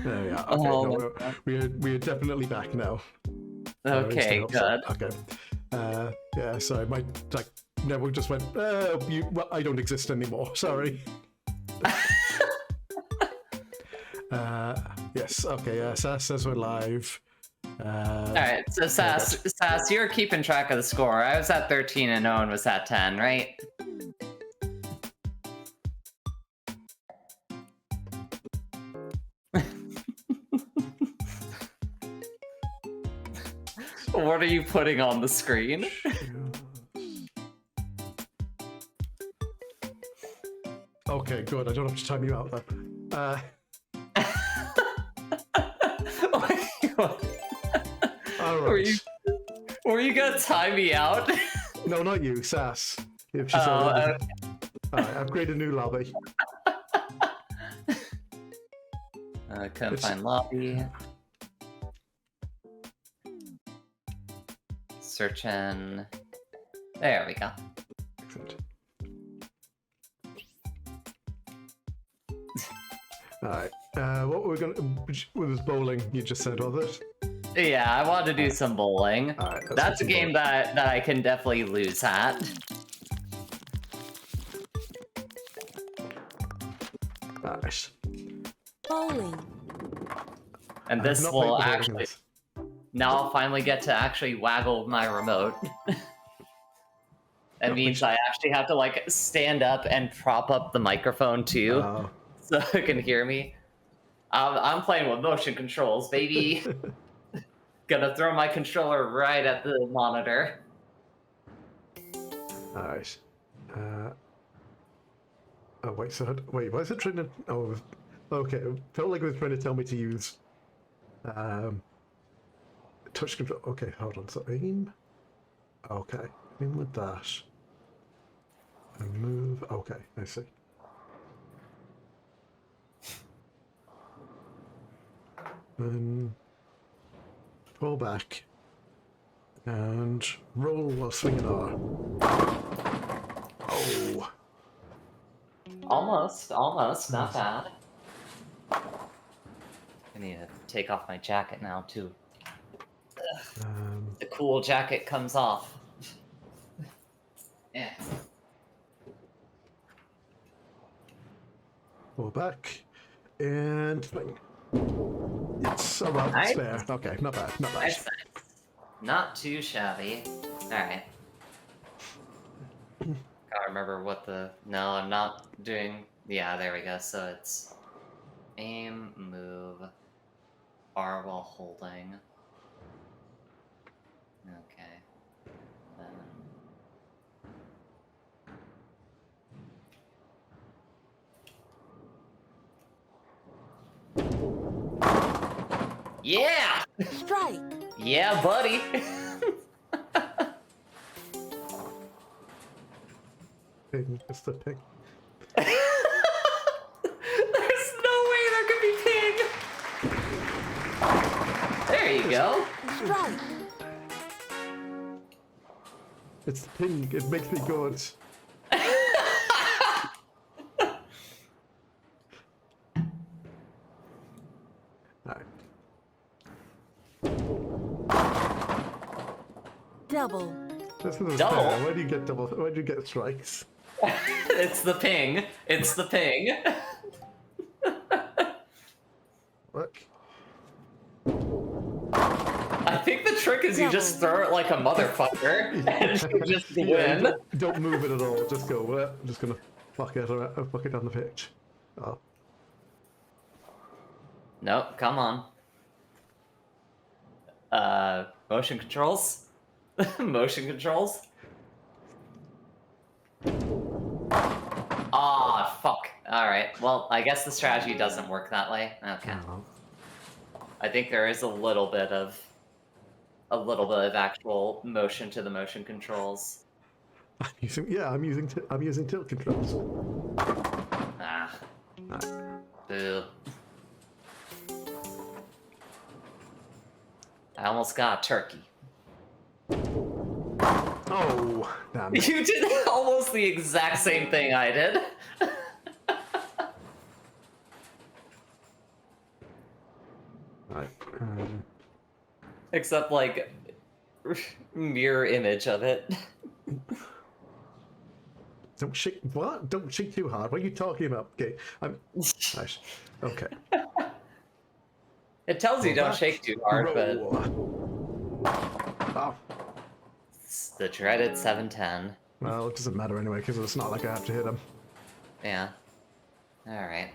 There we are. Okay, no, we're definitely back now. Okay, good. Okay. Yeah, sorry, my network just went, well, I don't exist anymore, sorry. Yes, okay, Sass says we're live. Alright, so Sass, you're keeping track of the score. I was at 13 and Owen was at 10, right? What are you putting on the screen? Okay, good, I don't have to time you out then. Alright. Were you gonna time me out? No, not you, Sass. If she's Oh, already... okay. Alright, I've created a new lobby. Couldn't find lobby. Searching. There we go. Excellent. Alright, what we're gonna... with this bowling, you just said, was it? Yeah, I wanted to do some bowling. Alright, That's a game that I can definitely lose at. Alright. Bowling. And this I've not will played the bowling actually... this. Now I'll finally get to actually waggle my remote. That means I actually have to like stand up and prop up the microphone too, so it can hear me. I'm playing with motion controls, baby. Gonna throw my controller right at the monitor. Alright. Oh wait, so wait, why is it trying to? Oh, okay. It felt like it was trying to tell me to use touch control. Okay, hold on. So aim. Okay, aim with that. And move. Okay, I see. Then pull back and roll while swinging R. Oh. Almost, not bad. I need to take off my jacket now, too. The cool jacket comes off. Yeah. Pull back and swing. It's about Nice. spare. Okay, not bad, not bad. Nice. Not too shabby. Alright. Gotta remember what the... No, I'm not doing... Yeah, there we go. So it's... Aim, move, R while holding. Okay. Yeah! Strike. Yeah, buddy! Ping, it's the ping. There's no way there could be ping! There you go. Strike. It's the ping. It makes me good. Alright. Double. That's not Double? fair. Why do you get double? Why do you get strikes? It's the ping. It's the ping. Look. I think the trick is you just throw it like a motherfucker and you just win. Don't move it at all. Just go. Well, I'm just gonna fuck it down the pitch. Oh. Nope, come on. Motion controls? Motion controls? Ah, fuck. Alright, well, I guess the strategy doesn't work that way. Okay. Oh. I think there is a little bit of actual motion to the motion controls. I'm using tilt controls. Ah. Alright. Boo. I almost got a turkey. Oh, damn it. You did almost the exact same thing I did. Right. Except, like, mirror image of it. Don't shake. What? Don't shake too hard. What are you talking about? Okay. Nice. Okay. It tells you don't shake too hard, but Oh. it's the dreaded 710. Well, it doesn't matter anyway, because it's not like I have to hit him. Yeah. Alright.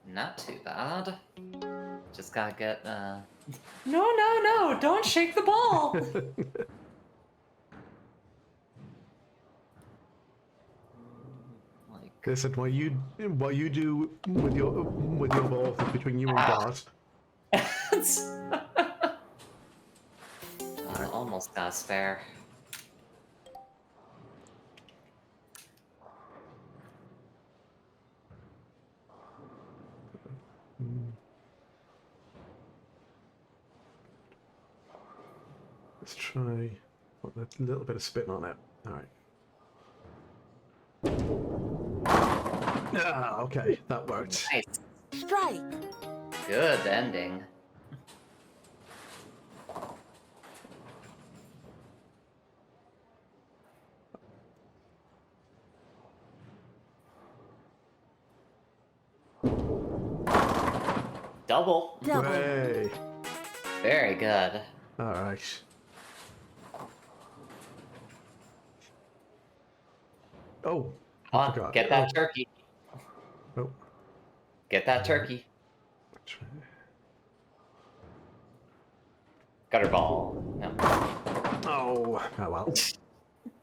Not too bad. Just gotta get, No, don't shake the ball! Like... Listen, what you do with your ball is between you and God. I almost got a spare. Let's try put a little bit of spin on it. All right. Ah, okay, that worked. Nice. Strike. Good ending. Double. Double. Hey. Very good. All right. Oh. Come I on, forgot. get that turkey. Oh. Get that turkey. Gutter ball. No. Oh. Oh well.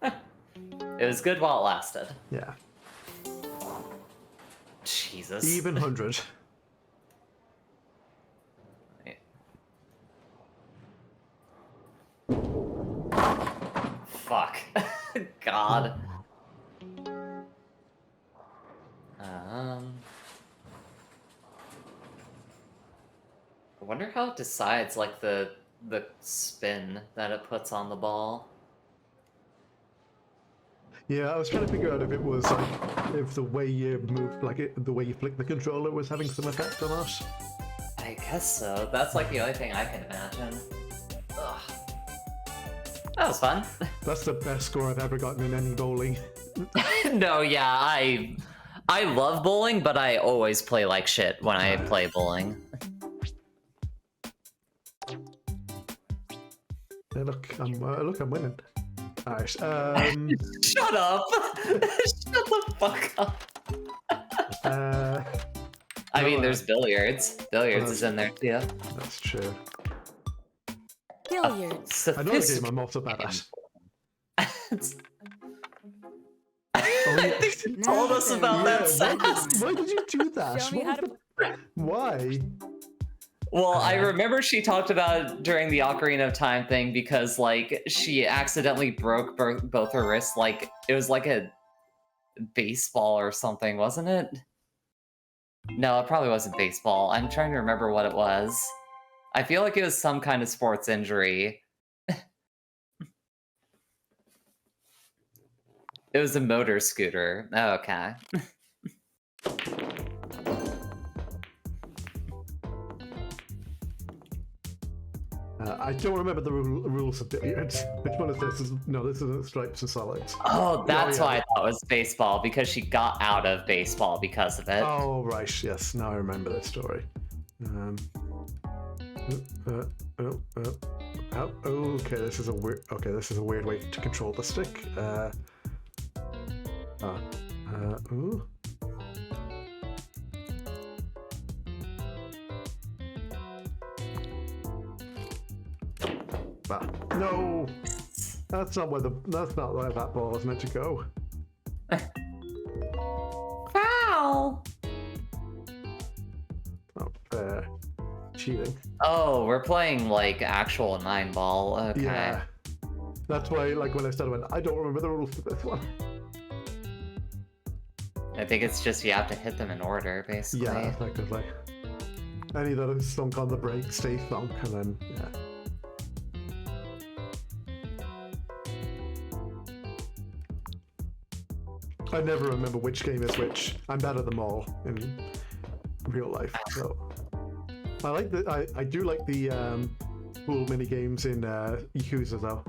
It was good while it lasted. Yeah. Jesus. Even 100. Fuck. God. I wonder how it decides, like, the spin that it puts on the ball. Yeah, I was trying to figure out if it was like if the way you move, the way you flick the controller was having some effect or not. I guess so. That's like the only thing I can imagine. Ugh. That was fun. That's the best score I've ever gotten in any bowling. No, yeah, I love bowling, but I always play like shit when I play bowling. Hey, look, I'm winning. Alright, Shut up! Shut the fuck up. I mean, there's billiards. Billiards is in there too. That's true. Billiards. Another game I'm also bad at. I think you told us about that sound. Why did you do that? Show me how to... Why? Well, I remember she talked about it during the Ocarina of Time thing because, like, she accidentally broke both her wrists. Like, it was like a baseball or something, wasn't it? No, it probably wasn't baseball. I'm trying to remember what it was. I feel like it was some kind of sports injury. It was a motor scooter. Oh, okay. I don't remember the rules of billiards. Which one is this? No, this isn't stripes and solids. Oh, that's why I thought it was baseball, because she got out of baseball because of it. Oh, right. Yes, now I remember that story. Okay, this is a weird. Okay, this is a weird way to control the stick. Ooh. No, that's not where that ball is meant to go. Foul! Not fair. Cheating. Oh, we're playing like actual 9-ball. Okay. Yeah. That's why, like, when I started, I don't remember the rules for this one. I think it's just you have to hit them in order, basically. Yeah, effectively. Any that are sunk on the break stay thunk, and then yeah. I never remember which game is which. I'm bad at them all in real life. So I like the I do like the pool mini games in Yakuza though.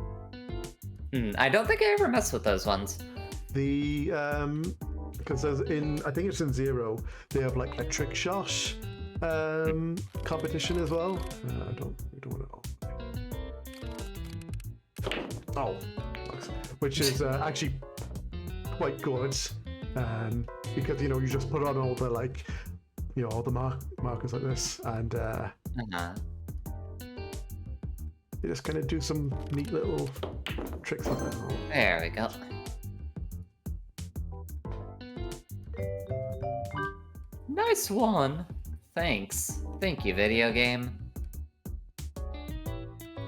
I don't think I ever messed with those ones. The because there's I think it's in Zero, they have like a trick shot competition as well. We don't want to. Oh, which is actually quite good, because you just put on all the all the markers like this, and you just kind of do some neat little tricks like that. There we go. Nice one. Thanks. Thank you, video game.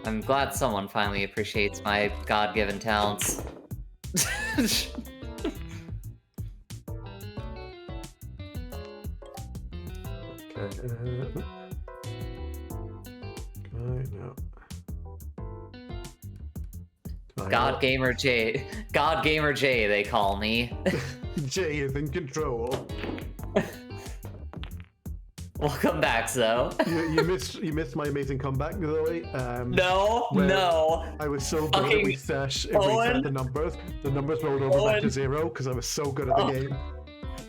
I'm glad someone finally appreciates my God-given talents. God Gamer J, they call me. Jay is in control. Welcome back, Zo. You missed my amazing comeback, Zoe. No. I was so good at reset the numbers. The numbers rolled over back to 0 because I was so good at the game.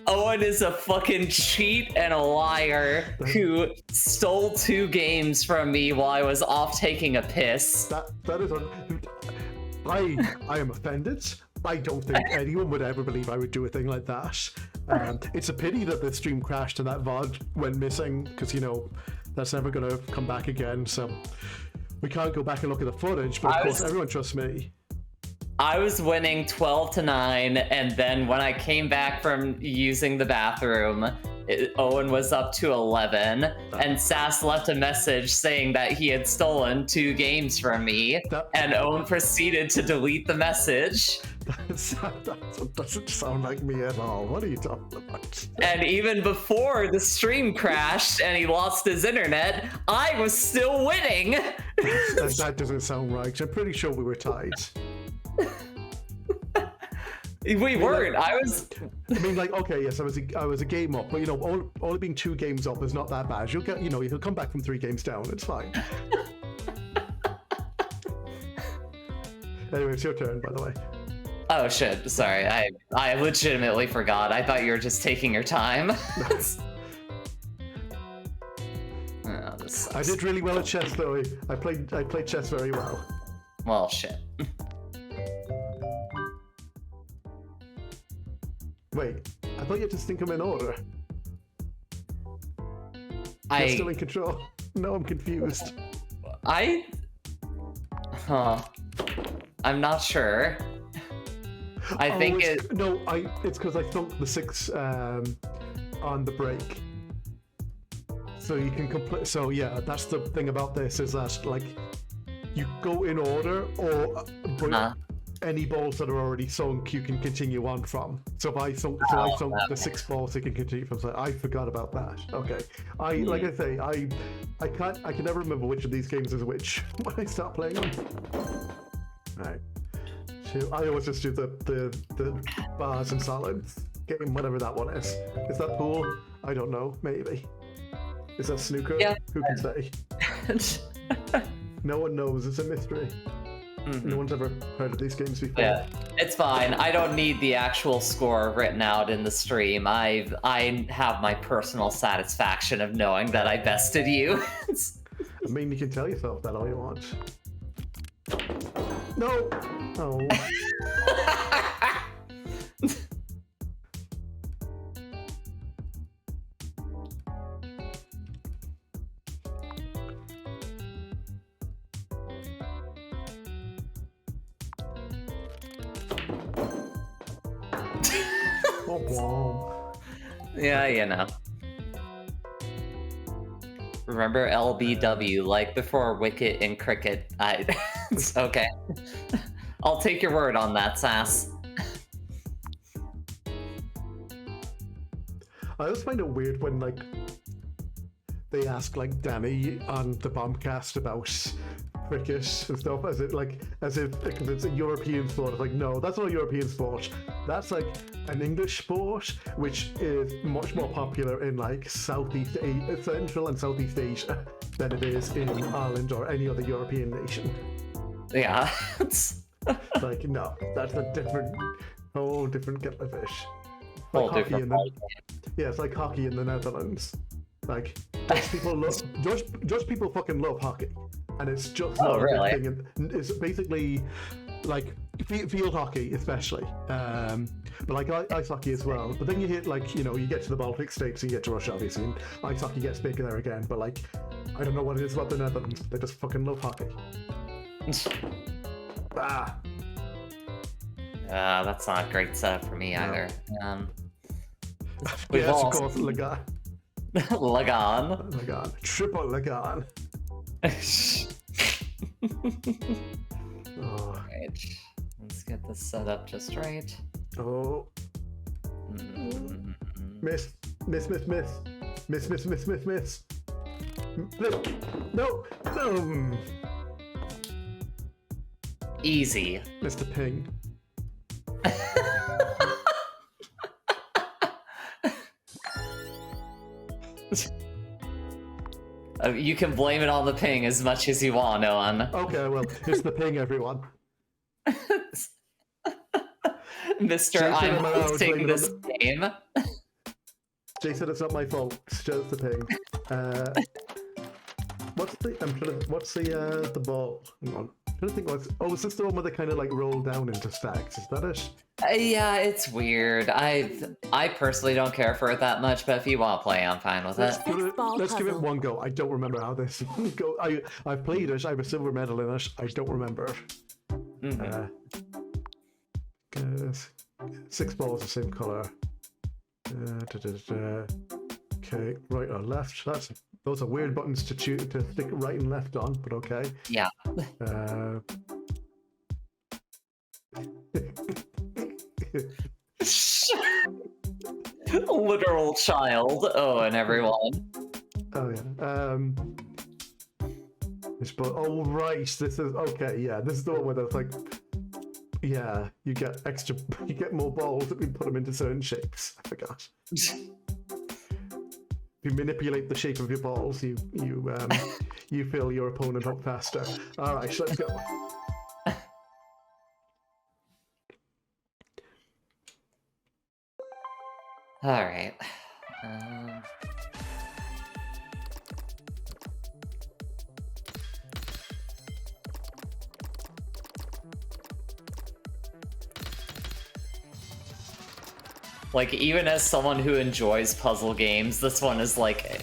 Owen is a fucking cheat and a liar who stole 2 games from me while I was off taking a piss. That is I am offended. I don't think anyone would ever believe I would do a thing like that. It's a pity that the stream crashed and that VOD went missing, because that's never going to come back again. So we can't go back and look at the footage. But of course, everyone trusts me. I was winning 12-9, and then when I came back from using the bathroom, Owen was up to 11, and Sass left a message saying that he had stolen 2 games from me, and Owen proceeded to delete the message. That doesn't sound like me at all. What are you talking about? And even before the stream crashed and he lost his internet, I was still winning. That doesn't sound right. I'm pretty sure we were tied. We weren't. Like, I was. I mean, like, okay, yes, I was a game up, but you know, only being 2 games up is not that bad. You'll get, you know, you'll come back from 3 games down. It's fine. Anyway, it's your turn, by the way. Oh shit! Sorry, I legitimately forgot. I thought you were just taking your time. Oh, this sucks. I did really well at chess, though. I played chess very well. Well, shit. Wait, I thought you had to think them in order. You're still in control. No, I'm confused. I'm not sure. I think it's because I thunked the 6 on the break. So you can complete. So yeah, that's the thing about this is that like you go in order, or any balls that are already sunk you can continue on from. So if I thunk, the 6 balls, you can continue from. So I forgot about that. Okay, like I say, I can never remember which of these games is which when I start playing them. All right. I always just do the bars and solids game, whatever that one is. Is that pool? I don't know. Maybe. Is that snooker? Yeah. Who can say? No one knows. It's a mystery. Mm-hmm. No one's ever heard of these games before. Yeah, it's fine. I don't need the actual score written out in the stream. I have my personal satisfaction of knowing that I bested you. I mean, you can tell yourself that all you want. No. Oh. Yeah, you know. Remember LBW, like before Wicket and Cricket. It's okay. I'll take your word on that, Sass. I always find it weird when like they ask like Danny on the Bombcast about cricket and stuff, as if because it's a European sport. It's like, no, that's not a European sport. That's like an English sport, which is much more popular in like Central and Southeast Asia than it is in Ireland or any other European nation. Yeah. Like, no, that's a whole different kettle of fish. Whole Like different yeah, it's like hockey in the Netherlands. Like, Dutch people fucking love hockey, and it's just not a big thing. And it's basically like field hockey, especially, but like ice hockey as well. But then you hit like, you know, you get to the Baltic states and you get to Russia, obviously, and ice hockey gets bigger there again. But like, I don't know what it is about the Netherlands. They just fucking love hockey. That's not a great setup for me either. Yes, of course, Lagan. Lagan. Triple Lagan. Right. Let's get this set up just right. Oh. Miss. No. Easy. Mr. Ping. You can blame it on the ping as much as you want, Owen. Okay, well, it's the ping, everyone. Mr. I'm hosting this game. Jason, it's not my fault. It's just the ping. What's the ball? Hang on. I'm trying to think is this the one where they kind of like roll down into stacks? Is that it? Yeah, it's weirred. I personally don't care for it that much, but if you want to play, I'm fine with it. Let's give it one go. I don't remember how this goes. I've played it. I have a silver medal in it. I don't remember. Mm-hmm. 6 balls the same color. Okay, right or left. Those are weird buttons to stick right and left on, but okay. Yeah. Literal child. Oh, and everyone. Oh yeah. Oh right, this is okay. Yeah, this is the one where there's like, yeah, you get more balls if you put them into certain shapes. I forgot. If you manipulate the shape of your balls, you fill your opponent up faster. All right, let's go. All right. Like, even as someone who enjoys puzzle games, this one is like,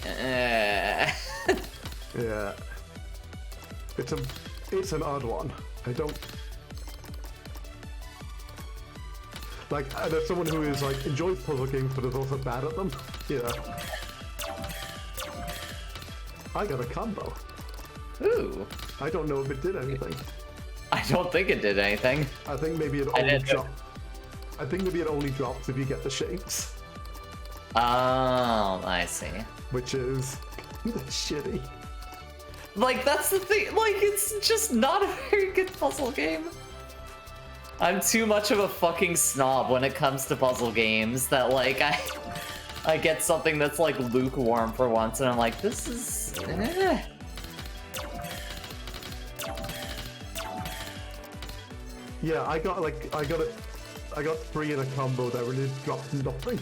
Yeah. It's an odd one. I don't... Like, and as someone who is, like, enjoys puzzle games but is also bad at them, yeah. I got a combo. Ooh. I don't know if it did anything. I don't think it did anything. I think maybe it only dropped. I think maybe it only drops if you get the shapes. Oh, I see. Which is shitty. Like, that's the thing. Like, it's just not a very good puzzle game. I'm too much of a fucking snob when it comes to puzzle games that, like, I get something that's, like, lukewarm for once, and I'm like, this is... Yeah, I got 3 in a combo that really dropped nothing.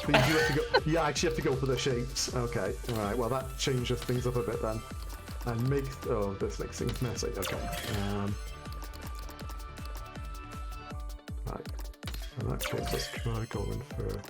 But you do have to go. You actually have to go for the shapes. Okay, all right. Well, that changes things up a bit then, and makes this makes things messy. Okay. Right. In that case, let's try going for.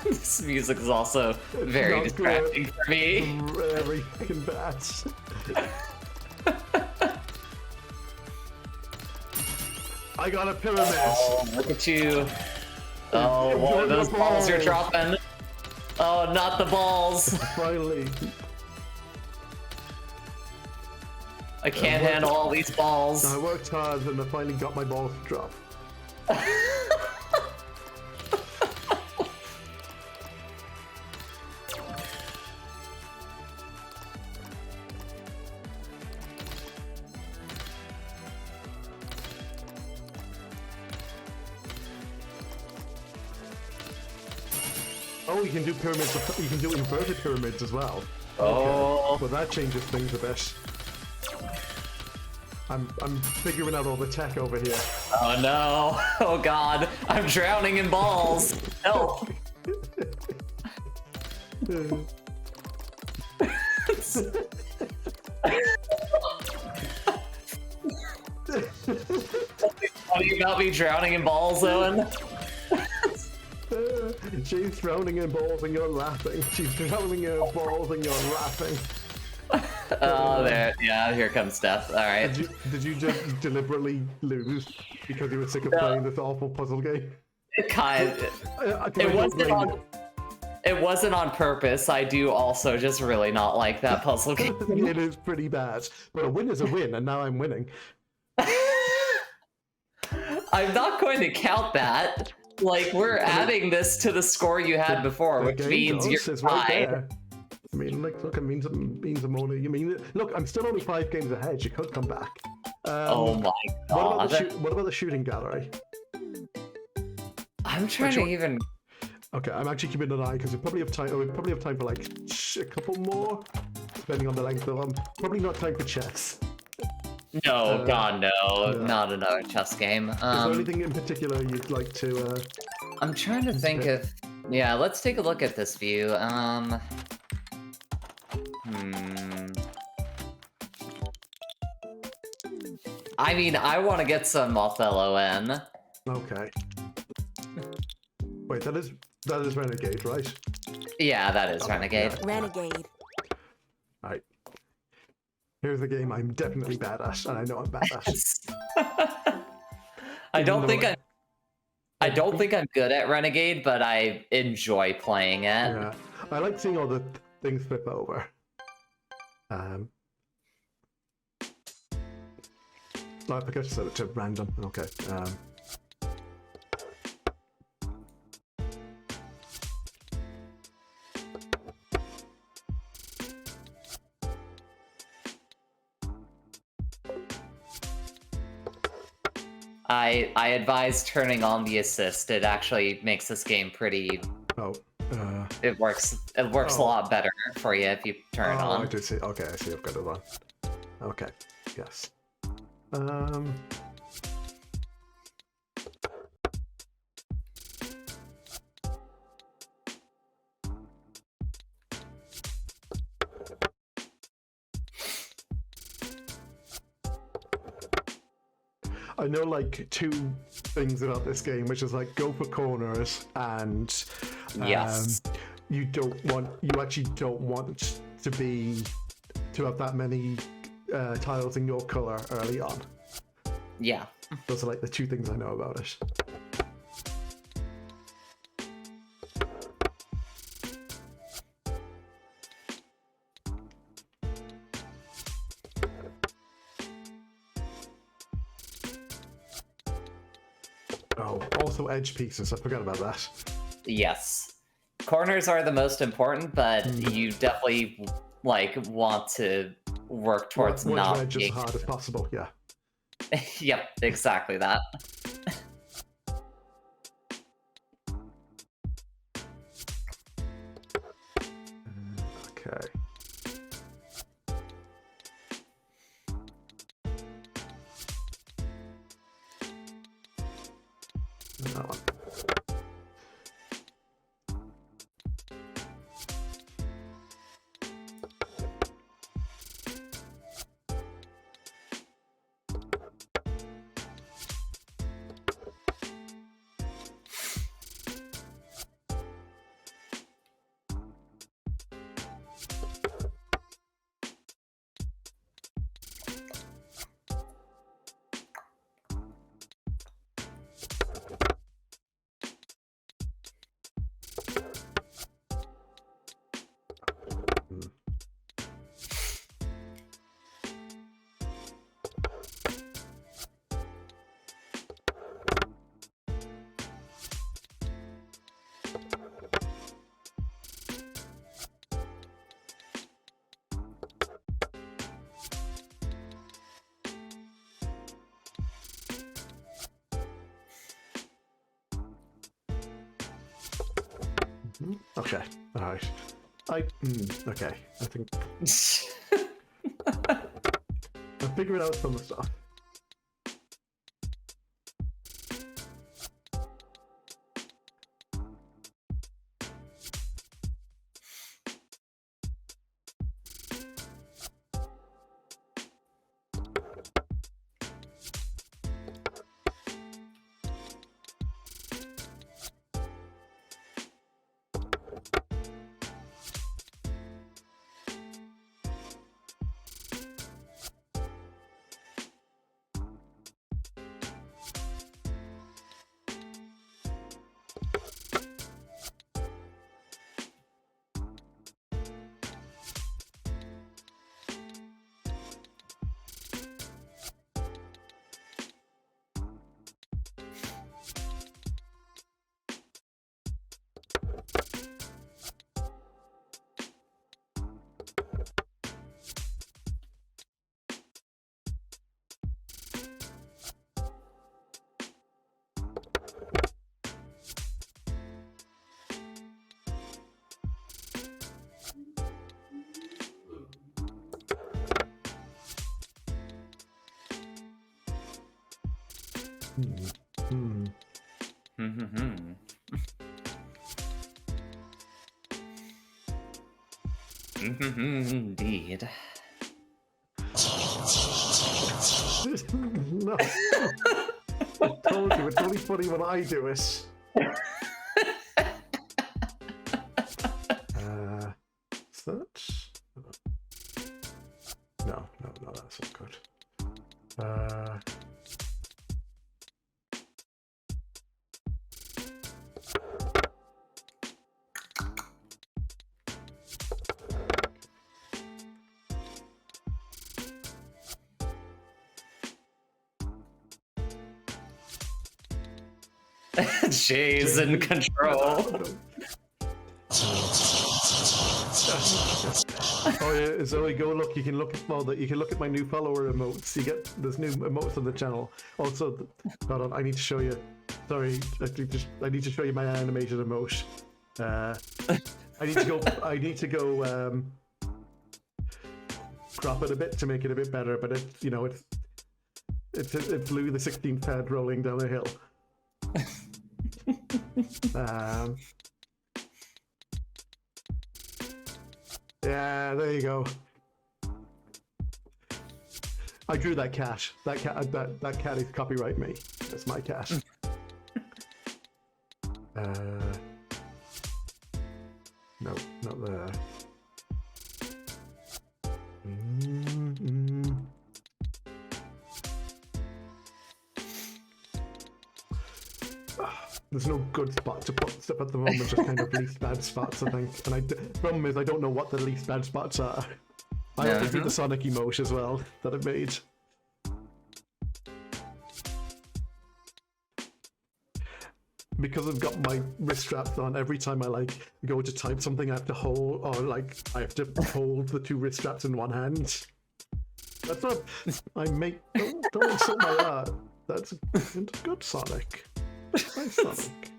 This music is also very distracting for me. Very fucking bad. I got a pyramid. Oh, look at you. Oh, one of those balls you're dropping. Oh, not the balls. Finally. I can't handle all these balls. I worked hard and I finally got my balls to drop. Oh, you can do pyramids. You can do inverted pyramids as well. Oh. Okay. Well, that changes things a bit. I'm figuring out all the tech over here. Oh no! Oh god! I'm drowning in balls! Help! Something about me drowning in balls, Owen? She's drowning in balls and you're laughing. She's drowning in balls and you're laughing. Oh, there. Yeah, here comes death. Alright. Did you just deliberately lose because you were sick of playing this awful puzzle game? It wasn't on purpose. I do also just really not like that puzzle game. It is pretty bad. But a win is a win, and now I'm winning. I'm not going to count that. Like, we're adding this to the score you had before, which means you're tied. Right, I mean, like, look, it means I'm only. You mean, look, I'm still only 5 games ahead. You could come back. Oh my god! What about the shooting gallery? I'm trying to even. Okay, I'm actually keeping an eye because we probably have time. We probably have time for like a couple more, depending on the length of them. Probably not time for chess. No, God, no, not another chess game. Is there anything in particular you'd like to? I'm trying to think of. Yeah, let's take a look at this view. I mean, I want to get some Othello in. Okay. Wait, that is Renegade, right? Yeah, that is Okay, Renegade. yeah. Renegade. Right. Here's a game I'm definitely bad at, and I know I'm bad at. I Even don't though think I don't think I'm good at Renegade, but I enjoy playing it. Yeah, I like seeing all the things flip over. I forgot to set it to random. Okay. I advise turning on the assist. It actually makes this game pretty. Oh. It works. It works a lot better for you if you turn it on. I do see. Okay, I see. I've got it on. Okay. Yes. I know like two things about this game, which is like go for corners and Yes. you actually don't want to have that many tiles in your color early on. Yeah. Those are like the two things I know about it. Oh, also edge pieces. I forgot about that. Yes. Corners are the most important, but you definitely like want to work towards Want not your edge being... as hard as possible. Yeah. Yep, exactly that. Okay. That one. Okay. All right. Okay. I think I figured out some stuff. Indeed. No. I told you, it's only funny when I do it. Search? No, that's not good. Jay's in control. Oh yeah, Zoe, go look. You can look at you can look at my new follower emotes. You get there's new emotes on the channel. Also, hold on, I need to show you. Sorry, I need to show you my animated emote. I need to go crop it a bit to make it a bit better. But it's it's Louis the 16th head rolling down a hill. Yeah, there you go. I drew that cat. That cat is copyright me. That's my cat. No, not there. There's no good spot to put stuff at the moment, just kind of least bad spots, I think. And problem is, I don't know what the least bad spots are. I have to do the Sonic emote as well that I've made. Because I've got my wrist straps on, every time I go to type something, I have to hold, or I have to hold the two wrist straps in one hand. That's not. Don't insult my art. That's good Sonic. Nice Sonic.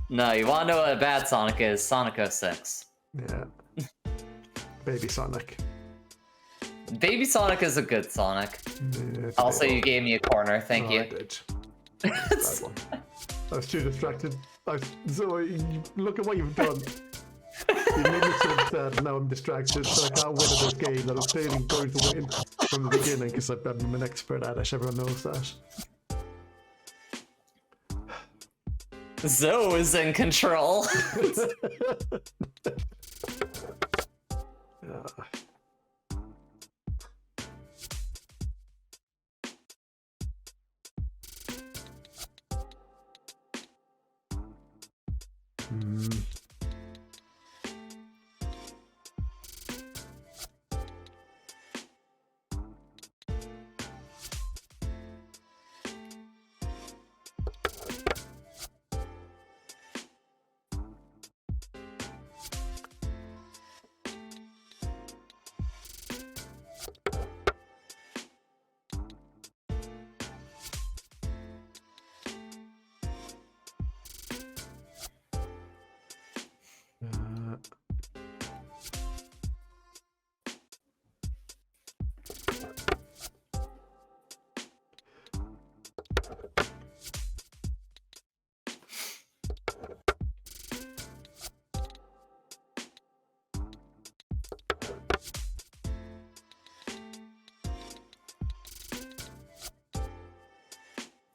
No, you want to know what a bad Sonic is? Sonic 06. Yeah. Baby Sonic. Baby Sonic is a good Sonic. Yeah, also, you gave me a corner. Thank you. I did. Bad one. I was too distracted. Zoe, look at what you've done. You made me so upset, now I'm distracted, so I can't win at this game that I was clearly going to win from the beginning because I'm an expert at it. Everyone knows that. Zoe is in control.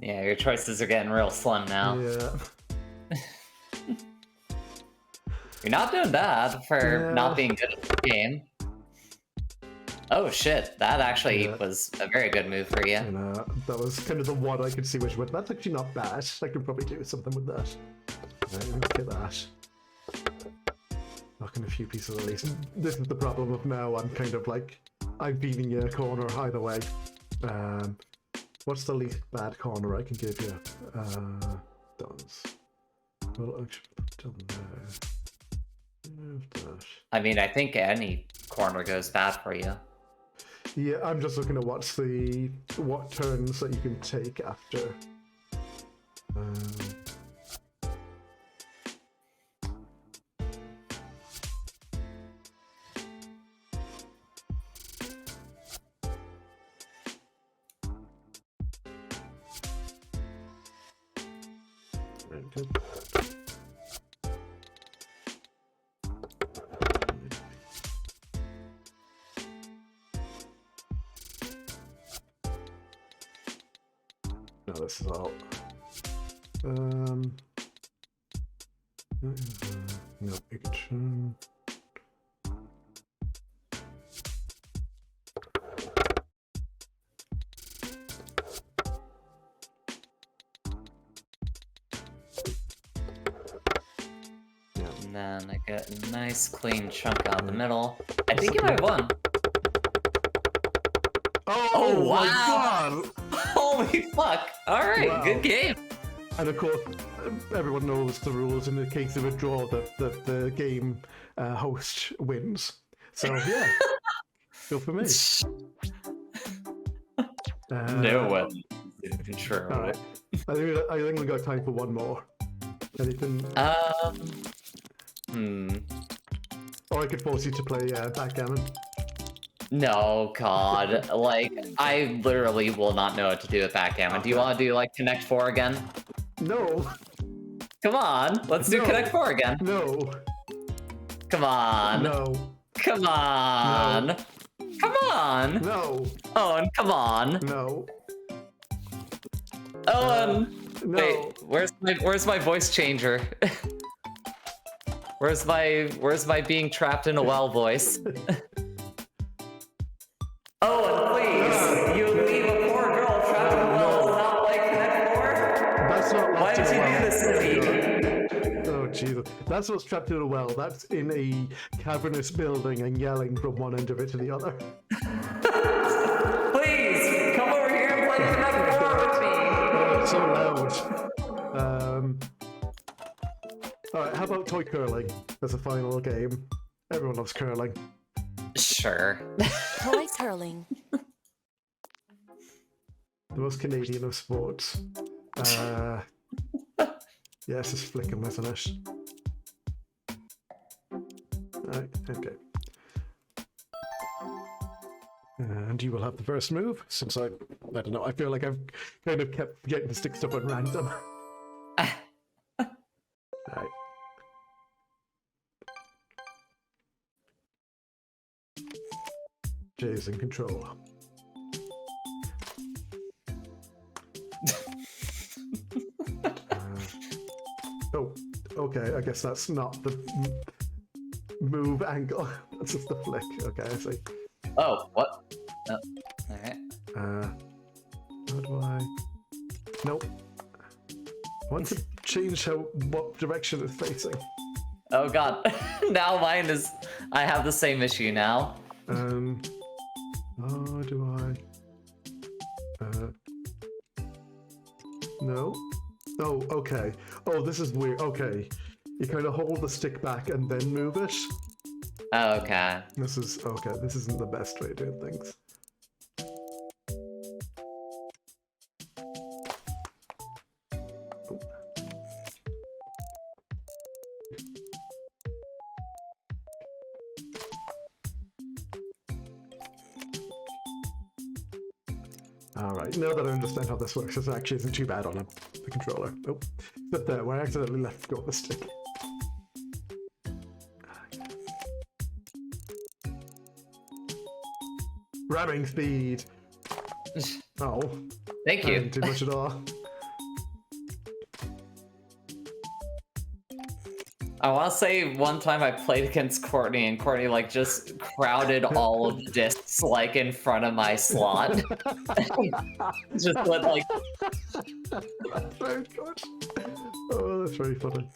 Yeah, your choices are getting real slim now. Yeah. You're not doing bad for not being good at the game. Oh shit, that actually was a very good move for you. And, that was kind of the one I could see which one. That's actually not bad. I could probably do something with that. Look at that. Knocking a few pieces at least. This is the problem of now. I'm kind of I'm beating you a corner either way. What's the least bad corner I can give you? Does. Well, actually, down there. I mean, I think any corner goes bad for you. Yeah, I'm just looking at what turns that you can take after. Good. this as well. No, action. And then I get a nice clean chunk out the middle. I think you might have won. Oh, wow! my God! Holy fuck! Alright, Wow. good game. And of course, everyone knows the rules. In the case of a draw, the game host wins. So yeah, go for me. No way. True. All right. I think we got time for one more. Anything? Or I could force you to play backgammon. No, God. Like, I literally will not know what to do with backgammon. Do you want to do, like, Connect 4 again? No. Come on. Let's do No. Connect 4 again. No. Come on. No. Come on. No. Come on. No. Owen, come on. No. Owen. No. Wait, where's my voice changer? Where's my being trapped in a well voice? Owen, please! You leave a poor girl trapped in a well and not play Connect 4? That's not Why locked did in you a do well. this to me? Oh Jesus! That's what's trapped in a well. That's in a cavernous building and yelling from one end of it to the other. Please, come over here and play Connect 4 with me! Oh, it's so loud. All right. How about toy curling as a final game? Everyone loves curling. Sure. Toy curling. The most Canadian of sports. Yes, it's flicking, isn't it? Right, okay. And you will have the first move, since I don't know, I feel like I've kind of kept getting to stick stuff at random. Right. Jay's in control. Oh, okay, I guess that's not the move angle. That's just the flick. Okay, I see. Oh, what? Oh, alright. How do I... Nope. I want to change what direction it's facing. Oh god. Now mine is... I have the same issue now. How do I... No? Oh, okay. Oh, this is weird. Okay. You kind of hold the stick back and then move it. Oh, okay. This is... Okay, this isn't the best way of doing things. Alright, now that I understand how this works, this actually isn't too bad on the controller. Oh, except there, where I accidentally let go of the stick. Ramming speed! Oh. Thank I you. didn't do much at all. I want to say one time I played against Courtney and Courtney like just crowded all of the discs like in front of my slot. Just went like... That's very good. Oh, that's very funny.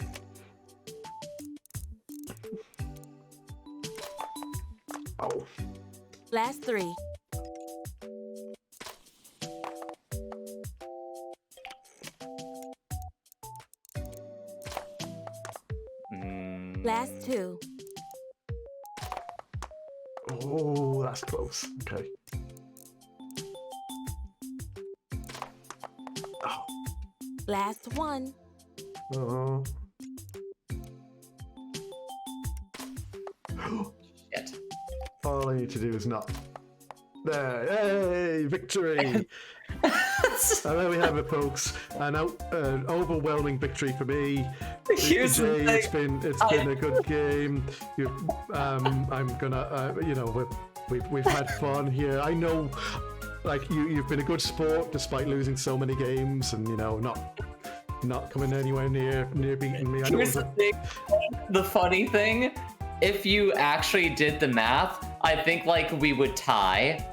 Oh. Last three. Last two. Oh, that's close. Okay. Oh. Last one. Oh. Shit. All I need to do is not. There. Hey, victory! And there we have it, folks. An overwhelming victory for me. Here's the Jay, thing. it's been a good game. I'm gonna, we've had fun here. I know like you've been a good sport despite losing so many games, and you know not coming anywhere near beating me. I know it Here's was the thing. The funny thing, if you actually did the math, I think like we would tie.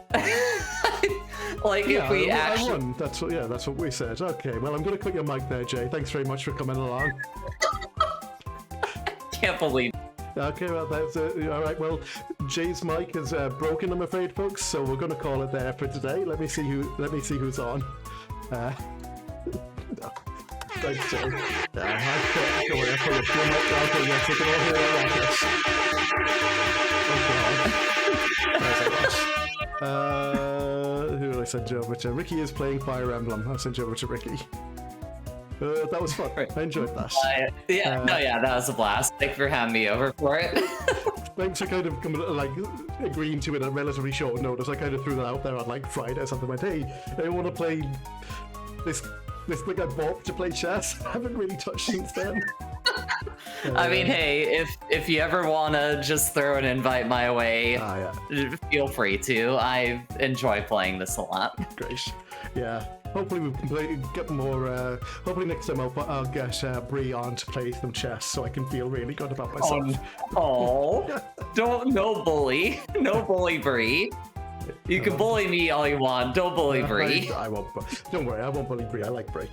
Like if we I actually won. That's what we said. Okay, well I'm gonna cut your mic there, Jay. Thanks very much for coming along. can't believe. Okay, well that's all right. Well, Jay's mic is broken, I'm afraid, folks. So we're gonna call it there for today. Let me see who's on. Thanks, Jay. Don't worry, I put your mic down for you, so you can all hear that. Oh God. Who will I send you over to? Ricky is playing Fire Emblem. I'll send you over to Ricky. That was fun. I enjoyed that. That was a blast. Thanks for having me over for it. Thanks for kind of coming, like, agreeing to it at a relatively short notice. I kind of threw that out there on like Friday or something. Like, hey, I want to play this thing I bought to play chess. I haven't really touched since then. I mean, hey, if you ever want to just throw an invite my way, feel free to. I enjoy playing this a lot. Great. Yeah. Hopefully we can get more. Hopefully next time I'll get Bree on to play some chess, so I can feel really good about myself. No bully, no bully Bree. You can bully me all you want. Don't bully Bree. I won't. Don't worry, I won't bully Bree. I like Bree.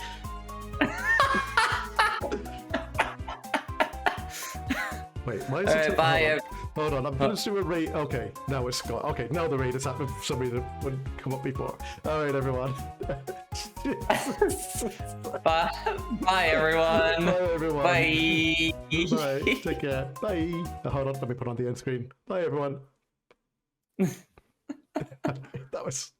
Wait, why is it? Bye. Hold on, I'm gonna do a raid. Okay, now it's gone. Okay, now the raid is happening for somebody that wouldn't come up before. All right, everyone. Bye, everyone. Bye, everyone. Bye. Bye. Take care. Bye. Hold on, let me put on the end screen. Bye, everyone. That was.